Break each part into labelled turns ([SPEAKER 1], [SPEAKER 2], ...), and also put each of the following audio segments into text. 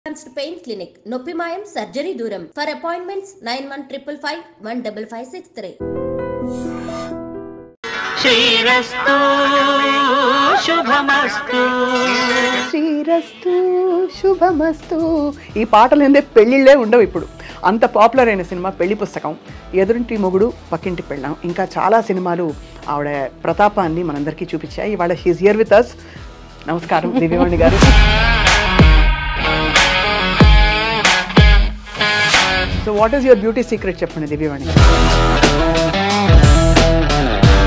[SPEAKER 1] Advanced Pain Clinic, Noppimayam Surgery Duram. For appointments 9155 15563.
[SPEAKER 2] శ్రీరస్తు శుభమస్తు
[SPEAKER 3] శ్రీరస్తు శుభమస్తు. ఈ పాటలు ఏందే పెళ్ళిళ్ళే ఉండవు ఇప్పుడు. అంత పాపులర్ అయిన సినిమా పెళ్లి పుస్తకం, ఎదురింటి మొగుడు పక్కింటి పెళ్ళాం, ఇంకా చాలా సినిమాలు ఆవిడ ప్రతాపాన్ని మనందరికీ చూపించాయి. ఇవాళ షీఈస్ హియర్ విత్ అస్. నమస్కారం దివ్యవాణి గారు. So what is your beauty secret చెప్పండి దివ్యవాణి గారు.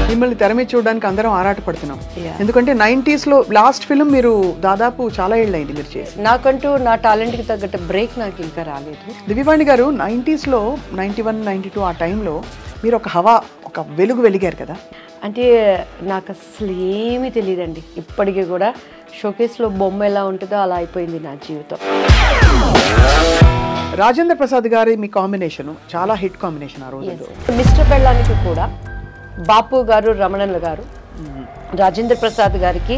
[SPEAKER 3] మిమ్మల్ని తెర మీద చూడడానికి అందరం ఆరాటపడుతున్నాం. ఎందుకంటే 90s లో లాస్ట్ ఫిల్మ్ మీరు దాదాపు చాలా ఏళ్ళు అయింది మీరు చేసి.
[SPEAKER 4] నాకంటూ నా టాలెంట్కి తగ్గట్టు బ్రేక్ నాకు ఇంకా రాలేదు.
[SPEAKER 3] దివ్యవాణి గారు 90s లో 91, 92 ఆ టైంలో మీరు ఒక హవా, ఒక వెలుగు వెలిగారు కదా.
[SPEAKER 4] అంటే నాకు అసలు ఏమీ తెలియదండి. ఇప్పటికీ కూడా షోకేస్లో బొమ్మ ఎలా ఉంటుందో అలా అయిపోయింది నా జీవితం.
[SPEAKER 3] రాజేంద్ర ప్రసాద్ గారి మీ కాంబినేషన్ చాలా హిట్ కాంబినేషన్ ఆ రోజుల్లో.
[SPEAKER 4] మిస్టర్ పెళ్ళానికి కూడా బాపు గారు, రమణన్ల గారు, రాజేంద్ర ప్రసాద్ గారికి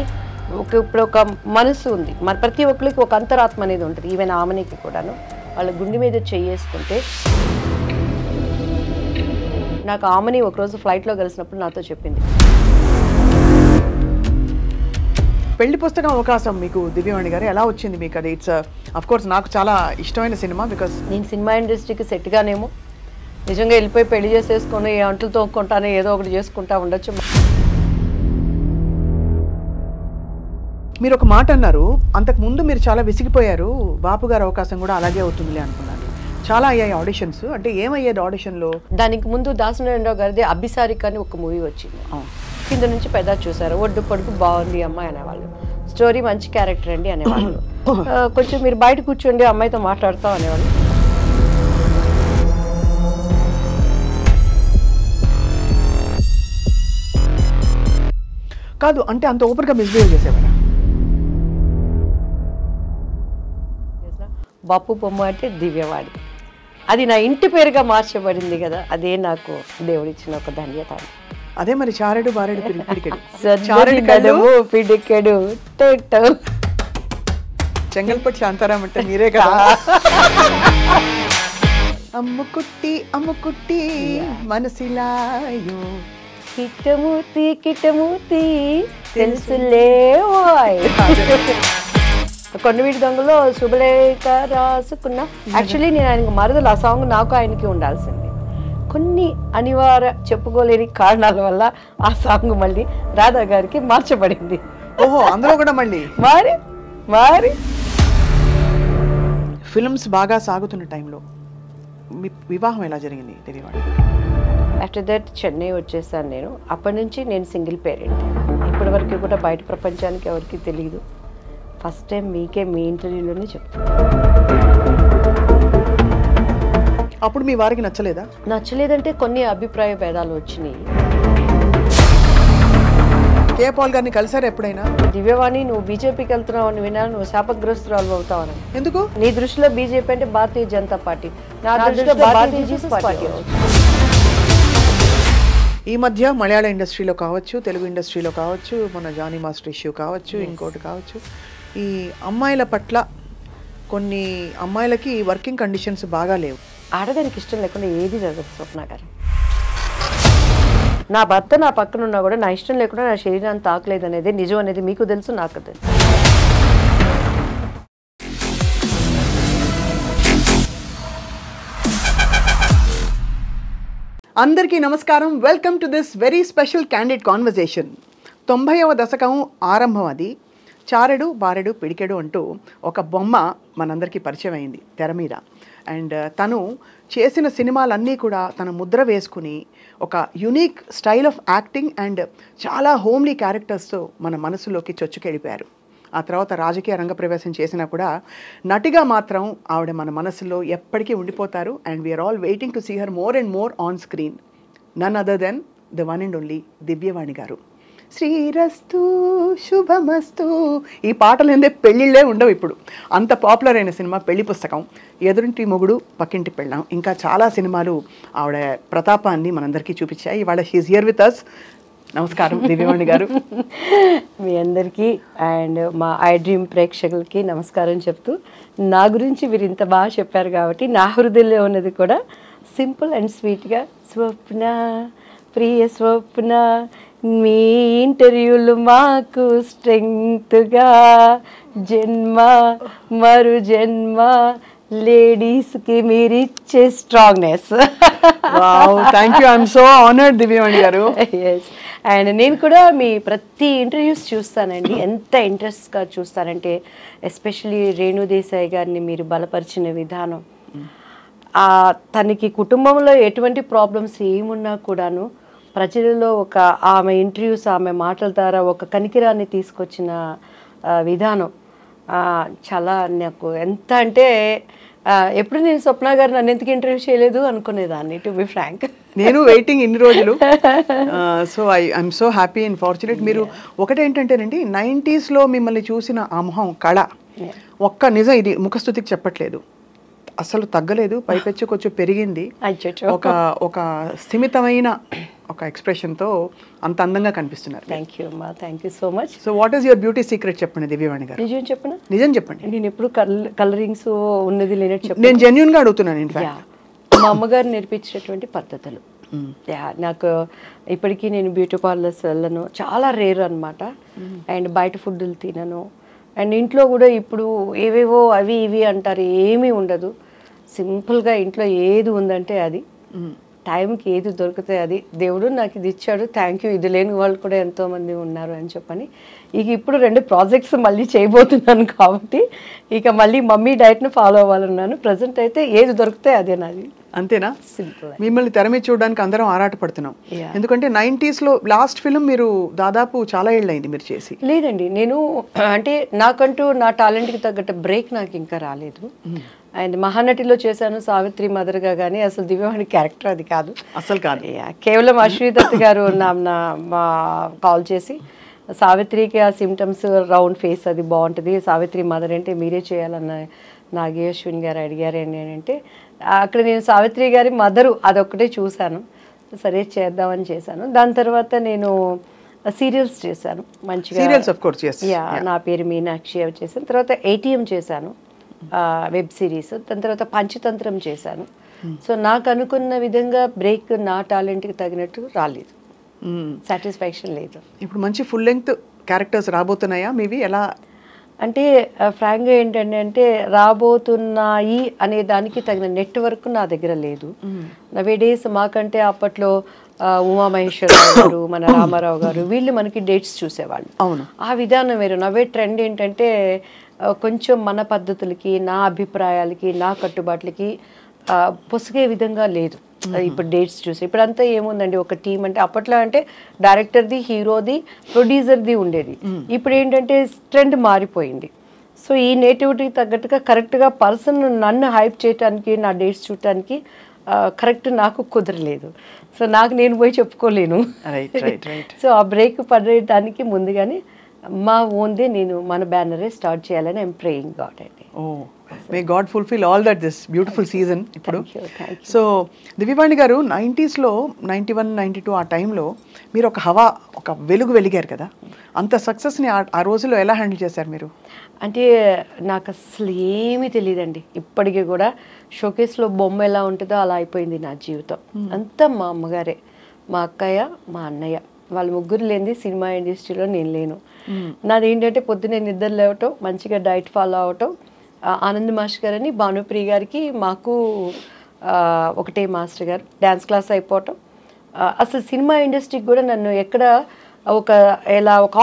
[SPEAKER 4] ఇప్పుడు ఒక మనసు ఉంది. మన ప్రతి ఒక్కరికి ఒక అంతరాత్మ అనేది ఉంటుంది. ఈవెన్ ఆమెనికి కూడాను వాళ్ళ గుండె మీద చేసుకుంటే, నాకు ఆమెని ఒకరోజు ఫ్లైట్లో కలిసినప్పుడు నాతో చెప్పింది,
[SPEAKER 3] పెళ్లి పుస్తకం అవకాశం మీకు దివ్యవాణి గారు ఎలా వచ్చింది మీకు? అది ఇట్స్ అఫ్ కోర్స్ నాకు చాలా ఇష్టమైన సినిమా. బికాస్
[SPEAKER 4] నేను సినిమా ఇండస్ట్రీకి సెట్గానేమో నిజంగా వెళ్ళిపోయి పెళ్లి చేసేసుకొని అంటులు తోముకుంటానే ఏదో ఒకటి చేసుకుంటా ఉండొచ్చు.
[SPEAKER 3] మీరు ఒక మాట అన్నారు, అంతకు ముందు మీరు చాలా విసిగిపోయారు, బాపు గారి అవకాశం కూడా అలాగే అవుతుందిలే అనుకున్నారు. చాలా అయ్యాయి ఆడిషన్స్. అంటే ఏమయ్యేది ఆడిషన్లో?
[SPEAKER 4] దానికి ముందు దాసనారాయణరావు గారిది అభిసారిక అని ఒక మూవీ వచ్చింది. కింద నుంచి పెద్ద చూసారు, ఒడ్డు పొడుగు బాగుంది అమ్మాయి అనేవాళ్ళు, స్టోరీ మంచి క్యారెక్టర్ అండి అనేవాళ్ళు, కొంచెం మీరు బయట కూర్చోండి అమ్మాయితో మాట్లాడతాం అనేవాళ్ళు.
[SPEAKER 3] కాదు అంటే అంత ఓపెన్గా మిస్బిహేవ్ చేసేవారా?
[SPEAKER 4] బాపు బొమ్మ అంటే దివ్యవాడి, అది నా ఇంటి పేరుగా మార్చబడింది కదా, అదే నాకు దేవుడిచ్చిన ఒక ధన్యత.
[SPEAKER 3] అదే మరి చారెడు బారెడు పిడికెడు
[SPEAKER 4] పిడికెడు
[SPEAKER 3] చెంగల్పట్టి శాంతారాం అంటే మీరే కదా. అమ్ముకుట్టి అమ్ముకుట్టి మనసిలాయో
[SPEAKER 4] కిట్టమూర్తి కిట్టమూర్తి తెలుసులే. కొండవీటి దొంగలో శుభలేఖ రాసుకున్నా. యాక్చువల్లీ నేను ఆయనకు మరదలు. ఆ సాంగ్ నాకు ఆయనకి ఉండాల్సింది. కొన్ని అనివార్య చెప్పుకోలేని కారణాల వల్ల ఆ సాంగ్ మళ్ళీ రాధా గారికి మార్చబడింది.
[SPEAKER 3] ఓహో, అందులో కూడా మళ్ళీ
[SPEAKER 4] మరి మరి
[SPEAKER 3] ఫిల్మ్స్ బాగా సాగుతున్న టైంలో మీ వివాహం ఎలా జరిగింది తెలియవాడు?
[SPEAKER 4] ఆఫ్టర్ దట్ చెన్నై వచ్చేసాను నేను. అప్పటి నుంచి నేను సింగిల్ పేరెంట్. ఇప్పటి వరకు కూడా బయట ప్రపంచానికి ఎవరికి తెలియదు. ఫస్ట్ టైం మీకే మీ ఇంటర్వ్యూలోనే చెప్తాను.
[SPEAKER 3] అప్పుడు మీ వారికి నచ్చలేదా?
[SPEAKER 4] నచ్చలేదంటే కొన్ని అభిప్రాయ భేదాలు వచ్చినాయి.
[SPEAKER 3] కే పాల్ గారిని కలిసారు ఎప్పుడైనా?
[SPEAKER 4] దివ్యవాణి, నువ్వు బీజేపీకి వెళ్తున్నావు అని వినా, నువ్వు శాపగ్రస్తురాలు అవుతావని.
[SPEAKER 3] ఎందుకు?
[SPEAKER 4] నీ దృష్టిలో బీజేపీ అంటే భారతీయ జనతా పార్టీ, నా దృష్టిలో భారతీయ జనతా పార్టీ.
[SPEAKER 3] ఈ మధ్య మలయాళ ఇండస్ట్రీలో కావచ్చు, తెలుగు ఇండస్ట్రీలో కావచ్చు, మన జానీ మాస్టర్ ఇష్యూ కావచ్చు, ఇంకోటి కావచ్చు, ఈ అమ్మాయిల పట్ల కొన్ని అమ్మాయిలకి వర్కింగ్ కండిషన్స్ బాగా లేవు.
[SPEAKER 4] ఆడదానికి ఇష్టం లేకుండా ఏది జరగదు స్వప్న గారు. నా భర్త నా పక్కన ఉన్నా కూడా నా ఇష్టం లేకుండా నా శరీరాన్ని తాకలేదు అనేది నిజం అనేది మీకు తెలుసు, నాకు తెలుసు.
[SPEAKER 3] అందరికీ నమస్కారం. Welcome to this very special candid conversation. 90వ దశకం ఆరంభం. అది చారెడు బారెడు పిడికెడు అంటూ ఒక బొమ్మ మనందరికీ పరిచయం అయింది తెర మీద. అండ్ తను చేసిన సినిమాలన్నీ కూడా తన ముద్ర వేసుకుని ఒక unique style of acting and చాలా హోమ్లీ క్యారెక్టర్స్తో మన మనసులోకి చొచ్చుకెళ్ళిపోయారు. ఆ తర్వాత రాజకీయ రంగ ప్రవేశం చేసినా కూడా నటిగా మాత్రం ఆవిడ మన మనసులో ఎప్పటికీ ఉండిపోతారు. And we're all waiting to see her more and more on screen. None other than the one and only Divyavani garu. శ్రీరస్తు శుభమస్తు. ఈ పాటలు ఏందే పెళ్ళిళ్ళే ఉండవు ఇప్పుడు. అంత పాపులర్ అయిన సినిమా పెళ్లి పుస్తకం, ఎదురింటి మొగుడు పక్కింటి పెళ్ళాం, ఇంకా చాలా సినిమాలు ఆవిడ ప్రతాపాన్ని మనందరికీ చూపించాయి. ఇవాళ షీఈస్ హియర్ విత్ అస్. నమస్కారం దివ్యవాణి గారు.
[SPEAKER 4] మీ అందరికీ అండ్ మా ఐ డ్రీమ్ ప్రేక్షకులకి నమస్కారం చెప్తూ, నా గురించి మీరు ఇంత బాగా చెప్పారు కాబట్టి నా హృదయంలో ఉన్నది కూడా సింపుల్ అండ్ స్వీట్గా, స్వప్న ప్రియ స్వప్న, మీ ఇంటర్వ్యూలు మాకు స్ట్రెంగ్త్గా, జన్మ మరు జన్మ లేడీస్కి మీరు ఇచ్చే strongness.
[SPEAKER 3] Thank you, I'm so honoured Divyavani garu.
[SPEAKER 4] Yes, and నేను కూడా మీ ప్రతి ఇంటర్వ్యూస్ చూస్తానండి. ఎంత ఇంట్రెస్ట్గా చూస్తానంటే ఎస్పెషలీ రేణు దేశాయ్ గారిని మీరు బలపరిచిన విధానం, తనకి కుటుంబంలో ఎటువంటి ప్రాబ్లమ్స్ ఏమున్నా కూడాను ప్రజలలో ఒక ఆమె ఇంటర్వ్యూస్, ఆమె మాటల ద్వారా ఒక కనికిరాన్ని తీసుకొచ్చిన విధానం చాలా నాకు ఎంత అంటే ఎప్పుడు నేను స్వప్న గారు నన్ను ఎందుకు ఇంటర్వ్యూ చేయలేదు అనుకునేదాన్ని, టు బి ఫ్రాంక్.
[SPEAKER 3] నేను వెయిటింగ్ ఇన్ని రోజులు. So I'm so happy and fortunate. మీరు ఒకటేంటంటేనండి, 90s మిమ్మల్ని చూసిన ఆ మొహం కళ ఒక్క నిజం, ఇది ముఖస్థుతికి చెప్పట్లేదు, అసలు తగ్గలేదు, పైపెచ్చు కొంచెం పెరిగింది. ఒక స్థిమితమైన ఒక ఎక్స్ప్రెషన్తో అంత అందంగా కనిపిస్తున్నారు.
[SPEAKER 4] థ్యాంక్ యూ అమ్మా, thank you so much.
[SPEAKER 3] So what is your beauty secret చెప్పండి దివ్యవాణి గారు.
[SPEAKER 4] నిజం చెప్పండి.
[SPEAKER 3] నిజం చెప్పండి.
[SPEAKER 4] నేను ఎప్పుడు కలరింగ్స్ ఉన్నది లేనట్టు చెప్పండి.
[SPEAKER 3] నేను జెన్యూన్గా అడుగుతున్నాను. ఇన్ఫాక్ట్
[SPEAKER 4] మా అమ్మగారు నేర్పించినటువంటి పద్ధతులు, నాకు ఇప్పటికీ నేను బ్యూటీ పార్లర్స్ వెళ్ళను, చాలా రేర్ అనమాట. అండ్ బయట ఫుడ్లు తినను. అండ్ ఇంట్లో కూడా ఇప్పుడు ఏవేవో అవి ఇవి అంటారు, ఏమీ ఉండదు. సింపుల్గా ఇంట్లో ఏది ఉందంటే అది, టైంకి ఏది దొరికితే అది, దేవుడు నాకు ఇది ఇచ్చాడు, థ్యాంక్ యూ, ఇది లేని వాళ్ళు కూడా ఎంతోమంది ఉన్నారు అని చెప్పని. ఇక ఇప్పుడు 2 ప్రాజెక్ట్స్ మళ్ళీ చేయబోతున్నాను కాబట్టి ఇక మళ్ళీ మమ్మీ డైట్ను ఫాలో అవ్వాలన్నాను. ప్రజెంట్ అయితే ఏది దొరికితే అదే నాది.
[SPEAKER 3] అంతేనా?
[SPEAKER 4] సింపుల్.
[SPEAKER 3] మిమ్మల్ని తెర మీద చూడడానికి అందరం ఆరాటపడుతున్నాం. ఎందుకంటే 90s లాస్ట్ ఫిల్మ్ మీరు దాదాపు చాలా ఏళ్ళైంది మీరు చేసి.
[SPEAKER 4] లేదండి, నేను అంటే నాకంటూ నా టాలెంట్కి తగ్గట్టు బ్రేక్ నాకు ఇంకా రాలేదు. అండ్ మహానటిలో చేశాను సావిత్రి మదర్గా, కానీ అసలు దివ్యవాణి క్యారెక్టర్ అది కాదు,
[SPEAKER 3] అసలు కాదు.
[SPEAKER 4] కేవలం అశ్విదత్ గారు మా కాల్ చేసి, సావిత్రికి ఆ సిమ్టమ్స్, రౌండ్ ఫేస్ అది బాగుంటుంది, సావిత్రి మదర్ అంటే మీరే చేయాలన్న నాగి అశ్విన్ గారు అడిగారు అంటే, అక్కడ నేను సావిత్రి గారి మదరు అదొక్కటే చూశాను, సరే చేద్దామని చేశాను. దాని తర్వాత నేను సీరియల్స్ చేశాను మంచిగా, నా పేరు మీనాక్షి అవి చేశాను. తర్వాత ATM చేశాను, వెబ్ సిరీస్. దాని తర్వాత పంచతంత్రం చేశాను. సో నాకు అనుకున్న విధంగా బ్రేక్ నా టాలెంట్కి తగినట్టు రాలేదు, సాటిస్ఫాక్షన్ లేదు.
[SPEAKER 3] ఇప్పుడు మంచి ఫుల్ లెంగ్త్ క్యారెక్టర్స్ రాబోతున్నాయా మీవి? ఎలా
[SPEAKER 4] అంటే ఫ్రాంక్గా ఏంటంటే రాబోతున్నాయి అనే దానికి తగిన నెట్వర్క్ నా దగ్గర లేదు. నవేడేస్ మాకంటే అప్పట్లో ఉమామహేశ్వరరావు గారు, మన రామారావు గారు, వీళ్ళు మనకి డేట్స్ చూసేవాళ్ళు.
[SPEAKER 3] అవును,
[SPEAKER 4] ఆ విధానం వేరు. నవే ట్రెండ్ ఏంటంటే కొంచెం మన పద్ధతులకి, నా అభిప్రాయాలకి, నా కట్టుబాట్లకి పొసిగే విధంగా లేదు. ఇప్పుడు డేట్స్ చూసి ఇప్పుడంతా ఏముందండి, ఒక టీం అంటే అప్పట్లో అంటే డైరెక్టర్ది, హీరోది, ప్రొడ్యూసర్ది ఉండేది. ఇప్పుడు ఏంటంటే ట్రెండ్ మారిపోయింది. సో ఈ నేటివిటీకి తగ్గట్టుగా కరెక్ట్గా పర్సన్ నన్ను హైప్ చేయడానికి, నా డేట్స్ చూడటానికి కరెక్ట్ నాకు కుదరలేదు. సో నాకు నేను పోయి చెప్పుకోలేను. సో ఆ బ్రేక్ పడడానికి ముందుగానే మా ఓన్దే నేను మన బ్యానరే స్టార్ట్ చేయాలని ఐఎమ్ ప్రేయింగ్ గాడ్ అండి.
[SPEAKER 3] May God fulfil all that this beautiful season. ఇప్పుడు సో దివ్యవాణి గారు 90s 91, 92 ఆ టైంలో మీరు ఒక హవా, ఒక వెలుగు వెలిగారు కదా, అంత సక్సెస్ని ఆ రోజుల్లో ఎలా హ్యాండిల్ చేశారు మీరు?
[SPEAKER 4] అంటే నాకు అసలు ఏమీ తెలియదండి. ఇప్పటికీ కూడా షోకేస్లో బొమ్మ ఎలా ఉంటుందో అలా అయిపోయింది నా జీవితం. అంతా మా అమ్మగారే, మా అక్కయ్య, మా అన్నయ్య, వాళ్ళ ముగ్గురు లేనిది సినిమా ఇండస్ట్రీలో నేను లేను. నాది ఏంటంటే పొద్దున్నే నిద్ర లేవటం, మంచిగా డైట్ ఫాలో అవటం, ఆనంద్ మాస్టర్ గారని భానుప్రియ గారికి మాకు ఒకటే మాస్టర్ గారు, డ్యాన్స్ క్లాస్ అయిపోవటం. అసలు సినిమా ఇండస్ట్రీకి కూడా నన్ను ఎక్కడ ఒక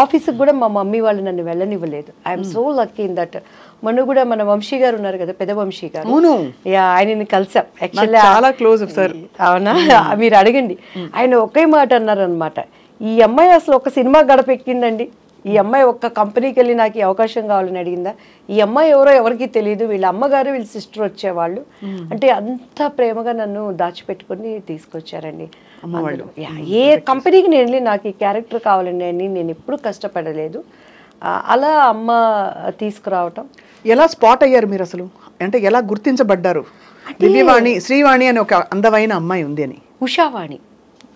[SPEAKER 4] ఆఫీస్కి కూడా మా మమ్మీ వాళ్ళు నన్ను వెళ్ళనివ్వలేదు. I'm so lucky in that. మొన్న కూడా మన వంశీ గారు ఉన్నారు కదా, పెద్ద వంశీ గారు, ఆయనని కలిసాం. యాక్చువల్లీ
[SPEAKER 3] చాలా క్లోజ్ సార్.
[SPEAKER 4] అవునా? మీరు అడగండి. ఆయన ఒకే మాట అన్నారు అనమాట, ఈ అమ్మాయి అసలు ఒక సినిమా గడపెక్కిందండి, ఈ అమ్మాయి ఒక్క కంపెనీకి వెళ్ళి నాకు ఈ అవకాశం కావాలని అడిగిందా, ఈ అమ్మాయి ఎవరో ఎవరికి తెలియదు, వీళ్ళ అమ్మగారు వీళ్ళ సిస్టర్ వచ్చేవాళ్ళు అంటే అంత ప్రేమగా నన్ను దాచిపెట్టుకుని తీసుకొచ్చారండి. ఏ కంపెనీకి నేను వెళ్ళి నాకు ఈ క్యారెక్టర్ కావాలండి అని నేను ఎప్పుడు కష్టపడలేదు. అలా అమ్మ తీసుకురావటం.
[SPEAKER 3] ఎలా స్పాట్ అయ్యారు మీరు అసలు? అంటే ఎలా గుర్తించబడ్డారు? దివ్యవాణి, శ్రీవాణి అని ఒక అందమైన అమ్మాయి ఉంది అని.
[SPEAKER 4] Ushavani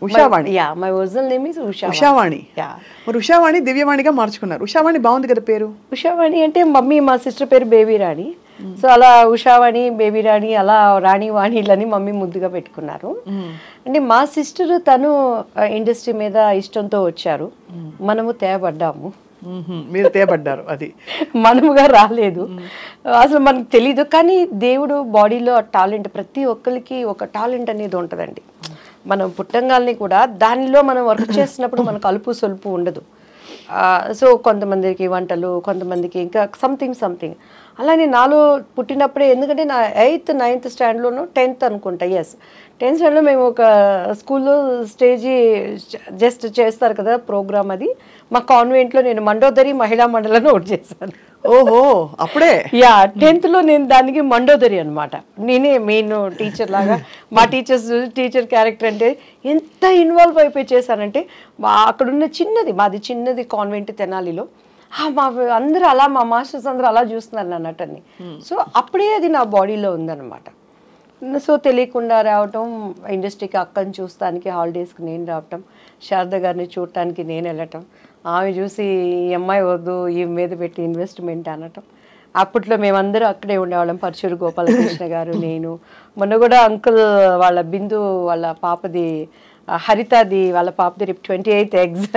[SPEAKER 3] Ushavani.
[SPEAKER 4] Yeah, my original name is
[SPEAKER 3] Ushavani.
[SPEAKER 4] Yeah.
[SPEAKER 3] మరి ఉషావాణి దివ్యవాణిగా మార్చుకున్నారు. ఉషావాణి బాగుంది కదా పేరు.
[SPEAKER 4] ఉషావాణి అంటే మమ్మీ, మా సిస్టర్ పేరు బేబీ రాణి. సో అలా ఉషావాణి, బేబీ రాణి, అలా రాణి వాణిలని మమ్మీ ముద్దుగా పెట్టుకున్నారు. అంటే మా సిస్టర్ తను ఇండస్ట్రీ మీద ఇష్టంతో వచ్చారు, మనము తేబడ్డాము.
[SPEAKER 3] మీరు తేబడ్డారు, అది
[SPEAKER 4] మనముగా రాలేదు. అసలు మనకు తెలీదు, కానీ దేవుడు బాడీలో టాలెంట్, ప్రతి ఒక్కరికి ఒక టాలెంట్ అనేది ఉంటుందండి. మనం పుట్టంగాల్ని కూడా దానిలో మనం వర్క్ చేసినప్పుడు మనకు అలుపు సొలుపు ఉండదు. సో కొంతమందికి వంటలు, కొంతమందికి ఇంకా సంథింగ్. అలానే నాలో పుట్టినప్పుడే, ఎందుకంటే నా 8th 9th స్టాండ్లోనూ 10th అనుకుంటా, 10th స్టాండ్లో మేము ఒక స్కూల్లో స్టేజీ జస్ట్ చేస్తారు కదా ప్రోగ్రామ్, అది మా కాన్వెంట్లో నేను మండోదరి మహిళా మండలిని ఒకటి చేశాను.
[SPEAKER 3] ఓహో, అప్పుడే.
[SPEAKER 4] యా, 10th నేను దానికి మండోదరి అనమాట. నేనే మెయిన్ టీచర్ లాగా. మా టీచర్ క్యారెక్టర్ అంటే ఎంత ఇన్వాల్వ్ అయిపోయి చేశానంటే, అక్కడున్న మాది చిన్నది కాన్వెంట్ తెనాలిలో. మా అందరూ అలా, మా మాస్టర్స్ అందరూ అలా చూస్తున్నారు నా నటన్ని. సో అప్పుడే అది నా బాడీలో ఉందన్నమాట. సో తెలియకుండా రావటం, ఇండస్ట్రీకి అక్కని చూస్తానికి హాలిడేస్కి నేను రావటం, శారద గారిని చూడటానికి నేను వెళ్ళటం, ఆమె చూసి ఈ అమ్మాయి వద్దు, ఈ మీద పెట్టి ఇన్వెస్ట్మెంట్ అనటం. అప్పట్లో మేమందరూ అక్కడే ఉండేవాళ్ళం, పరచూరు గోపాలకృష్ణ గారు, నేను. మొన్న కూడా అంకుల్ వాళ్ళ బిందు వాళ్ళ పాపది, హరితది వాళ్ళ పాపది రేపు 28th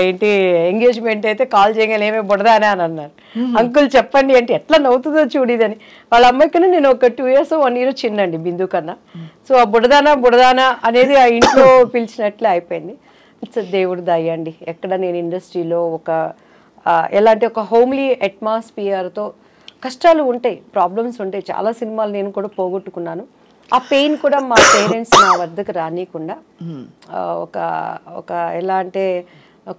[SPEAKER 4] ఏంటి ఎంగేజ్మెంట్ అయితే కాల్ చేయగానే ఏమే బుడదానా అని అన్నారు. అంకుల్ చెప్పండి అంటే ఎట్లా నవ్వుతుందో చూడిదని. వాళ్ళ అమ్మాయి కన్నా నేను ఒక 2 years 1 year చిన్నండి బిందు కన్నా. సో ఆ బుడదానా అనేది ఆ ఇంట్లో పిలిచినట్లే అయిపోయింది. ఇట్స్ దేవుడు దయ అండి. ఎక్కడ నేను ఇండస్ట్రీలో ఎలాంటి ఒక హోమ్లీ అట్మాస్ఫియర్తో, కష్టాలు ఉంటాయి, ప్రాబ్లమ్స్ ఉంటాయి, చాలా సినిమాలు నేను కూడా పోగొట్టుకున్నాను. ఆ పెయిన్ కూడా మా పేరెంట్స్ నా వద్దకు రానియకుండా, ఒక ఎలా అంటే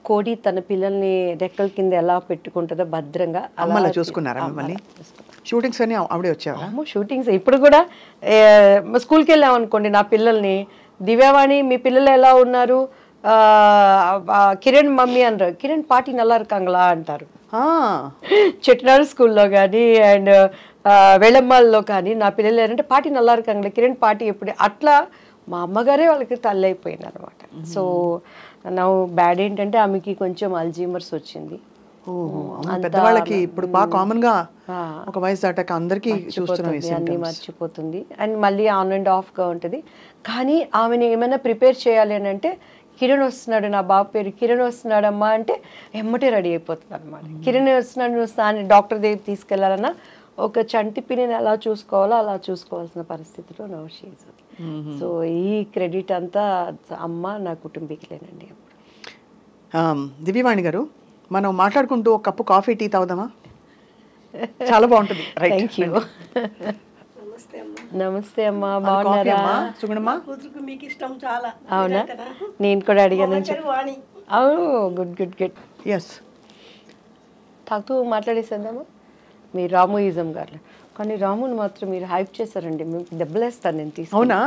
[SPEAKER 4] కోడి తన పిల్లల్ని రెక్కల కింద ఎలా పెట్టుకుంటుందో భద్రంగా
[SPEAKER 3] అలా చూసుకున్నారా మిమ్మల్ని? షూటింగ్స్ అని ఆవిడే వచ్చారు.
[SPEAKER 4] షూటింగ్స్ ఇప్పుడు కూడా స్కూల్కి వెళ్ళాం అనుకోండి, నా పిల్లల్ని దివ్యవాణి మీ పిల్లలు ఎలా ఉన్నారు, కిరణ్ మమ్మీ అనరు, కిరణ్ పాటి నల్లా இருக்காங்களா అంటారు. చెట్నాడు స్కూల్లో కానీ అండ్ వెళమ్మాల్లో కానీ నా పిల్లలు ఏంటంటే పాటి నల్లా இருக்காங்களா, కిరణ్ పాటి ఎప్పుడు, అట్లా మా అమ్మగారే వాళ్ళకి తల్లి అయిపోయింది అనమాట. సో నా బ్యాడ్ ఏంటంటే ఆమెకి కొంచెం అల్జీమర్స్ వచ్చింది.
[SPEAKER 3] పెద్దవాళ్ళకి ఇప్పుడు బాగా కామన్ గా ఒక వయసు దాటాక అందరికీ
[SPEAKER 4] అన్ని మర్చిపోతుంది, అండ్ మళ్ళీ ఆన్ అండ్ ఆఫ్ గా ఉంటుంది. కానీ ఆమెను ఏమైనా ప్రిపేర్ చేయాలి అని అంటే, కిరణ్ వస్తున్నాడు, నా బాబు పేరు కిరణ్ వస్తున్నాడమ్మా అంటే ఎమ్మటే రెడీ అయిపోతుంది అనమాట. కిరణ్ వస్తున్నాడు, నువ్వు డాక్టర్ దగ్గర తీసుకెళ్లాలన్నా ఒక చంటి పిన్నిని ఎలా చూసుకోవాలో అలా చూసుకోవాల్సిన పరిస్థితిలో నా షీజ్. సో ఈ క్రెడిట్ అంతా అమ్మ, నా కుటుంబీకులేనండి.
[SPEAKER 3] దివ్యవాణి గారు, మనం మాట్లాడుకుంటూ ఒక కప్పు కాఫీ టీ తాగుదామా? చాలా బాగుంటుంది.
[SPEAKER 4] Thank you. నమస్తే అమ్మా, బాగున్నారా? అవునా, నేను కూడా అడిగాను. అవును, గుడ్.
[SPEAKER 3] ఎస్,
[SPEAKER 4] తాగుతూ మాట్లాడేసేద్దామా? మీరు రామోయిజం గారు, కానీ రాముని మాత్రం మీరు హైప్ చేశారండి, దెబ్బలేస్తాను నేను తీసుకు.
[SPEAKER 3] అవునా?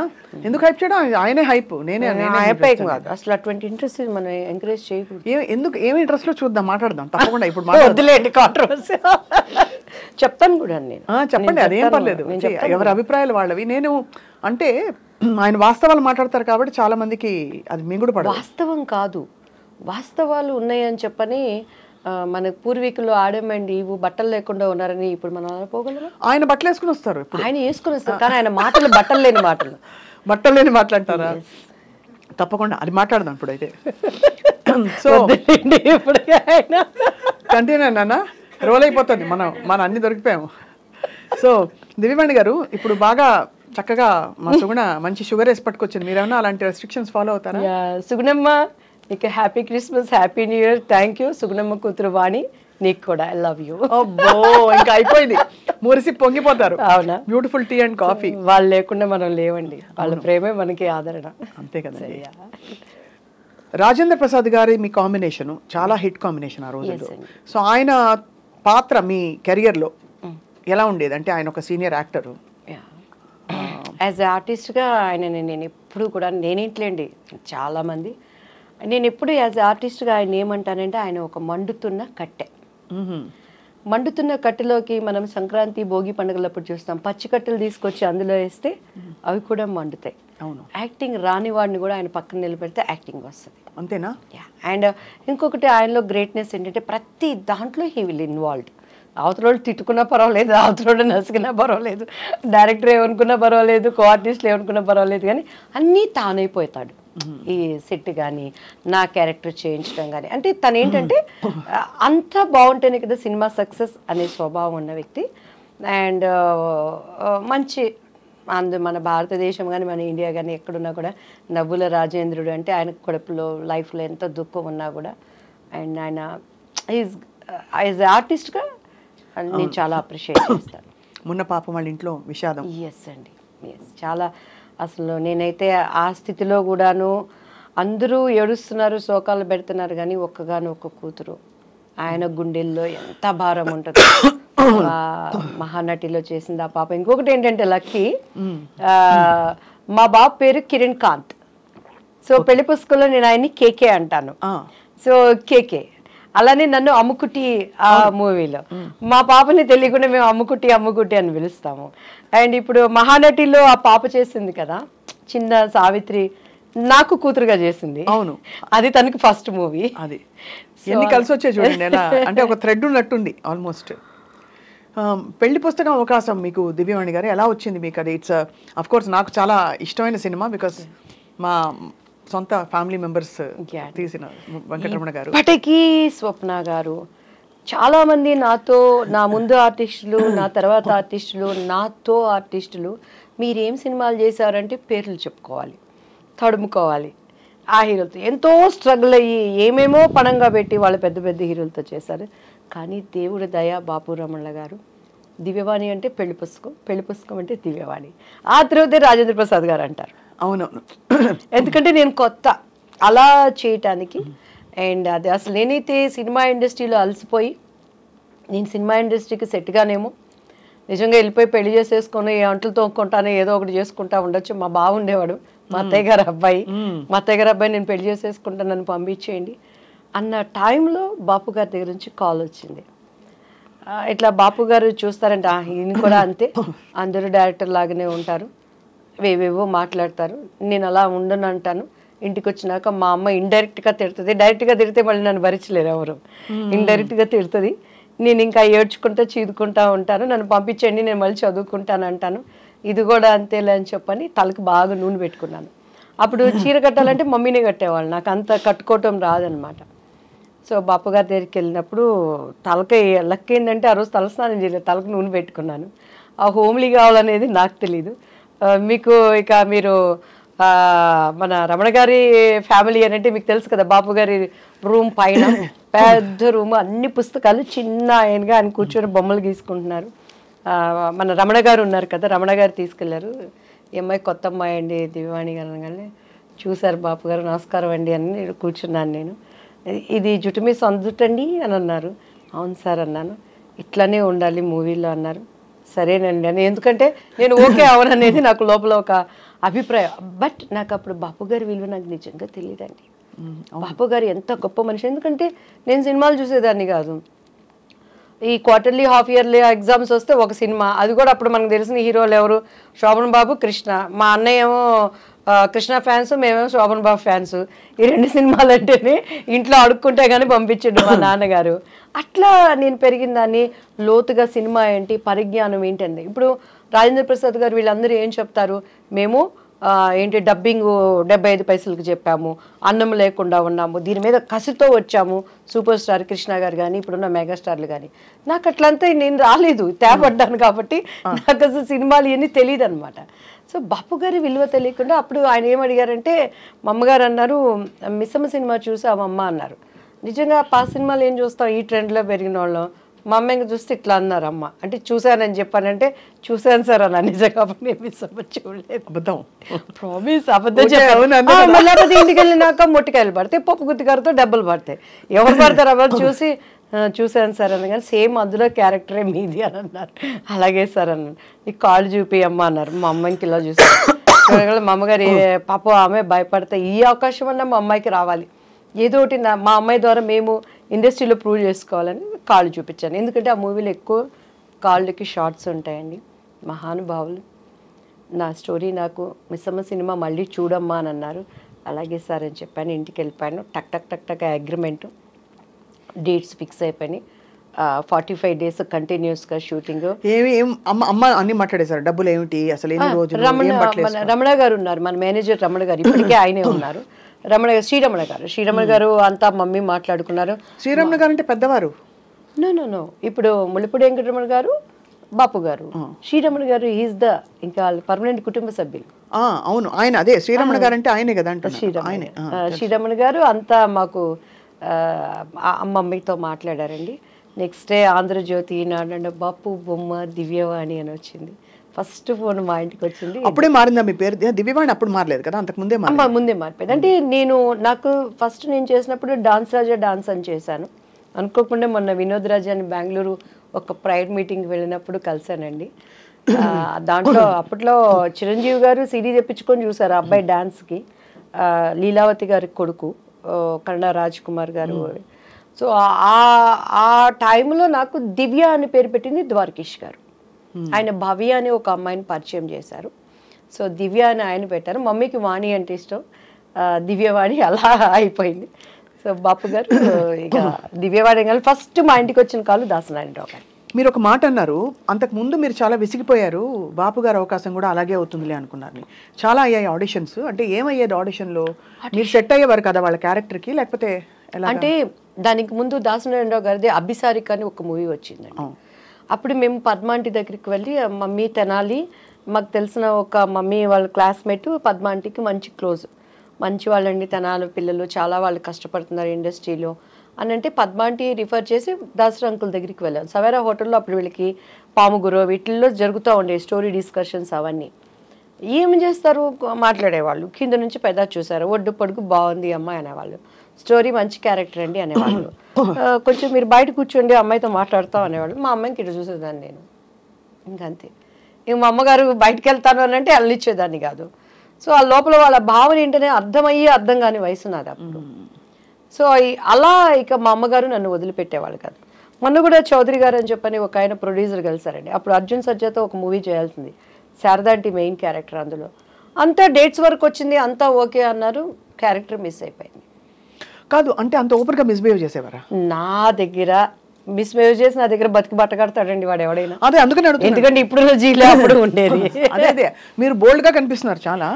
[SPEAKER 3] ఎందుకు హైప్ చేయడం? ఆయనే హైప్, నేనే
[SPEAKER 4] హైప్ కాదు అసలు. అటువంటి ఇంట్రెస్ట్ మనం ఎంకరేజ్ చేయకూడదు.
[SPEAKER 3] ఎందుకు, ఏమి ఇంట్రెస్ట్ లో చూద్దాం, మాట్లాడదాం తప్పకుండా. ఇప్పుడు
[SPEAKER 4] వద్దులేండి కాంట్రవర్సీ. చెప్తాను కూడా నేను.
[SPEAKER 3] చెప్పండి, అదేం పర్లేదు, ఎవరి అభిప్రాయాలు వాళ్ళవి. నేను అంటే ఆయన వాస్తవాలు మాట్లాడతారు కాబట్టి చాలా మందికి అది మింగుడు పడదు.
[SPEAKER 4] వాస్తవం కాదు, వాస్తవాలు ఉన్నాయని చెప్పని మన పూర్వీకులు ఆడమండి ఇవి బట్టలు లేకుండా ఉన్నారని ఇప్పుడు మనం పోగలరా?
[SPEAKER 3] ఆయన బట్టలు వేసుకుని వస్తారు,
[SPEAKER 4] ఆయన వేసుకుని వస్తారు, కానీ ఆయన మాటలు బట్టలు లేని
[SPEAKER 3] మాట్లాడతారా? తప్పకుండా అది మాట్లాడదాం ఇప్పుడు అయితే. సో
[SPEAKER 4] ఇప్పుడు
[SPEAKER 3] కంటిన్యూ నాన్న, రోల్ అయిపోతుంది, మనం అన్ని దొరికిపోయాము. సో దివ్యవాణి గారు, ఇప్పుడు బాగా చక్కగా మా సుగుణ మంచి షుగర్ వేసి పట్టుకొచ్చింది. మీరేమన్నా అలాంటి రెస్ట్రిక్షన్స్ ఫాలో అవుతారా?
[SPEAKER 4] సుగుణమ్మ, నీకు happy Christmas, happy new year. Thank you Sugunamma కూతురు వాణి, నీకు కూడా ఐ లవ్ యూ.
[SPEAKER 3] అబ్బో, ఇంకా అయిపోయింది, మురిసి పొంగిపోతారు.
[SPEAKER 4] అవునా?
[SPEAKER 3] Beautiful tea and coffee.
[SPEAKER 4] వాళ్ళు లేకుండా మనం లేవండి, వాళ్ళ ప్రేమే మనకి ఆదరణ.
[SPEAKER 3] అంతే కదండి. రాజేంద్ర ప్రసాద్ గారి మీ కాంబినేషన్ చాలా హిట్ కాంబినేషన్ ఆ రోజుల్లో. సో ఆయన పాత్ర మీ కెరియర్లో ఎలా ఉండేది? అంటే ఆయన ఒక సీనియర్ యాక్టర్,
[SPEAKER 4] యాజ్ ఎ ఆర్టిస్ట్గా ఆయన నేను ఎప్పుడు కూడా, నేనేంట్లేండి చాలామంది, నేను ఎప్పుడు యాజ్ ఎ ఆర్టిస్ట్గా ఆయన ఏమంటానంటే, ఆయన ఒక మండుతున్న కట్టె. మండుతున్న కట్టెలోకి మనం సంక్రాంతి భోగి పండుగలప్పుడు చూస్తాం, పచ్చి కట్టెలు తీసుకొచ్చి అందులో వేస్తే అవి కూడా మండుతాయి.
[SPEAKER 3] అవును.
[SPEAKER 4] యాక్టింగ్ రాని వాడిని కూడా ఆయన పక్కన నిలబెడితే యాక్టింగ్ వస్తుంది.
[SPEAKER 3] అంతేనా?
[SPEAKER 4] అండ్ ఇంకొకటి ఆయనలో గ్రేట్నెస్ ఏంటంటే ప్రతి దాంట్లో హీ విల్ ఇన్వాల్వ్డ్. అవతల వాళ్ళు తిట్టుకున్నా పర్వాలేదు, అవతల వాళ్ళు నసుకున్నా పర్వాలేదు, డైరెక్టర్ ఏమనుకున్నా పర్వాలేదు, కో ఆర్టిస్టులు ఏమనుకున్నా పర్వాలేదు, కానీ అన్నీ తానైపోతాడు. ఈ సెట్ కానీ నా క్యారెక్టర్ చేయించడం కానీ, అంటే తను ఏంటంటే అంతా బాగుంటేనే కదా సినిమా సక్సెస్ అనే స్వభావం ఉన్న వ్యక్తి. అండ్ మంచి మన భారతదేశం కానీ మన ఇండియా కానీ ఎక్కడున్నా కూడా నవ్వుల రాజేంద్రుడు అంటే ఆయనకు కడుపులో లైఫ్లో ఎంత దుఃఖం ఉన్నా కూడా అండ్ ఆయన ఈజ్ ఆర్టిస్ట్గా నేను చాలా అప్రిషియేట్ చేస్తాను.
[SPEAKER 3] మొన్న పాపం వాళ్ళ ఇంట్లో విషాదం.
[SPEAKER 4] ఎస్ అండి, ఎస్. చాలా అసలు నేనైతే ఆ స్థితిలో కూడాను అందరూ ఏడుస్తున్నారు, శోకాలు పెడుతున్నారు, కానీ ఒక్క కూతురు ఆయన గుండెల్లో ఎంత భారం ఉంటుంది. మహానటిలో చేసింది ఆ పాప. ఇంకొకటి ఏంటంటే లక్కీ, మా బాబు పేరు కిరణ్ కాంత్. సో పెళ్లి పుస్తకంలో నేను ఆయన్ని కేకే అంటాను. సో కేకే అలానే నన్ను అమ్ముకుట్టి ఆ మూవీలో, మా పాపని తెలియకుండా మేము అమ్ముకుట్టి అని పిలుస్తాము. అండ్ ఇప్పుడు మహానటిలో ఆ పాప చేసింది కదా చిన్న సావిత్రి, నాకు కూతురుగా చేసింది.
[SPEAKER 3] అవును,
[SPEAKER 4] అది తనకి ఫస్ట్ మూవీ.
[SPEAKER 3] అది ఎన్ని కలిసి వచ్చాయి చూడండి ఎలా, అంటే ఒక థ్రెడ్ ఉన్నట్టుంది ఆల్మోస్ట్. పెళ్లి పుస్తకం అవకాశం మీకు దివ్యవాణి గారు ఎలా వచ్చింది మీకు? అది ఇట్స్ అఫ్ కోర్స్ నాకు చాలా ఇష్టమైన సినిమా, బికాస్ మా సొంత ఫ్యామిలీ మెంబర్స్ తీసిన వెంకటరమణ గారు.
[SPEAKER 4] ఇప్పటికీ స్వప్న గారు చాలామంది నాతో, నా ముందు ఆర్టిస్టులు, నా తర్వాత ఆర్టిస్టులు, నాతో ఆర్టిస్టులు మీరేం సినిమాలు చేశారంటే పేర్లు చెప్పుకోవాలి, తడుముకోవాలి. ఆ హీరోలతో ఎంతో స్ట్రగుల్ అయ్యి ఏమేమో పణంగా పెట్టి వాళ్ళు పెద్ద పెద్ద హీరోలతో చేశారు. కానీ దేవుడి దయ, బాపు రమణ గారు దివ్యవాణి అంటే పెళ్లి పుస్తకం అంటే దివ్యవాణి, ఆ తర్వాతే రాజేంద్ర ప్రసాద్ గారు అంటారు.
[SPEAKER 3] అవునవును,
[SPEAKER 4] ఎందుకంటే నేను కొత్త అలా చేయటానికి. అండ్ అది అసలు నేనైతే సినిమా ఇండస్ట్రీలో అలసిపోయి నేను సినిమా ఇండస్ట్రీకి సెట్గానేమో నిజంగా వెళ్ళిపోయి పెళ్లి చేసేసుకొని ఏ అంటలు తోక్కుంటానో ఏదో ఒకటి చేసుకుంటా ఉండొచ్చు. మా బావ ఉండేవాడు, మా అత్తయ్య గారు అబ్బాయి నేను పెళ్లి చేసేసుకుంటా, నన్ను పంపించేయండి అన్న టైంలో బాపు గారి దగ్గర నుంచి కాల్ వచ్చింది. ఇట్లా బాపు గారు చూస్తారంటే ఈయన కూడా అంతే, అందరూ డైరెక్టర్ లాగానే ఉంటారు, వేవేవో మాట్లాడతారు, నేను అలా ఉండను అంటాను. ఇంటికి వచ్చినాక మా అమ్మ ఇండైరెక్ట్గా తిడుతుంది, డైరెక్ట్గా తిడితే మళ్ళీ నన్ను భరించలేరు ఎవరు, ఇండైరెక్ట్గా తిడుతుంది. నేను ఇంకా ఏడ్చుకుంటా చీదుకుంటా ఉంటాను, నన్ను పంపించండి నేను మళ్ళీ చదువుకుంటాను అంటాను. ఇది కూడా అంతేలే అని చెప్పని తలకు బాగా నూనె పెట్టుకున్నాను. అప్పుడు చీర కట్టాలంటే మమ్మీనే కట్టేవాళ్ళు, నాకు అంత కట్టుకోవటం రాదనమాట. సో బాపు గారి దగ్గరికి వెళ్ళినప్పుడు తలకి లక్ ఏంటంటే ఆ రోజు తలస్నానం చేయలేదు, తలకు నూనె పెట్టుకున్నాను. ఆ హోమ్లీ కావాలనేది నాకు తెలీదు. మీకు ఇక మీరు మన రమణ గారి ఫ్యామిలీ అని అంటే మీకు తెలుసు కదా, బాపు గారి రూమ్ పైన పెద్ద రూమ్, అన్ని పుస్తకాలు, చిన్న ఆయనగా ఆయన కూర్చొని బొమ్మలు గీసుకుంటున్నారు. మన రమణ గారు ఉన్నారు కదా, రమణ గారు తీసుకెళ్లారు. ఈ అమ్మాయి కొత్త అమ్మాయి అండి దివ్యవాణి గారు అనగానే చూశారు బాపు గారు, నమస్కారం అండి అని కూర్చున్నాను నేను. ఇది జుట్టు మీ సొంత జుట్టండి అని అన్నారు. అవును సార్ అన్నాను. ఇట్లానే ఉండాలి మూవీలో అన్నారు. సరేనండి అని, ఎందుకంటే నేను ఓకే అవననేది నాకు లోపల ఒక అభిప్రాయం. బట్ నాకు అప్పుడు బాపు గారి విలువ నాకు నిజంగా తెలియదండి. బాపు గారు ఎంత గొప్ప మనిషి, ఎందుకంటే నేను సినిమాలు చూసేదాన్ని కాదు. ఈ క్వార్టర్లీ హాఫ్ ఇయర్లీ ఎగ్జామ్స్ వస్తే ఒక సినిమా, అది కూడా అప్పుడు మనకు తెలిసిన హీరోలు ఎవరు, శోభన్ బాబు, కృష్ణ. మా అన్నయ్య ఏమో కృష్ణ ఫ్యాన్స్, మేమేమో శోభన్ బాబు ఫ్యాన్స్. ఈ రెండు సినిమాలు అంటేనే ఇంట్లో అడుక్కుంటే కానీ పంపించండు మా నాన్నగారు. అట్లా నేను పెరిగిన దాన్ని. లోతుగా సినిమా ఏంటి, పరిజ్ఞానం ఏంటండి. ఇప్పుడు రాజేంద్ర ప్రసాద్ గారు వీళ్ళందరూ ఏం చెప్తారు, మేము ఏంటి డబ్బింగ్ 75 పైసలకు చెప్పాము, అన్నం లేకుండా ఉన్నాము, దీని మీద కసితో వచ్చాము. సూపర్ స్టార్ కృష్ణ గారు కానీ ఇప్పుడున్న మెగాస్టార్లు కానీ. నాకు అట్లంతా నేను రాలేదు, తేపడ్డాను కాబట్టి నాకు అసలు సినిమాలు ఇవన్నీ తెలియదు అనమాట. సో బాపు గారి విలువ తెలియకుండా అప్పుడు ఆయన ఏమడిగారంటే, మా అమ్మగారు అన్నారు, మిస్సమ్మ సినిమా చూసావమ్మ అన్నారు. నిజంగా పాత సినిమాలు ఏం చూస్తాం, ఈ ట్రెండ్లో పెరిగిన వాళ్ళం. మా అమ్మ ఇంకా చూస్తే ఇట్లా అన్నారు అమ్మ. అంటే చూశానని చెప్పానంటే చూశాను సార్ అన్న. నిజంగా నేను మిస్సమ్మ చూడలేదు, అబద్ధం, ప్రామిస్ అబద్ధం చెప్పాను. మళ్ళీ ఇంటికి వెళ్ళినాక మొట్టికాయలు పడితే పప్పు గుత్తిగారితో డబ్బులు పడతాయి, ఎవరు పడతారు అవ్వదు చూసి చూశాను సార్ అన్న. కానీ సేమ్ అందులో క్యారెక్టరే మీది అని అన్నారు. అలాగే సార్ అన్నాను. నీకు కాళ్ళు చూపి అమ్మ అన్నారు. మా అమ్మాయికి ఇలా చూసాను. మా అమ్మగారు పాప ఆమె భయపడతా, ఈ అవకాశం అన్నా మా అమ్మాయికి రావాలి, ఏదో ఒకటి మా అమ్మాయి ద్వారా మేము ఇండస్ట్రీలో ప్రూవ్ చేసుకోవాలని కాళ్ళు చూపించాను. ఎందుకంటే ఆ మూవీలో ఎక్కువ కాళ్ళకి షార్ట్స్ ఉంటాయండి. మహానుభావులు నా స్టోరీ నాకు మిస్సమ్మ సినిమా మళ్ళీ చూడమ్మా అని అన్నారు. అలాగే సార్ అని చెప్పాను. ఇంటికి వెళ్ళిపోయాను. టక్ టక్ టక్ టక్ అగ్రిమెంటు, డేట్స్ ఫిక్స్ అయిపోయినాయి. 45 days కంటిన్యూస్గా షూటింగ్.
[SPEAKER 3] అమ్మ అన్ని మాట్లాడేశారు, డబ్బులు ఏమిటి అసలు ఎన్ని రోజులు?
[SPEAKER 4] రమణ గారు ఉన్నారు, మన మేనేజర్ రమణ గారు, ఇప్పటికే ఆయనే ఉన్నారు. శ్రీరమణ గారు అంతా మమ్మీ మాట్లాడుకున్నారు.
[SPEAKER 3] శ్రీరమణ గారు అంటే పెద్దవారు?
[SPEAKER 4] నో ఇప్పుడు ముళ్ళపూడి వెంకటరమణ గారు, బాపు గారు. శ్రీరమణ గారు ఈజ్ ద ఇంకా పర్మనెంట్ కుటుంబ సభ్యులు.
[SPEAKER 3] అవును, ఆయన అదే శ్రీరమణ గారు అంటే ఆయనే కదా.
[SPEAKER 4] శ్రీరమణ గారు అంతా మాకు మమ్మీతో మాట్లాడారండి. నెక్స్ట్ డే ఆంధ్రజ్యోతి, ఈనాడు, బాపు బొమ్మ దివ్యవాణి అని వచ్చింది. ఫస్ట్ ఫోన్ మా ఇంటికి వచ్చింది.
[SPEAKER 3] అప్పుడే మారిందా మీ పేరు? దివ్యవాణి అప్పుడు మారలేదు కదా, అంతకు ముందే
[SPEAKER 4] మారిపోయింది. అంటే నాకు ఫస్ట్ నేను చేసినప్పుడు డాన్స్ రాజా డాన్స్ అని చేశాను. అనుకోకుండా మొన్న వినోద్ రాజా అని బెంగళూరు ఒక ప్రైవేట్ మీటింగ్కి వెళ్ళినప్పుడు కలిసానండి. దాంట్లో అప్పట్లో చిరంజీవి గారు సీడీ తెప్పించుకొని చూసారు అబ్బాయి డాన్స్కి. లీలావతి గారి కొడుకు కన్నడ రాజ్ కుమార్ గారు. సో ఆ టైంలో నాకు దివ్య అని పేరు పెట్టింది ద్వారకేష్ గారు. ఆయన భవ్య అని ఒక అమ్మాయిని పరిచయం చేశారు. సో దివ్య అని ఆయన పెట్టారు. మమ్మీకి వాణి అంటే ఇష్టం, దివ్యవాణి అలా అయిపోయింది. సో బాపు గారు ఇక దివ్యవాణి గారు ఫస్ట్ మా ఇంటికి వచ్చిన కాలు దాసనారాయణరావు గారు.
[SPEAKER 3] మీరు ఒక మాట అన్నారు, అంతకు ముందు మీరు చాలా విసిగిపోయారు, బాపు గారు అవకాశం కూడా అలాగే అవుతుందిలే అనుకున్నారు. చాలా అయ్యాయి ఆడిషన్స్. అంటే ఏమయ్యేది ఆడిషన్లో? మీరు సెట్ అయ్యేవారు కదా వాళ్ళ క్యారెక్టర్కి, లేకపోతే
[SPEAKER 4] అంటే దానికి ముందు దాసనారాయణరావు గారిది అభిసారిక అని ఒక మూవీ వచ్చిందండి. అప్పుడు మేము పద్మాంటి దగ్గరికి వెళ్ళి, మమ్మీ తెనాలి మాకు తెలిసిన ఒక మమ్మీ వాళ్ళ క్లాస్మేట్ పద్మాంటికి మంచి క్లోజ్, మంచి వాళ్ళండి తెనాలి పిల్లలు, చాలా వాళ్ళు కష్టపడుతున్నారు ఇండస్ట్రీలో అని అంటే పద్మాంటి రిఫర్ చేసి దాసరి అంకుల్ దగ్గరికి వెళ్ళాను. సవేరా హోటల్లో అప్పుడు వీళ్ళకి పాముగురు వీటిల్లో జరుగుతూ ఉండే స్టోరీ డిస్కషన్స్ అవన్నీ. ఏమి చేస్తారు, మాట్లాడేవాళ్ళు. కింద నుంచి పెద్ద చూసారు, ఒడ్డు పొడుగు బాగుంది అమ్మాయి అనేవాళ్ళు, స్టోరీ మంచి క్యారెక్టర్ అండి అనేవాళ్ళు. కొంచెం మీరు బయట కూర్చోండి అమ్మాయితో మాట్లాడతాం అనేవాళ్ళు. మా అమ్మాయికి ఇటు చూసేదాన్ని నేను, ఇంకంతే. ఇంక మా అమ్మగారు బయటకు వెళ్తాను అని అంటే అల్లిచ్చేదాన్ని కాదు. సో ఆ లోపల వాళ్ళ భావన ఏంటనే అర్థమయ్యి అర్థం కాని వయసు నాది అప్పుడు. సో అలా ఇక మా అమ్మగారు నన్ను వదిలిపెట్టేవాళ్ళు కాదు. మొన్న కూడా చౌదరి గారు అని చెప్పని ఒక ఆయన ప్రొడ్యూసర్ కలిసారండి. అప్పుడు అర్జున్ సర్జాతో ఒక మూవీ చేయాల్సింది, శారదాంటి మెయిన్ క్యారెక్టర్. అందులో అంతా డేట్స్ వరకు వచ్చింది, అంతా ఓకే అన్నారు, క్యారెక్టర్ మిస్ అయిపోయింది.
[SPEAKER 3] కాదు అంటే అంత ఓపెన్గా మిస్బిహేవ్ చేసేవారా?
[SPEAKER 4] నా దగ్గర మిస్బిహేవ్ చేసి నా దగ్గర బతికి బట్ట కడతాడండి వాడు ఎవడైనా.
[SPEAKER 3] అదే అందుకని
[SPEAKER 4] ఎందుకంటే ఇప్పుడు జీలో అప్పుడు ఉండేది.
[SPEAKER 3] అదే మీరు బోల్డ్ గా కనిపిస్తున్నారు చాలా.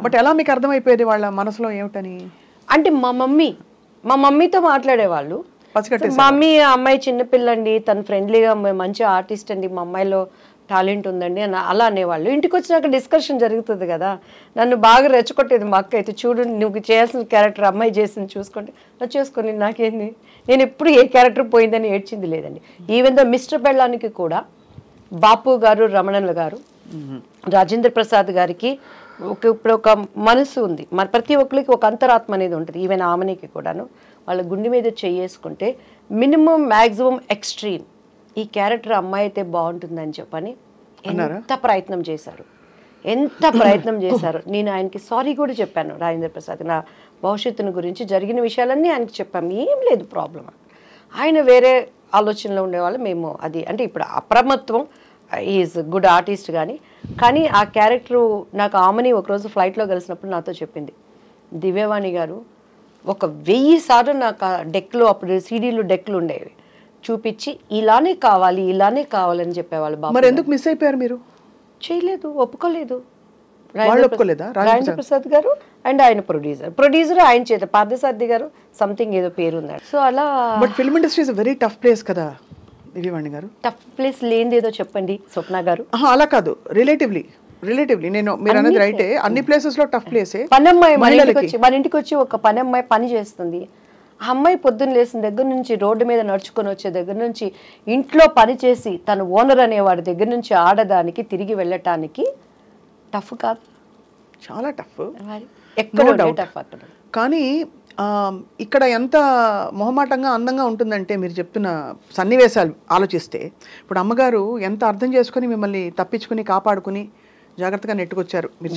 [SPEAKER 3] బట్ ఎలా మీకు అర్థమైపోయేది వాళ్ళ మనసులో ఏమిటని?
[SPEAKER 4] అంటే మా మమ్మీతో మాట్లాడేవాళ్ళు. మా మమ్మీ అమ్మాయి చిన్నపిల్లండి, తను ఫ్రెండ్లీగా మంచి ఆర్టిస్ట్ అండి, మా అమ్మాయిలో టాలెంట్ ఉందండి అని అలా అనేవాళ్ళు. ఇంటికి వచ్చినాక డిస్కషన్ జరుగుతుంది కదా. నన్ను బాగా రెచ్చగొట్టేది మా అక్క అయితే, చూడు నువ్వు చేయాల్సిన క్యారెక్టర్ అమ్మాయి చేసింది చూసుకోండి, చేసుకొని నాకేంది, నేను ఎప్పుడు ఏ క్యారెక్టర్ పోయిందని ఏడ్చింది లేదండి. ఈవెన్ దో మిస్టర్ బెళ్ళానికి కూడా బాపు గారు, రమణన్ల గారు, రాజేంద్ర ప్రసాద్ గారికి ఇప్పుడు ఒక మనసు ఉంది, మరి ప్రతి ఒక్కరికి ఒక అంతరాత్మ అనేది ఉంటుంది. ఈవెన్ ఆమెనికి కూడాను వాళ్ళ గుండె మీద చేసుకుంటే మినిమం మ్యాక్సిమం ఎక్స్ట్రీమ్ ఈ క్యారెక్టర్ అమ్మాయి అయితే బాగుంటుందని చెప్పని ఎంత ప్రయత్నం చేశారు. నేను ఆయనకి సారీ కూడా చెప్పాను. రాజేంద్ర ప్రసాద్ నా భవిష్యత్తును గురించి జరిగిన విషయాలన్నీ ఆయనకి చెప్పాము, ఏం లేదు ప్రాబ్లం. ఆయన వేరే ఆలోచనలో ఉండేవాళ్ళు, మేము అది అంటే ఇప్పుడు అప్రమత్వం. ఈజ్ గుడ్ ఆర్టిస్ట్ కానీ ఆ క్యారెక్టరు నాకు ఆమెని ఒకరోజు ఫ్లైట్లో కలిసినప్పుడు నాతో చెప్పింది, దివ్యవాణి గారు 1000 సార్లు నాకు ఆ డెక్లో, అప్పుడు సీడీలు డెక్లు ఉండేవి, చూపించి ఇలానే కావాలని చెప్పేవాళ్ళు.
[SPEAKER 3] మరి ఎందుకు మిస్ అయిపోయారు మీరు?
[SPEAKER 4] చేయలేదు, ఒప్పుకోలేదు.
[SPEAKER 3] రాజేంద్ర
[SPEAKER 4] ప్రసాద్ గారు అండ్ ఆయన ప్రొడ్యూసర్ ఆయన చేత పార్థసారథి గారు సంథింగ్ ఏదో పేరు ఉందండి. సో అలా.
[SPEAKER 3] But film industry is very tough place కదా దివ్యవాణి గారు.
[SPEAKER 4] టఫ్ ప్లేస్ లేనిది ఏదో చెప్పండి స్వప్న గారు.
[SPEAKER 3] అలా కాదు, రిలేటివ్లీ నేను మీరు అన్నది రైటే, అన్ని ప్లేసెస్ లో టఫ్ ప్లేసే.
[SPEAKER 4] పనమ్మాయి మన ఇంటికి వచ్చి ఒక పనమ్మాయి పని చేస్తుంది. ఆ అమ్మాయి పొద్దున్న లేసిన దగ్గర నుంచి రోడ్డు మీద నడుచుకొని వచ్చే దగ్గర నుంచి ఇంట్లో పని చేసి తను ఓనర్ అనేవాడి దగ్గర నుంచి ఆడదానికి తిరిగి వెళ్ళటానికి టఫ్ కాదు,
[SPEAKER 3] చాలా టఫ్.
[SPEAKER 4] టఫ్ అక్కడ.
[SPEAKER 3] కానీ ఇక్కడ ఎంత మొహమాటంగా అందంగా ఉంటుందంటే మీరు చెప్తున్న సన్నివేశాలు ఆలోచిస్తే, ఇప్పుడు అమ్మగారు ఎంత అర్థం చేసుకుని మిమ్మల్ని తప్పించుకుని కాపాడుకుని జాగ్రత్తగా నెట్టుకొచ్చారు. మీరు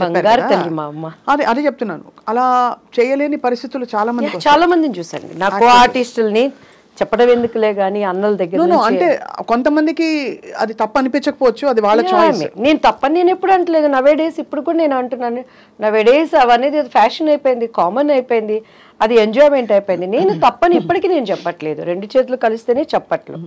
[SPEAKER 3] అదే చెప్తున్నాను, అలా చేయలేని పరిస్థితులు చాలా మందిని
[SPEAKER 4] చూసాను. నాకు ఆర్టిస్టుల్ని చెప్పడం ఎందుకులే కానీ అన్నల దగ్గర
[SPEAKER 3] అంటే కొంతమందికి అది తప్పు అనిపించకపోవచ్చు, అది వాళ్ళ చాయిస్.
[SPEAKER 4] నేను తప్పని నేను ఎప్పుడు అంటలేదు. నవే డేస్ ఇప్పుడు కూడా నేను అంటున్నాను, నవే డేస్ అవనేది ఫ్యాషన్ అయిపోయింది, కామన్ అయిపోయింది, అది ఎంజాయ్మెంట్ అయిపోయింది. నేను తప్పని ఇప్పటికీ నేను చెప్పట్లేదు. 2 చేతులు కలిస్తేనే చెప్పట్లు,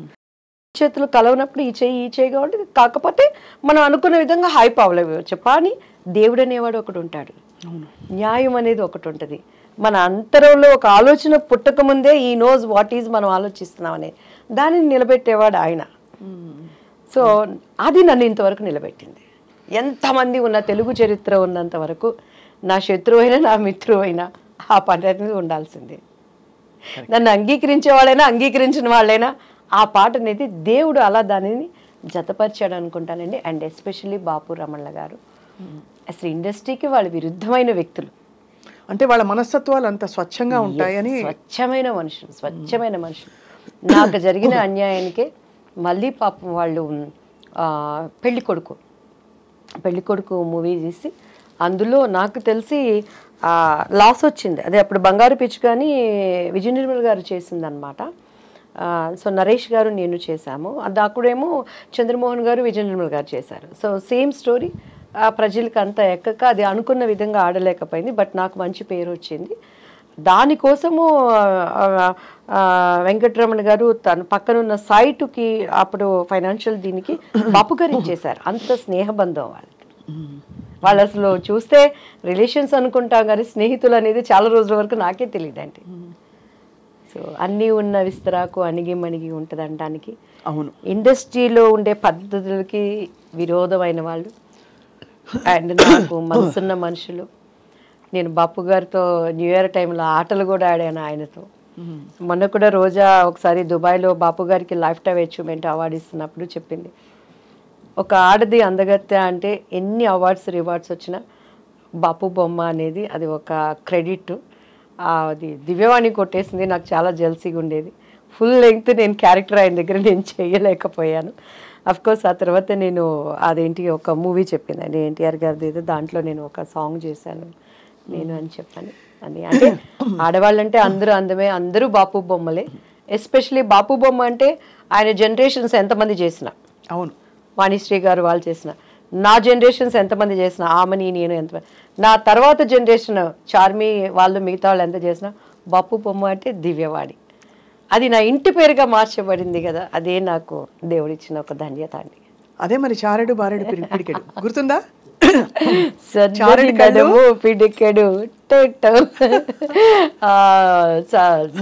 [SPEAKER 4] చేతులు కలవనప్పుడు ఈ చేయి కాబట్టి, కాకపోతే మనం అనుకున్న విధంగా హైప్ అవ్వలేవచ్చు. కానీ దేవుడు అనేవాడు ఒకటి ఉంటాడు, న్యాయం అనేది ఒకటి ఉంటుంది. మన అంతరంలో ఒక ఆలోచన పుట్టక ముందే ఈ నోస్ వాట్ ఈజ్ మనం ఆలోచిస్తున్నాం అనేది, దానిని నిలబెట్టేవాడు ఆయన. సో అది నన్ను ఇంతవరకు నిలబెట్టింది. ఎంతమంది ఉన్న తెలుగు చరిత్ర ఉన్నంత వరకు నా శత్రువు అయినా నా మిత్రువు అయినా ఆ పని అనేది ఉండాల్సిందే. నన్ను అంగీకరించే వాళ్ళైనా అంగీకరించిన వాళ్ళైనా ఆ పాట అనేది దేవుడు అలా దానిని జతపరిచాడు అనుకుంటానండి. అండ్ ఎస్పెషల్లీ బాపు రమణ గారు అసలు ఇండస్ట్రీకి వాళ్ళు విరుద్ధమైన వ్యక్తులు,
[SPEAKER 3] అంటే వాళ్ళ మనస్తత్వాలు అంత స్వచ్ఛంగా ఉంటాయని.
[SPEAKER 4] స్వచ్ఛమైన మనుషులు. నాకు జరిగిన అన్యాయానికే మళ్ళీ పాపం వాళ్ళు పెళ్లి కొడుకు మూవీ తీసి అందులో నాకు తెలిసి లాస్ వచ్చింది. అదే అప్పుడు బంగారు పిచ్చి కానీ విజయ నిర్మల్ గారు చేసిందనమాట. సో నరేష్ గారు నేను చేశాము. అది అక్కడేమో చంద్రమోహన్ గారు విజయ నిర్మల్ గారు చేశారు. సో సేమ్ స్టోరీ ప్రజలకు అంతా ఎక్కక అది అనుకున్న విధంగా ఆడలేకపోయింది. బట్ నాకు మంచి పేరు వచ్చింది. దానికోసము వెంకటరమణ గారు తన పక్కనున్న సైటుకి అప్పుడు ఫైనాన్షియల్ దీనికి బాపు గారు ఇచ్చేశారు. అంత స్నేహబంధం వాళ్ళు అసలు చూస్తే రిలేషన్స్ అనుకుంటాం కానీ స్నేహితులు అనేది చాలా రోజుల వరకు నాకే తెలియదండి. సో అన్నీ ఉన్న విస్తరాకు అణిగి మణిగి ఉంటుంది అనడానికి.
[SPEAKER 3] అవును,
[SPEAKER 4] ఇండస్ట్రీలో ఉండే పద్ధతులకి విరోధమైన వాళ్ళు అండ్ నాకు మనసున్న మనుషులు. నేను బాపు గారితో న్యూ ఇయర్ టైంలో ఆటలు కూడా ఆడాను ఆయనతో. మొన్న కూడా రోజా ఒకసారి దుబాయ్లో బాపు గారికి లైఫ్ టైమ్ అచీవ్మెంట్ అవార్డు ఇస్తున్నప్పుడు చెప్పింది, ఒక ఆడది అందగత్తె అంటే ఎన్ని అవార్డ్స్ రివార్డ్స్ వచ్చినా బాపు బొమ్మ అనేది అది ఒక క్రెడిట్. అది దివ్యవాణి కొట్టేసింది. నాకు చాలా జెల్సీగా ఉండేది. ఫుల్ లెంగ్త్ నేను క్యారెక్టర్ ఆయన దగ్గర నేను చేయలేకపోయాను. అఫ్కోర్స్ ఆ తర్వాత నేను అదేంటి ఒక మూవీ చెప్పిందండి ఎన్టీఆర్ గారిది ఏదో, దాంట్లో నేను ఒక సాంగ్ చేశాను నేను అని చెప్పాను. అది అంటే ఆడవాళ్ళంటే అందరూ అందమే, అందరూ బాపు బొమ్మలే. ఎస్పెషలీ బాపు బొమ్మ అంటే ఆయన జనరేషన్స్ ఎంతమంది చేసిన,
[SPEAKER 3] అవును
[SPEAKER 4] వాణిశ్రీ గారు వాళ్ళు చేసిన, నా జనరేషన్స్ ఎంతమంది చేసిన, ఆమెని నేను ఎంతమంది, నా తర్వాత జనరేషన్ చార్మి వాళ్ళు మిగతా వాళ్ళు ఎంత చేసినా బాపు బొమ్మ అంటే దివ్యవాణి. అది నా ఇంటి పేరుగా మార్చబడింది కదా, అదే నాకు దేవుడిచ్చిన ఒక ధన్యత అండి.
[SPEAKER 3] అదే మరి చారెడు బారెడు పిడికెడు గుర్తుందా?
[SPEAKER 4] పిడికెడు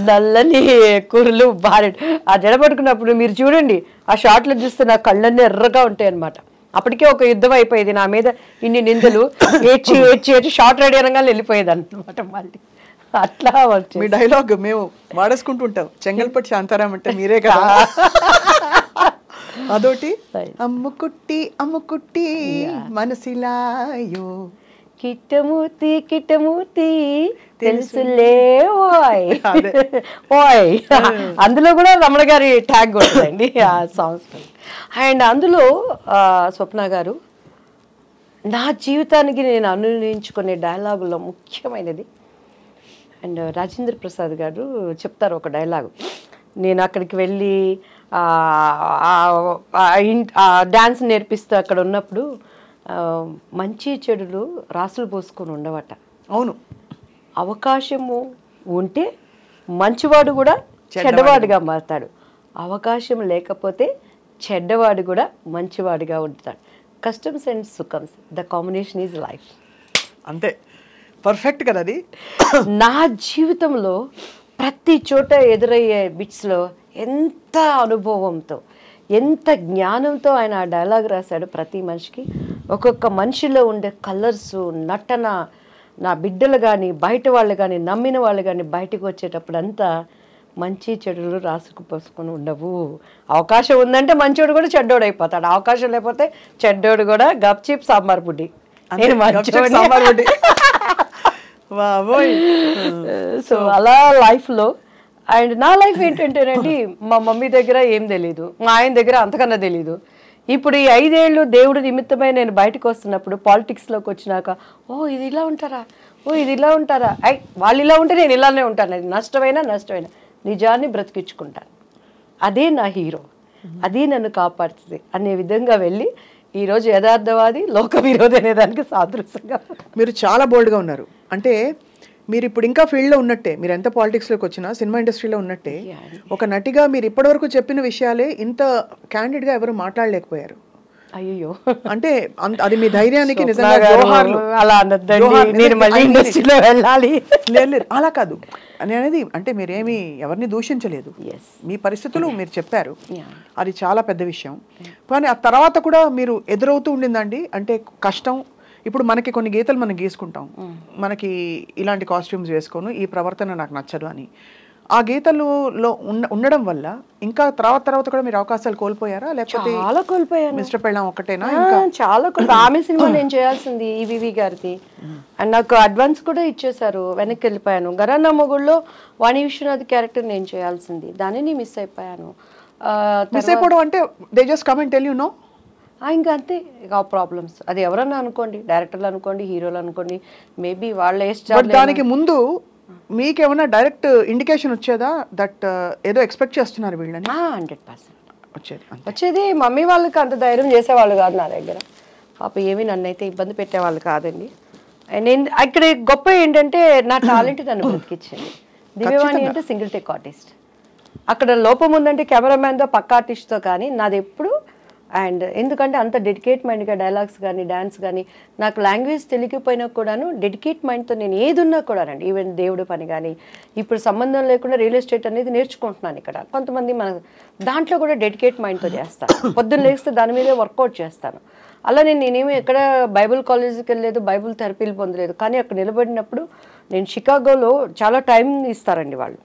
[SPEAKER 4] నల్లని కూరలు బారెడు. ఆ జడబట్టుకున్నప్పుడు మీరు చూడండి, ఆ షార్ట్లో చూస్తే నా కళ్ళన్నీ ఎర్రగా ఉంటాయి అనమాట. అప్పటికే ఒక యుద్ధం అయిపోయేది నా మీద, ఇన్ని నిందలు ఏడ్చి షార్ట్ రెడీ అనగానే వెళ్ళిపోయేది అనమాట. మళ్ళీ అట్లా
[SPEAKER 3] మీ డైలాగ్ మేము వాడేసుకుంటుంటాం, చెంగల్పట్టి శాంతారాం అంటే మీరే కదా. అదోటి అమ్ముకుట్టి మనసిలాయో
[SPEAKER 4] కిట్టమూర్తి తెలుసులే ఓయ్ ఓయ్. అందులో కూడా రమణ గారి ట్యాగ్ ఉంటుందండి ఆ సాంగ్స్. అండ్ అందులో స్వప్న గారు నా జీవితానికి నేను అనునించుకునే డైలాగుల్లో ముఖ్యమైనది. అండ్ రాజేంద్ర ప్రసాద్ గారు చెప్తారు ఒక డైలాగు. నేను అక్కడికి వెళ్ళి డ్యాన్స్ నేర్పిస్తూ అక్కడ ఉన్నప్పుడు మంచి చెడులు రాసులు పోసుకొని ఉండవట.
[SPEAKER 3] అవును,
[SPEAKER 4] అవకాశము ఉంటే మంచివాడు కూడా చెడ్డవాడుగా మారుతాడు, అవకాశం లేకపోతే చెడ్డవాడు కూడా మంచివాడిగా ఉంటాడు. కస్టమ్స్ అండ్ సుఖమ్స్, ద కాంబినేషన్ ఈజ్ లైఫ్.
[SPEAKER 3] అంతే, పర్ఫెక్ట్ కదా అది.
[SPEAKER 4] నా జీవితంలో ప్రతి చోట ఎదురయ్యే బిట్స్లో ఎంత అనుభవంతో ఎంత జ్ఞానంతో ఆయన ఆ డైలాగ్ రాశాడు. ప్రతి మనిషికి ఒక్కొక్క మనిషిలో ఉండే కలర్స్, నటన, నా బిడ్డలు కానీ బయట వాళ్ళు కానీ నమ్మిన వాళ్ళు కానీ బయటకు వచ్చేటప్పుడు అంతా మంచి చెడులు రాసుకుపోసుకొని ఉండవు. అవకాశం ఉందంటే మంచోడు కూడా చెడ్డోడు అయిపోతాడు, అవకాశం లేకపోతే చెడ్డోడు కూడా గప్చిప్ సాంబార్ బుడ్డి. సో అలా లైఫ్లో. అండ్ నా లైఫ్ ఏంటంటేనండి, మా మమ్మీ దగ్గర ఏం తెలీదు, మా ఆయన దగ్గర అంతకన్నా తెలీదు. ఇప్పుడు ఈ 5 ఏళ్ళు దేవుడు నిమిత్తమై నేను బయటకు వస్తున్నప్పుడు పాలిటిక్స్లోకి వచ్చినాక, ఓ ఇది ఇలా ఉంటారా, ఓ ఇది ఇలా ఉంటారా, వాళ్ళు ఇలా ఉంటే నేను ఇలానే ఉంటాను. అది నష్టమైనా నిజాన్ని బ్రతికించుకుంటాను. అదే నా హీరో, అది నన్ను కాపాడుతుంది అనే విధంగా వెళ్ళి ఈరోజు యథార్థవాది లోక విరోధి అనే దానికి సాదృశ్యంగా.
[SPEAKER 3] మీరు చాలా బోల్డ్గా ఉన్నారు. అంటే మీరు ఇప్పుడు ఇంకా ఫీల్డ్లో ఉన్నట్టే, మీరు ఎంత పాలిటిక్స్లోకి వచ్చినా సినిమా ఇండస్ట్రీలో ఉన్నట్టే ఒక నటిగా మీరు ఇప్పటివరకు చెప్పిన విషయాలే ఇంత క్యాండిడ్గా ఎవరు మాట్లాడలేకపోయారు.
[SPEAKER 4] అయ్యో,
[SPEAKER 3] అంటే అది మీ ధైర్యానికి నిజంగా
[SPEAKER 4] అలా వెళ్ళాలి.
[SPEAKER 3] లేదు అలా కాదు అనేది. అంటే మీరేమి ఎవరిని దూషించలేదు, మీ పరిస్థితులు మీరు చెప్పారు, అది చాలా పెద్ద విషయం. కానీ ఆ తర్వాత కూడా మీరు ఎదురవుతూ ఉండిందండి. అంటే కష్టం. ఇప్పుడు మనకి కొన్ని గీతలు మనం గీసుకుంటాం, మనకి ఇలాంటి కాస్ట్యూమ్స్ వేసుకోను, ఈ ప్రవర్తన నాకు నచ్చదు అని. ఆ గీతలలో ఉండడం వల్ల ఇంకా తర్వాత కూడా మీరు అవకాశాలు కోల్పోయారా, లేకపోతే
[SPEAKER 4] చాలా కోల్పోయాను?
[SPEAKER 3] మిస్టర్ పెళ్ళాం ఒకటేనా?
[SPEAKER 4] చాలా ఆమె సినిమా నేను చేయాల్సింది ఈవీవి గారిది, అండ్ నాకు అడ్వాన్స్ కూడా ఇచ్చేసారు, వెనక్కి వెళ్ళిపోయాను. గరానా మొగుళ్ళలో వాణి విశ్వనాథ్ క్యారెక్టర్ నేను చేయాల్సింది, దానిని మిస్ అయిపోయాను.
[SPEAKER 3] మిస్ అయిపోవడం అంటే they just come and tell you know.
[SPEAKER 4] ఇంకా అంతే, ఇక ప్రాబ్లమ్స్. అది ఎవరన్నా అనుకోండి, డైరెక్టర్లు అనుకోండి, హీరోలు అనుకోండి, మేబీ వాళ్ళ
[SPEAKER 3] దానికి ముందు మీకేమన్నా డైరెక్ట్ ఇండికేషన్ వచ్చేదా దట్ ఏదో ఎక్స్పెక్ట్ చేస్తున్నారు వీళ్ళని?
[SPEAKER 4] 100% వచ్చేది. మమ్మీ వాళ్ళకి అంత ధైర్యం చేసేవాళ్ళు కాదు నా దగ్గర, పాప ఏమి నన్ను అయితే ఇబ్బంది పెట్టేవాళ్ళు కాదండి. నేను ఇక్కడ గొప్ప ఏంటంటే నా టాలెంట్ నన్ను బ్రతికిచ్చింది. దివ్యవాణి అంటే సింగిల్ టేక్ ఆర్టిస్ట్, అక్కడ లోపం ఉందంటే కెమెరామ్యాన్తో పక్క ఆర్టిస్ట్తో, కానీ నాది ఎప్పుడు. అండ్ ఎందుకంటే అంత డెడికేట్ మైండ్గా డైలాగ్స్ కానీ డ్యాన్స్ కానీ, నాకు లాంగ్వేజ్ తెలియకపోయినా కూడాను డెడికేట్ మైండ్తో నేను ఏది ఉన్నా కూడానండి, ఈవెన్ దేవుడి పని కానీ, ఇప్పుడు సంబంధం లేకుండా రియల్ ఎస్టేట్ అనేది నేర్చుకుంటున్నాను ఇక్కడ. కొంతమంది మన దాంట్లో కూడా డెడికేట్ మైండ్తో చేస్తాను, పొద్దున్న లేస్తే దాని మీదే వర్కౌట్ చేస్తాను. అలా నేనేమి ఎక్కడ బైబుల్ కాలేజీకి వెళ్ళలేదు, బైబుల్ థెరపీలు పొందలేదు. కానీ అక్కడ నిలబడినప్పుడు నేను షికాగోలో చాలా టైం ఇస్తారండి వాళ్ళు,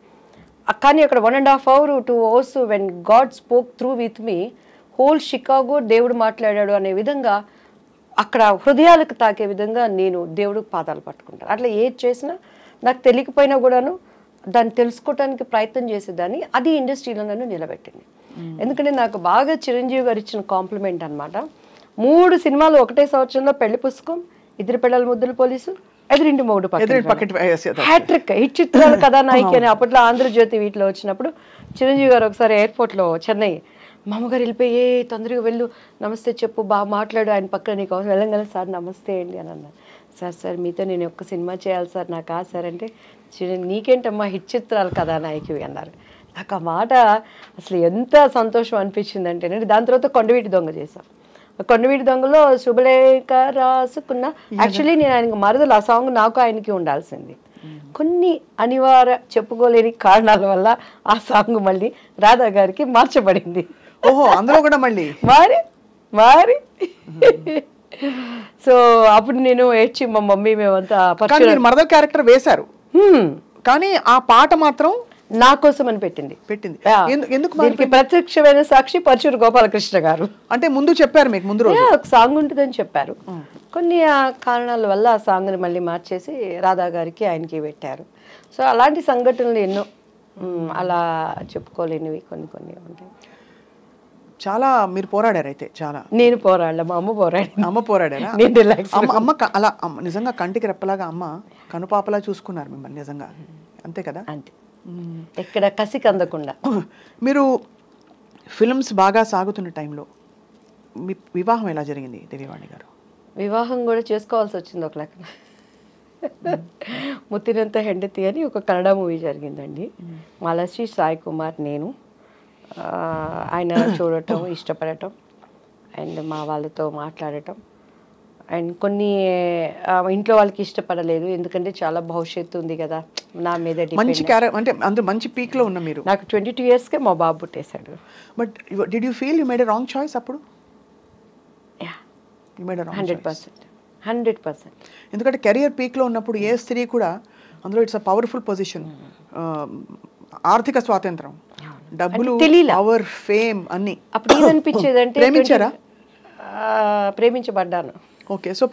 [SPEAKER 4] కానీ అక్కడ 1.5 hours 2 hours when God spoke through with me, whole Chicago దేవుడు మాట్లాడాడు అనే విధంగా, అక్కడ హృదయాలకు తాకే విధంగా నేను దేవుడు పాదాలు పట్టుకుంటాను. అట్లా ఏది చేసినా నాకు తెలియకపోయినా కూడాను దాన్ని తెలుసుకోవడానికి ప్రయత్నం చేసేదాన్ని. అది ఇండస్ట్రీలో నన్ను నిలబెట్టింది. ఎందుకంటే నాకు బాగా చిరంజీవి గారు ఇచ్చిన కాంప్లిమెంట్ అనమాట. 3 సినిమాలు ఒకటే సంవత్సరంలో, పెళ్లి పుస్తకం, ఇద్దరు పిల్లల ముద్దుల పోలీసు, ఎదురింటి మొగుడు హ్యాట్రిక్, హిట్ చిత్రాల కథానాయిక అని అప్పట్లో ఆంధ్రజ్యోతి వీటిలో వచ్చినప్పుడు చిరంజీవి గారు ఒకసారి ఎయిర్పోర్ట్లో చెన్నై, మా అమ్మగారు వెళ్ళిపోయి తొందరగా వెళ్ళు, నమస్తే చెప్పు, బాగా మాట్లాడు, ఆయన పక్కన నీకు వెళ్ళంగానే సార్ నమస్తే అండి అని అన్నారు. సార్ మీతో నేను ఒక్క సినిమా చేయాలి సార్, నాకు సార్ అంటే, నీకేంటమ్మా హిట్ చిత్రాలు కథానాయకువి అన్నారు. నాకు ఆ మాట అసలు ఎంత సంతోషం అనిపించింది అంటే, దాని తర్వాత కొండవీటి దొంగ చేశాను. కొండవీటి దొంగలో శుభలేఖ రాసుకున్న, యాక్చువల్లీ నేను ఆయనకు మరదలు, ఆ సాంగ్ నాకు ఆయనకి ఉండాల్సింది. కొన్ని అనివార్య చెప్పుకోలేని కారణాల వల్ల ఆ సాంగ్ మళ్ళీ రాధా గారికి మార్చబడింది.
[SPEAKER 3] ఓహో, అందులో కూడా మళ్ళీ
[SPEAKER 4] మారి సో అప్పుడు నేను ఏడ్చి మా మమ్మీ మేమంతా
[SPEAKER 3] మరదల్ క్యారెక్టర్ వేశారు, కానీ ఆ పాట మాత్రం
[SPEAKER 4] నా కోసం అని పెట్టింది.
[SPEAKER 3] ఎందుకు?
[SPEAKER 4] దీనికి ప్రత్యక్షమైన సాక్షి పరచూరు గోపాలకృష్ణ గారు.
[SPEAKER 3] అంటే ముందు చెప్పారు మీకు, ముందు రోజు
[SPEAKER 4] ఒక సాంగ్ ఉంటుందని చెప్పారు. కొన్ని కారణాల వల్ల ఆ సాంగ్ని మళ్ళీ మార్చేసి రాధా గారికి ఆయనకి పెట్టారు. సో అలాంటి సంఘటనలు ఎన్నో, అలా చెప్పుకోలేనివి కొన్ని ఉంటాయి.
[SPEAKER 3] చాలా మీరు పోరాడారు అయితే. చాలా
[SPEAKER 4] నేను పోరాడలే, మా అమ్మ పోరాడారా?
[SPEAKER 3] అమ్మ అలా నిజంగా కంటికి రెప్పలాగా అమ్మ కనుపాపలా చూసుకున్నారు మిమ్మల్ని నిజంగా, అంతే కదా?
[SPEAKER 4] అంతే, ఎక్కడ కసికి అందకుండా.
[SPEAKER 3] మీరు ఫిల్మ్స్ బాగా సాగుతున్న టైంలో మీ వివాహం ఎలా జరిగింది దివ్యవాణి గారు?
[SPEAKER 4] వివాహం కూడా చేసుకోవాల్సి వచ్చింది ఒక లెక్క. ముత్తినంత హెండతి అని ఒక కన్నడ మూవీ జరిగిందండి. మాలశ్రీ సాయి కుమార్, నేను, ఆయన చూడటం, ఇష్టపడటం, అండ్ మా వాళ్ళతో మాట్లాడటం, అండ్ కొన్ని ఇంట్లో వాళ్ళకి ఇష్టపడలేదు, ఎందుకంటే చాలా భవిష్యత్తు ఉంది కదా నా మీద.
[SPEAKER 3] మంచి అంటే అందరూ మంచి పీక్లో ఉన్న మీరు.
[SPEAKER 4] నాకు 22 yearsకే మా బాబు పుట్టేశాడు.
[SPEAKER 3] But did you feel you made a wrong choice అప్పుడు?
[SPEAKER 4] 100%.
[SPEAKER 3] ఎందుకంటే కెరియర్ పీక్లో ఉన్నప్పుడు ఏ స్త్రీ కూడా, అందులో ఇట్స్ అ పవర్ఫుల్ పొజిషన్, ఆర్థిక స్వాతంత్రం, డబ్బులు, పవర్, ఫేమ్ అన్ని.
[SPEAKER 4] అప్పుడు ఏమనిపించేది అంటే,
[SPEAKER 3] ప్రేమించారా?
[SPEAKER 4] ప్రేమించబడ్డాను.
[SPEAKER 3] ఓకే, సో